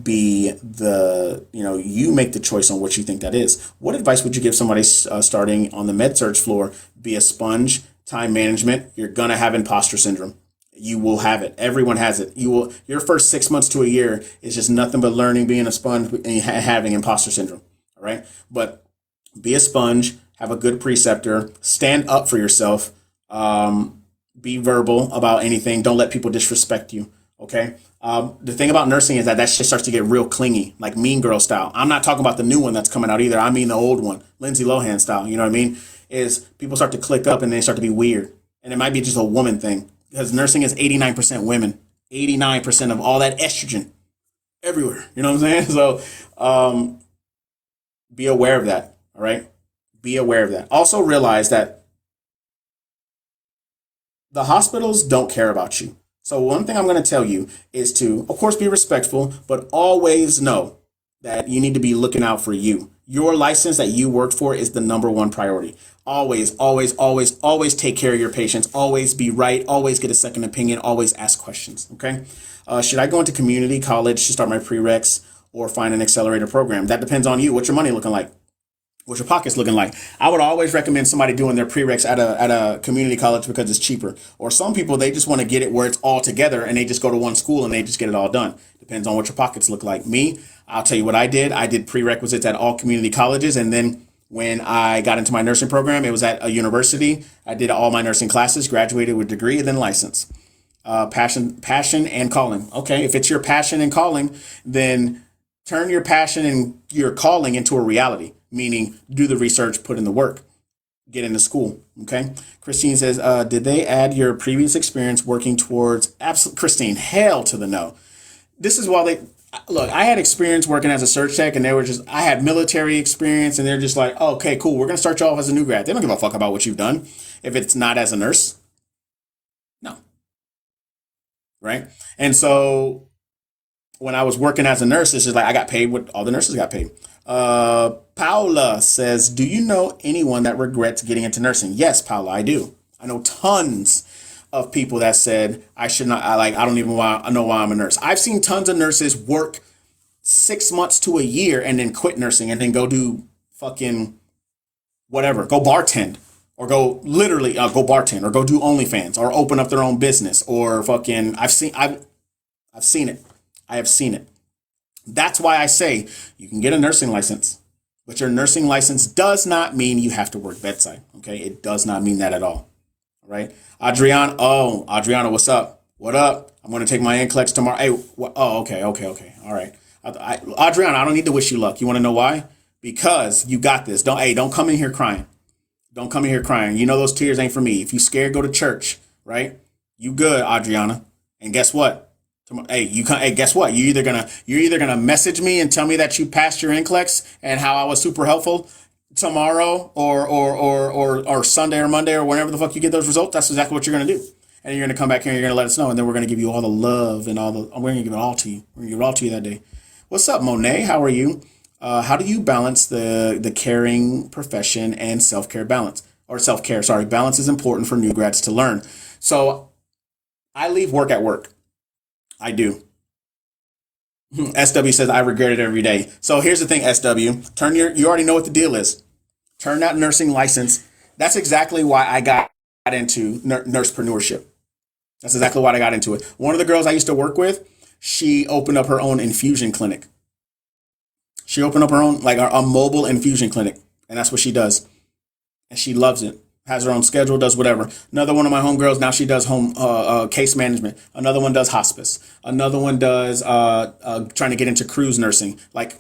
make the choice on what you think that is. What advice would you give somebody starting on the med-surg floor? Be a sponge, time management. You're going to have imposter syndrome. You will have it. Everyone has it. Your first 6 months to a year is just nothing but learning, being a sponge, and having imposter syndrome. All right. But be a sponge, have a good preceptor, stand up for yourself, be verbal about anything. Don't let people disrespect you. Okay. The thing about nursing is that shit starts to get real clingy, like Mean Girl style. I'm not talking about the new one that's coming out either. I mean the old one, Lindsay Lohan style. You know what I mean? Is people start to click up and they start to be weird. And it might be just a woman thing. Because nursing is 89% women, 89% of all that estrogen everywhere. You know what I'm saying? So be aware of that. All right. Be aware of that. Also realize that the hospitals don't care about you. So one thing I'm going to tell you is to, of course, be respectful, but always know that you need to be looking out for you. Your license that you worked for is the number one priority. Always, always, always, always take care of your patients. Always be right. Always get a second opinion. Always ask questions. Okay. Should I go into community college to start my prereqs or find an accelerator program? That depends on you. What's your money looking like? What's your pockets looking like? I would always recommend somebody doing their prereqs at a community college because it's cheaper. Or some people, they just want to get it where it's all together and they just go to one school and they just get it all done. Depends on what your pockets look like. Me, I'll tell you what I did. I did prerequisites at all community colleges, and then when I got into my nursing program, it was at a university. I did all my nursing classes, graduated with a degree, and then license. Passion and calling. Okay, if it's your passion and calling, then turn your passion and your calling into a reality. Meaning, do the research, put in the work, get into school. Okay. Christine says, did they add your previous experience working towards absolute? Christine, hell to the no. This is why they look. I had experience working as a search tech, and they were just. I had military experience, and they're just like, oh, okay, cool. We're gonna start you off as a new grad. They don't give a fuck about what you've done if it's not as a nurse. No, right? And so when I was working as a nurse, it's just like I got paid what all the nurses got paid. Paula says, do you know anyone that regrets getting into nursing? Yes, Paula, I do. I know tons of people that said I should not. I don't even know why I'm a nurse. I've seen tons of nurses work 6 months to a year and then quit nursing and then go do fucking whatever, go bartend or go literally go bartend or go do OnlyFans or open up their own business or fucking. I've seen it. I have seen it. That's why I say you can get a nursing license, but your nursing license does not mean you have to work bedside. Okay, it does not mean that at all. All right, Adriana, what's up? What up? I'm going to take my NCLEX tomorrow. Hey, okay. All right, Adriana, I don't need to wish you luck. You want to know why? Because you got this. Don't come in here crying. Don't come in here crying. You know those tears ain't for me. If you scared, go to church. Right? You good, Adriana. And guess what? Hey, guess what? You're either gonna message me and tell me that you passed your NCLEX and how I was super helpful tomorrow or Sunday or Monday or whenever the fuck you get those results. That's exactly what you're gonna do. And you're gonna come back here and you're gonna let us know, and then we're gonna give you all the love and we're gonna give it all to you. We're gonna give it all to you that day. What's up, Monet? How are you? How do you balance the caring profession and self-care balance or self-care? Sorry, balance is important for new grads to learn. So I leave work at work. I do. SW says I regret it every day. So here's the thing, SW. You already know what the deal is. Turn that nursing license. That's exactly why I got into nursepreneurship. That's exactly why I got into it. One of the girls I used to work with, she opened up her own infusion clinic. She opened up her own, like a mobile infusion clinic. And that's what she does. And she loves it. Has her own schedule, does whatever. Another one of my homegirls, now she does home case management. Another one does hospice. Another one does trying to get into cruise nursing. Like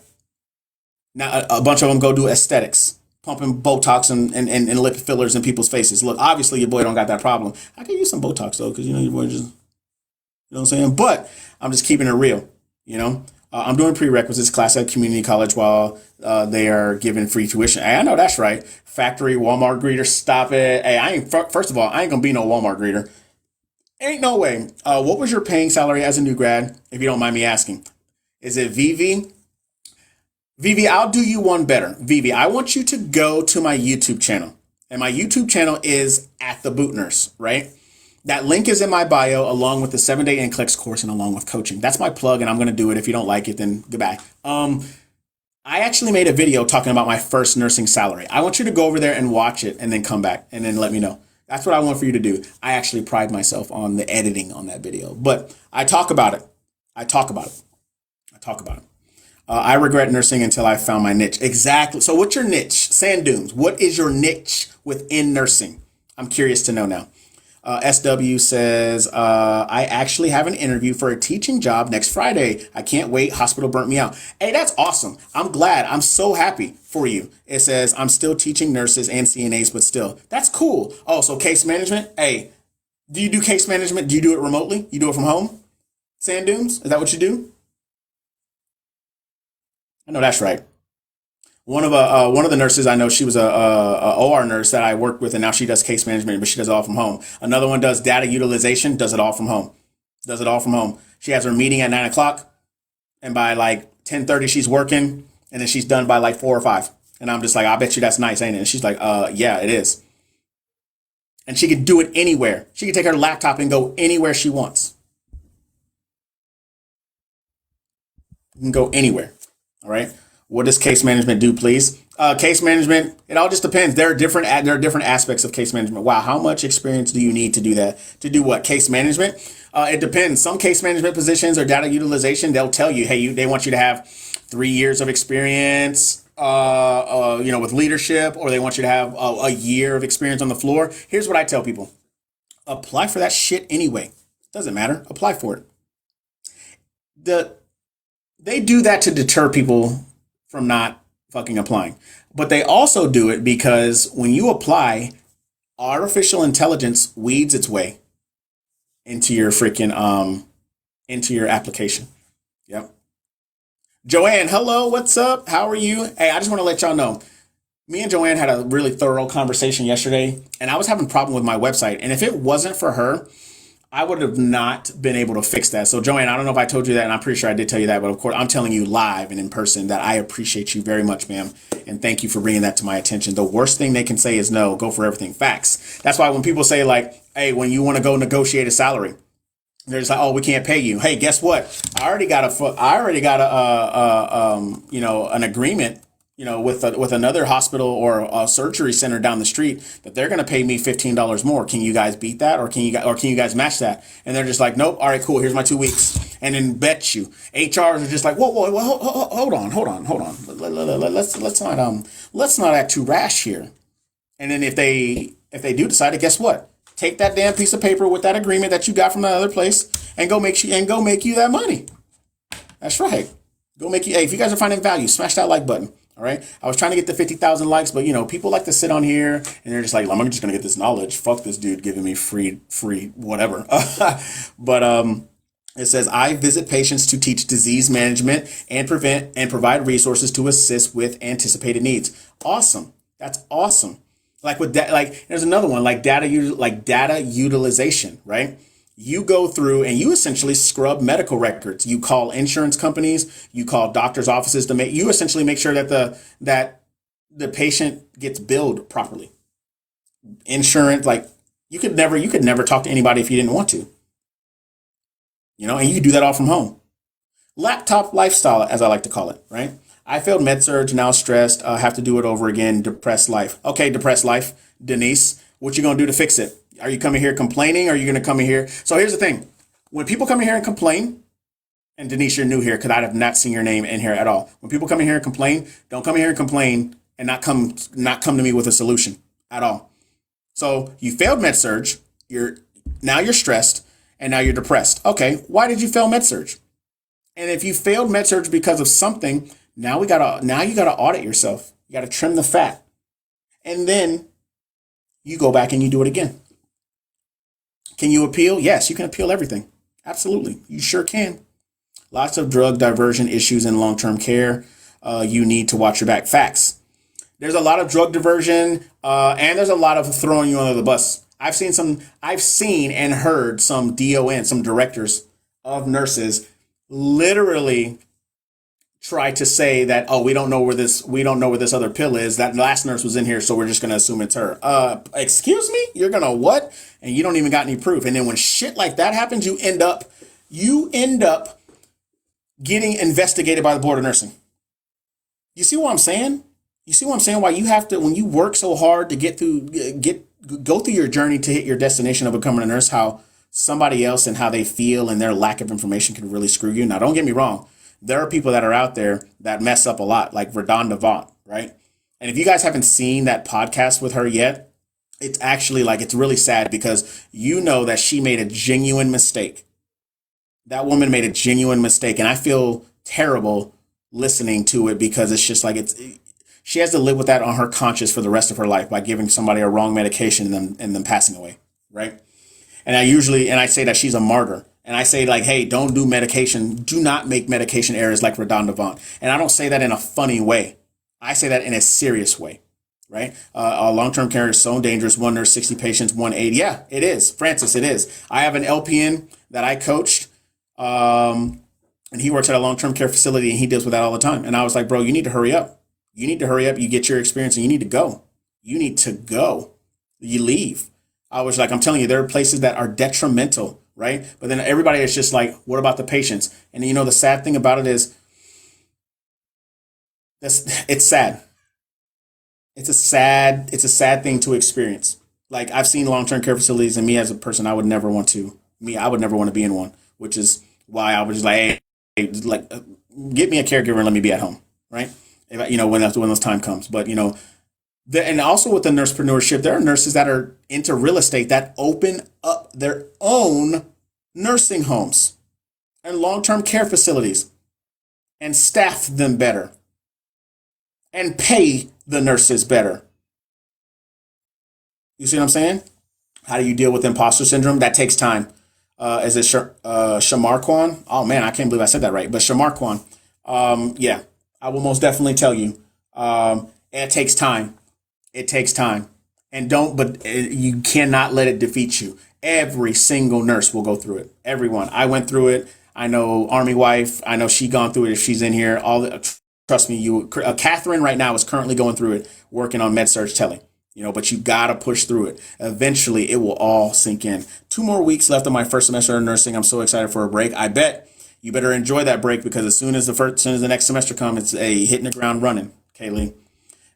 now a bunch of them go do aesthetics, pumping Botox and lip fillers in people's faces. Look, obviously your boy don't got that problem. I can use some Botox though, because your boy just, you know what I'm saying? But I'm just keeping it real, you know? I'm doing prerequisites class at community college while they are giving free tuition. Hey, I know that's right. Factory, Walmart greeter, stop it. Hey, first of all, I ain't gonna be no Walmart greeter. Ain't no way. What was your paying salary as a new grad, if you don't mind me asking? Is it Vivi? Vivi, I'll do you one better. Vivi, I want you to go to my YouTube channel. And my YouTube channel is at the Boot Nurse, right? That link is in my bio along with the 7-day NCLEX course and along with coaching. That's my plug, and I'm going to do it. If you don't like it, then goodbye. I actually made a video talking about my first nursing salary. I want you to go over there and watch it and then come back and then let me know. That's what I want for you to do. I actually pride myself on the editing on that video, but I talk about it. I regret nursing until I found my niche. Exactly. So what's your niche? Sand dunes. What is your niche within nursing? I'm curious to know now. SW says, I actually have an interview for a teaching job next Friday. I can't wait. Hospital burnt me out. Hey, that's awesome. I'm glad. I'm so happy for you. It says, I'm still teaching nurses and CNAs, but still. That's cool. Oh, so case management? Hey, do you do case management? Do you do it remotely? You do it from home? Sand dunes? Is that what you do? I know that's right. One of the nurses I know, she was a OR nurse that I worked with, and now she does case management, but she does it all from home. Another one does data utilization, does it all from home. She has her meeting at 9 o'clock, and by like 10:30 she's working, and then she's done by like 4 or 5. And I'm just like, I bet you that's nice, ain't it? And she's like, yeah, it is. And she could do it anywhere. She could take her laptop and go anywhere she wants. You can go anywhere. All right. What does case management do, please? Case management, it all just depends. There are different aspects of case management. Wow, how much experience do you need to do that? To do what? Case management? It depends. Some case management positions or data utilization, they'll tell you, hey, they want you to have 3 years of experience, with leadership, or they want you to have a year of experience on the floor. Here's what I tell people: apply for that shit anyway. Doesn't matter. Apply for it. The They do that to deter people from not fucking applying. But they also do it because when you apply, artificial intelligence weeds its way into your freaking into your application. Yep. Joanne, hello, what's up? How are you? Hey, I just want to let y'all know. Me and Joanne had a really thorough conversation yesterday, and I was having a problem with my website. And if it wasn't for her, I would have not been able to fix that. So, Joanne, I don't know if I told you that, and I'm pretty sure I did tell you that, but of course, I'm telling you live and in person that I appreciate you very much, ma'am, and thank you for bringing that to my attention. The worst thing they can say is no, go for everything. Facts. That's why when people say, like, hey, when you want to go negotiate a salary, they're just like, oh, we can't pay you. Hey, guess what? I already got an agreement, with another hospital or a surgery center down the street that they're going to pay me $15 more. Can you guys beat that, or can you guys match that? And they're just like, nope. All right, cool. Here's my 2 weeks. And then bet you HRs are just like, whoa, hold on. Let's not act too rash here. And then if they do decide it, guess what? Take that damn piece of paper with that agreement that you got from that other place and go make you that money. That's right. Hey, if you guys are finding value, smash that like button. All right. I was trying to get the 50,000 likes, but people like to sit on here and they're just like, I'm just going to get this knowledge. Fuck this dude giving me free whatever. But it says, I visit patients to teach disease management and prevent and provide resources to assist with anticipated needs. Awesome. That's awesome. Like with that, like there's another one, like data utilization, right? You go through and you essentially scrub medical records. You call insurance companies, you call doctors' offices you essentially make sure that the patient gets billed properly. Insurance, like you could never talk to anybody if you didn't want to. And you can do that all from home. Laptop lifestyle, as I like to call it, right? I failed med-surg, now stressed, have to do it over again, depressed life. Okay, depressed life. Denise, what you going to do to fix it? Are you coming here complaining, or are you going to come in here? So here's the thing. When people come in here and complain, and Denise, you're new here because I have not seen your name in here at all. When people come in here and complain, don't come in here and complain and not come to me with a solution at all. So you failed med-surg, you're stressed, and now you're depressed. Okay, why did you fail med-surg? And if you failed med-surg because of something, now you gotta audit yourself. You gotta trim the fat. And then you go back and you do it again. Can you appeal? Yes, you can appeal everything. Absolutely. You sure can. Lots of drug diversion issues in long-term care. You need to watch your back. Facts. There's a lot of drug diversion, and there's a lot of throwing you under the bus. I've seen and heard some DON, some directors of nurses literally try to say that, oh, we don't know where this other pill is. That last nurse was in here, so we're just going to assume it's her. Excuse me? You're going to what? And you don't even got any proof. And then when shit like that happens, you end up getting investigated by the board of nursing. You see what I'm saying? Why you have to, when you work so hard to go through your journey to hit your destination of becoming a nurse, how somebody else and how they feel and their lack of information can really screw you. Now, don't get me wrong. There are people that are out there that mess up a lot, like Redonda Vaught, right? And if you guys haven't seen that podcast with her yet, it's actually it's really sad because you know that she made a genuine mistake. That woman made a genuine mistake. And I feel terrible listening to it because it's just she has to live with that on her conscience for the rest of her life by giving somebody a wrong medication and them passing away, right? And I say that she's a martyr. And I say hey, don't do medication. Do not make medication errors like Redonda Vaught. And I don't say that in a funny way. I say that in a serious way, right? Long-term care is so dangerous. One nurse, 60 patients, 180. Yeah, it is. Francis, it is. I have an LPN that I coached, and he works at a long-term care facility, and he deals with that all the time. And I was like, bro, you need to hurry up. You need to hurry up. You get your experience, and you need to go. You leave. I was like, I'm telling you, there are places that are detrimental. Right. But then everybody is just like, what about the patients? And the sad thing about it is it's sad. It's a sad thing to experience. Like I've seen long-term care facilities, and me as a person, I would never want to be in one, which is why I was just like, hey, get me a caregiver and let me be at home. Right. When those time comes. But, and also with the nursepreneurship, there are nurses that are into real estate that open up their own nursing homes and long-term care facilities and staff them better and pay the nurses better. You see what I'm saying? How do you deal with imposter syndrome? That takes time. Is it Shamarquan? Oh man, I can't believe I said that right. But Shamarquan, yeah, I will most definitely tell you. It takes time. It takes time, and you cannot let it defeat you. Every single nurse will go through it. Everyone. I went through it. I know Army wife. I know she gone through it. If she's in here, trust me, Catherine right now is currently going through it, working on med surg telly. But you gotta push through it. Eventually, it will all sink in. 2 more weeks left of my first semester of nursing. I'm so excited for a break. I bet you better enjoy that break because as soon as the next semester comes, it's a hitting the ground running. Kaylee,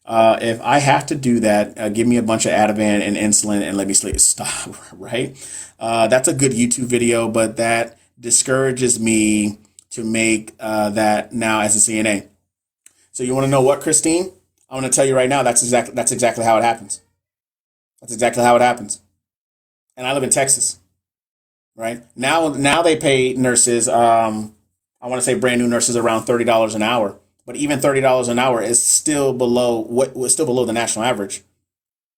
if I have to do that, give me a bunch of Ativan and insulin and let me sleep. Stop. Right? That's a good YouTube video, but that discourages me to make that now as a CNA. So you want to know what, Christine? I'm going to tell you right now, that's exactly how it happens. That's exactly how it happens. And I live in Texas, right? Now they pay nurses, I want to say brand new nurses around $30 an hour. But even $30 an hour is still below the national average.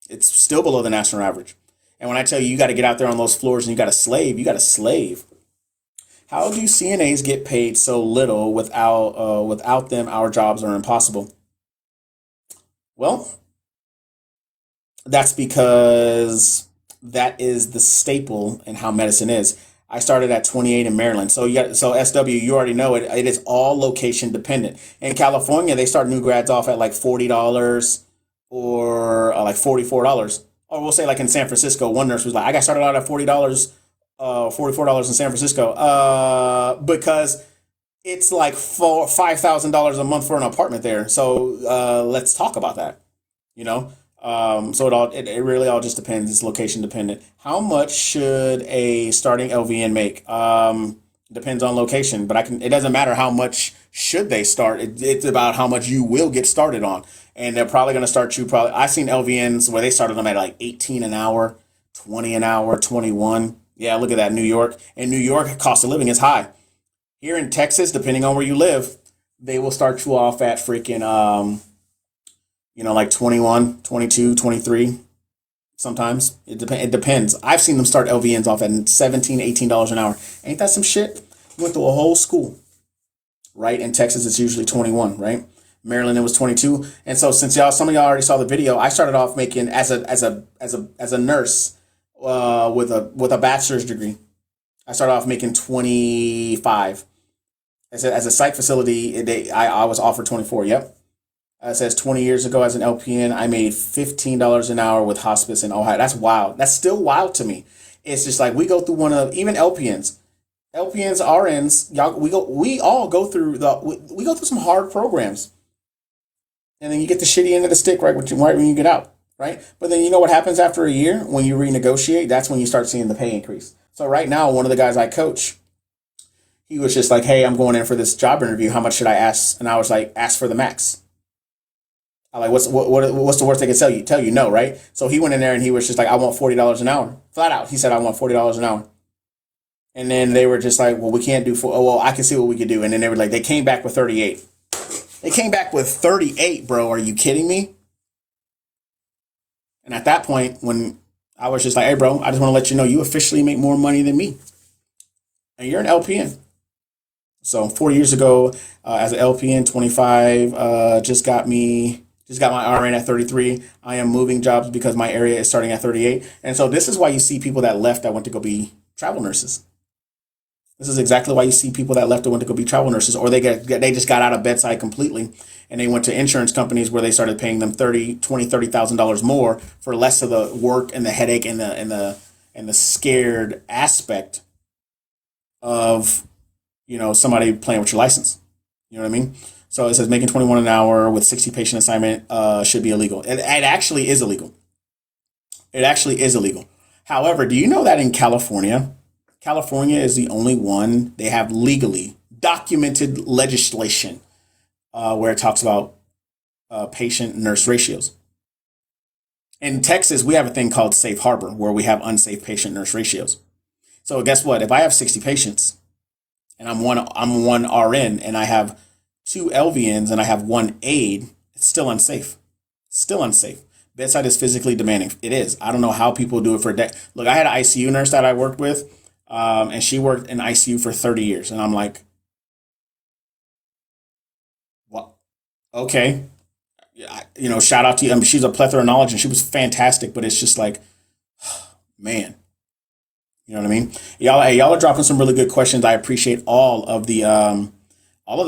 It's still below the national average. And when I tell you, you got to get out there on those floors and you got to slave. How do CNAs get paid so little without them? Our jobs are impossible. Well, that's because that is the staple in how medicine is. I started at 28 in Maryland. So SW, you already know it. It is all location dependent. In California, they start new grads off at like $40 or like $44. Or we'll say like in San Francisco, one nurse was like, I got started out at $40, $44 in San Francisco, because it's like $5,000 a month for an apartment there. So let's talk about that. So it really all just depends. It's location dependent. How much should a starting LVN make? Depends on location, but it doesn't matter how much should they start. It's about how much you will get started on, and they're probably going to start you. I've seen LVNs where they started them at like 18 an hour, 20 an hour, 21. Yeah, look at that, New York. In New York, cost of living is high. Here in Texas, depending on where you live, they will start you off at freaking, like 21, 22, 23. Sometimes it depends. I've seen them start LVNs off at $17, $18 an hour. Ain't that some shit? You went through a whole school, right? In Texas, it's usually 21, right? Maryland, it was 22. And so since some of y'all already saw the video, I started off making as a nurse with a bachelor's degree. I started off making 25. As a psych facility, I was offered 24. Yep. It says 20 years ago as an LPN, I made $15 an hour with hospice in Ohio. That's wild. That's still wild to me. It's just like we go through even LPNs, RNs. Y'all, we all go through we go through some hard programs, and then you get the shitty end of the stick right when you get out, right? But then you know what happens after a year when you renegotiate? That's when you start seeing the pay increase. So right now, one of the guys I coach, he was just like, "Hey, I'm going in for this job interview. How much should I ask?" And I was like, "Ask for the max." I'm like, what's the worst they can tell you? Tell you no, right? So he went in there and he was just like, I want $40 an hour. Flat out. He said, I want $40 an hour. And then they were just like, well, we can't do I can see what we could do. And then they came back with 38. They came back with 38, bro. Are you kidding me? And at that point, when I was just like, hey, bro, I just want to let you know you officially make more money than me. And you're an LPN. So 4 years ago, as an LPN, 25, just got my RN at 33. I am moving jobs because my area is starting at 38. And so this is why you see people that left that went to go be travel nurses. This is exactly why you see people that left that went to go be travel nurses, or they just got out of bedside completely and they went to insurance companies where they started paying them $30,000 more for less of the work and the headache and the scared aspect of, somebody playing with your license. You know what I mean? So it says making 21 an hour with 60 patient assignment should be illegal. It actually is illegal. It actually is illegal. However, do you know that in California is the only one they have legally documented legislation where it talks about patient-nurse ratios. In Texas, we have a thing called safe harbor where we have unsafe patient-nurse ratios. So guess what? If I have 60 patients and I'm one RN and I have two LVNs and I have one aide, it's still unsafe. Still unsafe. Bedside is physically demanding. It is. I don't know how people do it for a day. Look, I had an ICU nurse that I worked with, and she worked in ICU for 30 years. And I'm like, what? Okay. Shout out to you. I mean, she's a plethora of knowledge and she was fantastic, but it's just like, man, you know what I mean? Y'all, hey, y'all are dropping some really good questions. I appreciate all of the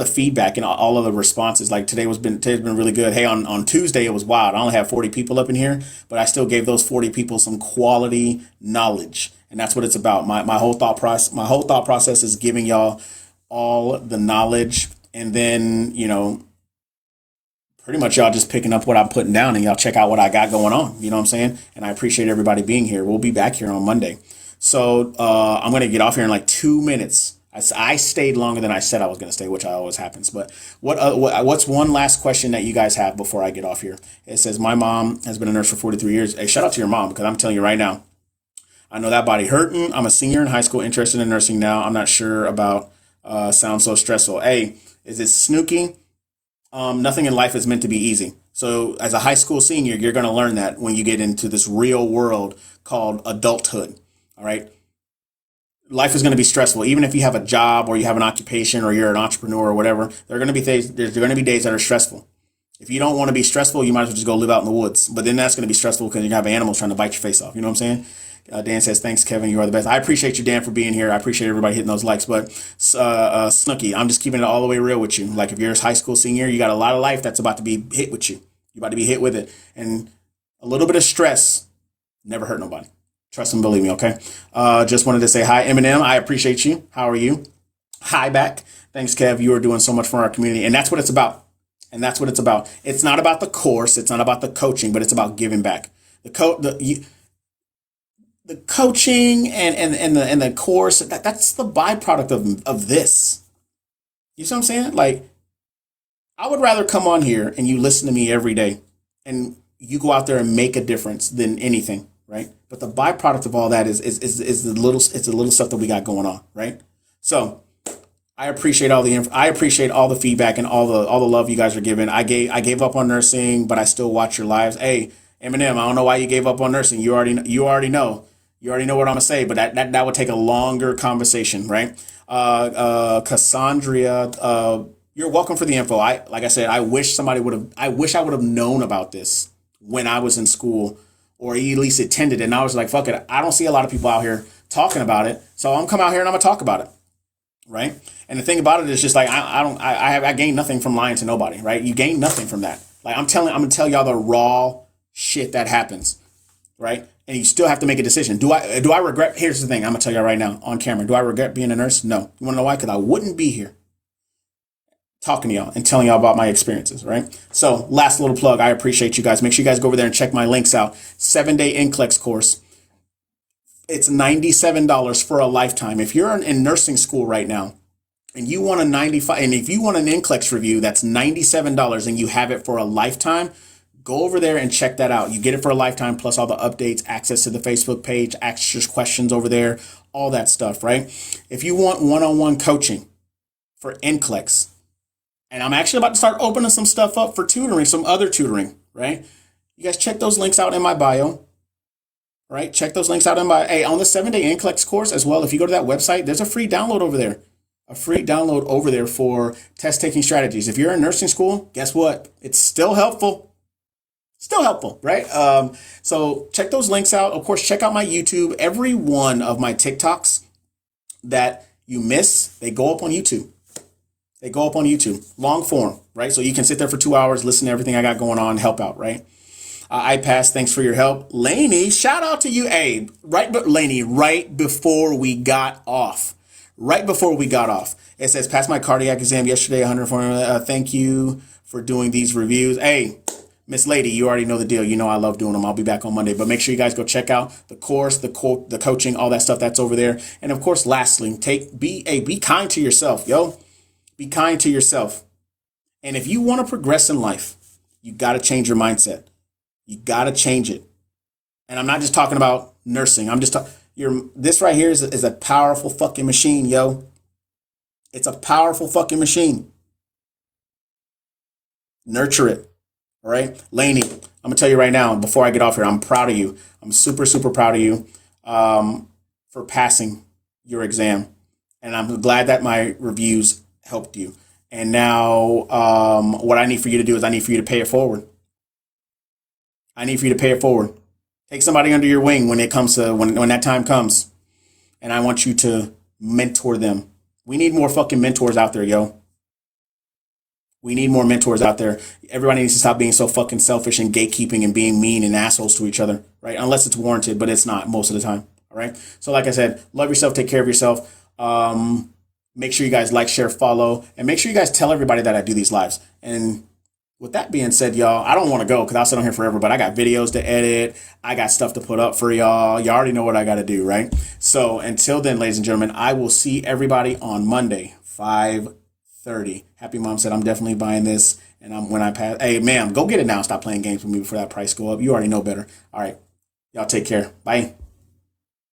feedback and all of the responses. Like today's been really good. Hey, on Tuesday it was wild. I only have 40 people up in here, but I still gave those 40 people some quality knowledge, and that's what it's about. My whole thought process is giving y'all all the knowledge, and then pretty much y'all just picking up what I'm putting down, and y'all check out what I got going on. You know what I'm saying? And I appreciate everybody being here. We'll be back here on Monday. So I'm going to get off here in like 2 minutes. I stayed longer than I said I was going to stay, which always happens. But what's one last question that you guys have before I get off here? It says, my mom has been a nurse for 43 years. Hey, shout out to your mom, because I'm telling you right now, I know that body hurting. I'm a senior in high school, interested in nursing now. I'm not sure about sounds so stressful. Hey, is it snooky? Nothing in life is meant to be easy. So as a high school senior, you're going to learn that when you get into this real world called adulthood. All right. Life is going to be stressful. Even if you have a job or you have an occupation or you're an entrepreneur or whatever, there are going to be days, that are stressful. If you don't want to be stressful, you might as well just go live out in the woods. But then that's going to be stressful because you're going to have animals trying to bite your face off. You know what I'm saying? Dan says, thanks, Kevin. You are the best. I appreciate you, Dan, for being here. I appreciate everybody hitting those likes. But Snooky, I'm just keeping it all the way real with you. Like if you're a high school senior, you got a lot of life that's about to be hit with you. You're about to be hit with it. And a little bit of stress never hurt nobody. Trust and believe me, okay? Just wanted to say hi, Eminem. I appreciate you. How are you? Hi back. Thanks, Kev. You are doing so much for our community. And that's what it's about. And that's what it's about. It's not about the course. It's not about the coaching, but it's about giving back. The coaching and the course, that's the byproduct of this. You see what I'm saying? Like, I would rather come on here and you listen to me every day and you go out there and make a difference than anything, right? But the byproduct of all that is the little stuff that we got going on, right? So I appreciate all the feedback and all the love you guys are giving. I gave up on nursing, but I still watch your lives. Hey, Eminem, I don't know why you gave up on nursing. You already know. You already know what I'm gonna say, but that would take a longer conversation, right? Cassandra, you're welcome for the info. Like I said, I wish I would have known about this when I was in school, or at least attended it. And I was like, fuck it. I don't see a lot of people out here talking about it, so I'm come out here and I'm gonna talk about it, right? And the thing about it is just like I gain nothing from lying to nobody, right? You gain nothing from that. Like I'm gonna tell y'all the raw shit that happens, right? And you still have to make a decision. Do I regret? Here's the thing. I'm gonna tell you right now on camera. Do I regret being a nurse? No. You wanna know why? Because I wouldn't be here talking to y'all and telling y'all about my experiences, right? So last little plug. I appreciate you guys. Make sure you guys go over there and check my links out. 7-day NCLEX course. It's $97 for a lifetime. If you're in nursing school right now and you want a 95, and if you want an NCLEX review, that's $97 and you have it for a lifetime. Go over there and check that out. You get it for a lifetime, plus all the updates, access to the Facebook page, extra questions over there, all that stuff, right? If you want one-on-one coaching for NCLEX, and I'm actually about to start opening some stuff up for tutoring, some other tutoring, right? You guys check those links out in my bio, right? Check those links out in my, hey, on the 7-day NCLEX course as well, if you go to that website, there's a free download over there. A free download over there for test-taking strategies. If you're in nursing school, guess what? It's still helpful. Still helpful, right? So check those links out. Of course, check out my YouTube. Every one of my TikToks that you miss, they go up on YouTube. They go up on YouTube, long form, right? So you can sit there for 2 hours, listen to everything I got going on, help out, right? iPass, thanks for your help. Laney, shout out to you, Abe. Laney, right before we got off. It says, passed my cardiac exam yesterday, 140. Thank you for doing these reviews. Hey, Miss Lady, you already know the deal. You know I love doing them. I'll be back on Monday. But make sure you guys go check out the course, the coaching, all that stuff that's over there. And of course, lastly, be kind to yourself, yo. Be kind to yourself. And if you want to progress in life, you got to change your mindset. You got to change it. And I'm not just talking about nursing. This right here is a powerful fucking machine, yo. It's a powerful fucking machine. Nurture it. All right, Lainey, I'm gonna tell you right now. Before I get off here, I'm proud of you. I'm super, super proud of you for passing your exam, and I'm glad that my reviews helped you. And now, what I need for you to do is I need for you to pay it forward. I need for you to pay it forward. Take somebody under your wing when it comes to when that time comes, and I want you to mentor them. We need more fucking mentors out there, yo. We need more mentors out there. Everybody needs to stop being so fucking selfish and gatekeeping and being mean and assholes to each other, right? Unless it's warranted, but it's not most of the time. All right. So like I said, love yourself, take care of yourself. Make sure you guys like, share, follow, and make sure you guys tell everybody that I do these lives. And with that being said, y'all, I don't want to go because I'll sit on here forever, but I got videos to edit. I got stuff to put up for y'all. Y'all already know what I got to do, right? So until then, ladies and gentlemen, I will see everybody on Monday, 5:30. Happy Mom said I'm definitely buying this. And when I pass, hey, ma'am, go get it now. Stop playing games with me before that price go up. You already know better. All right. Y'all take care. Bye.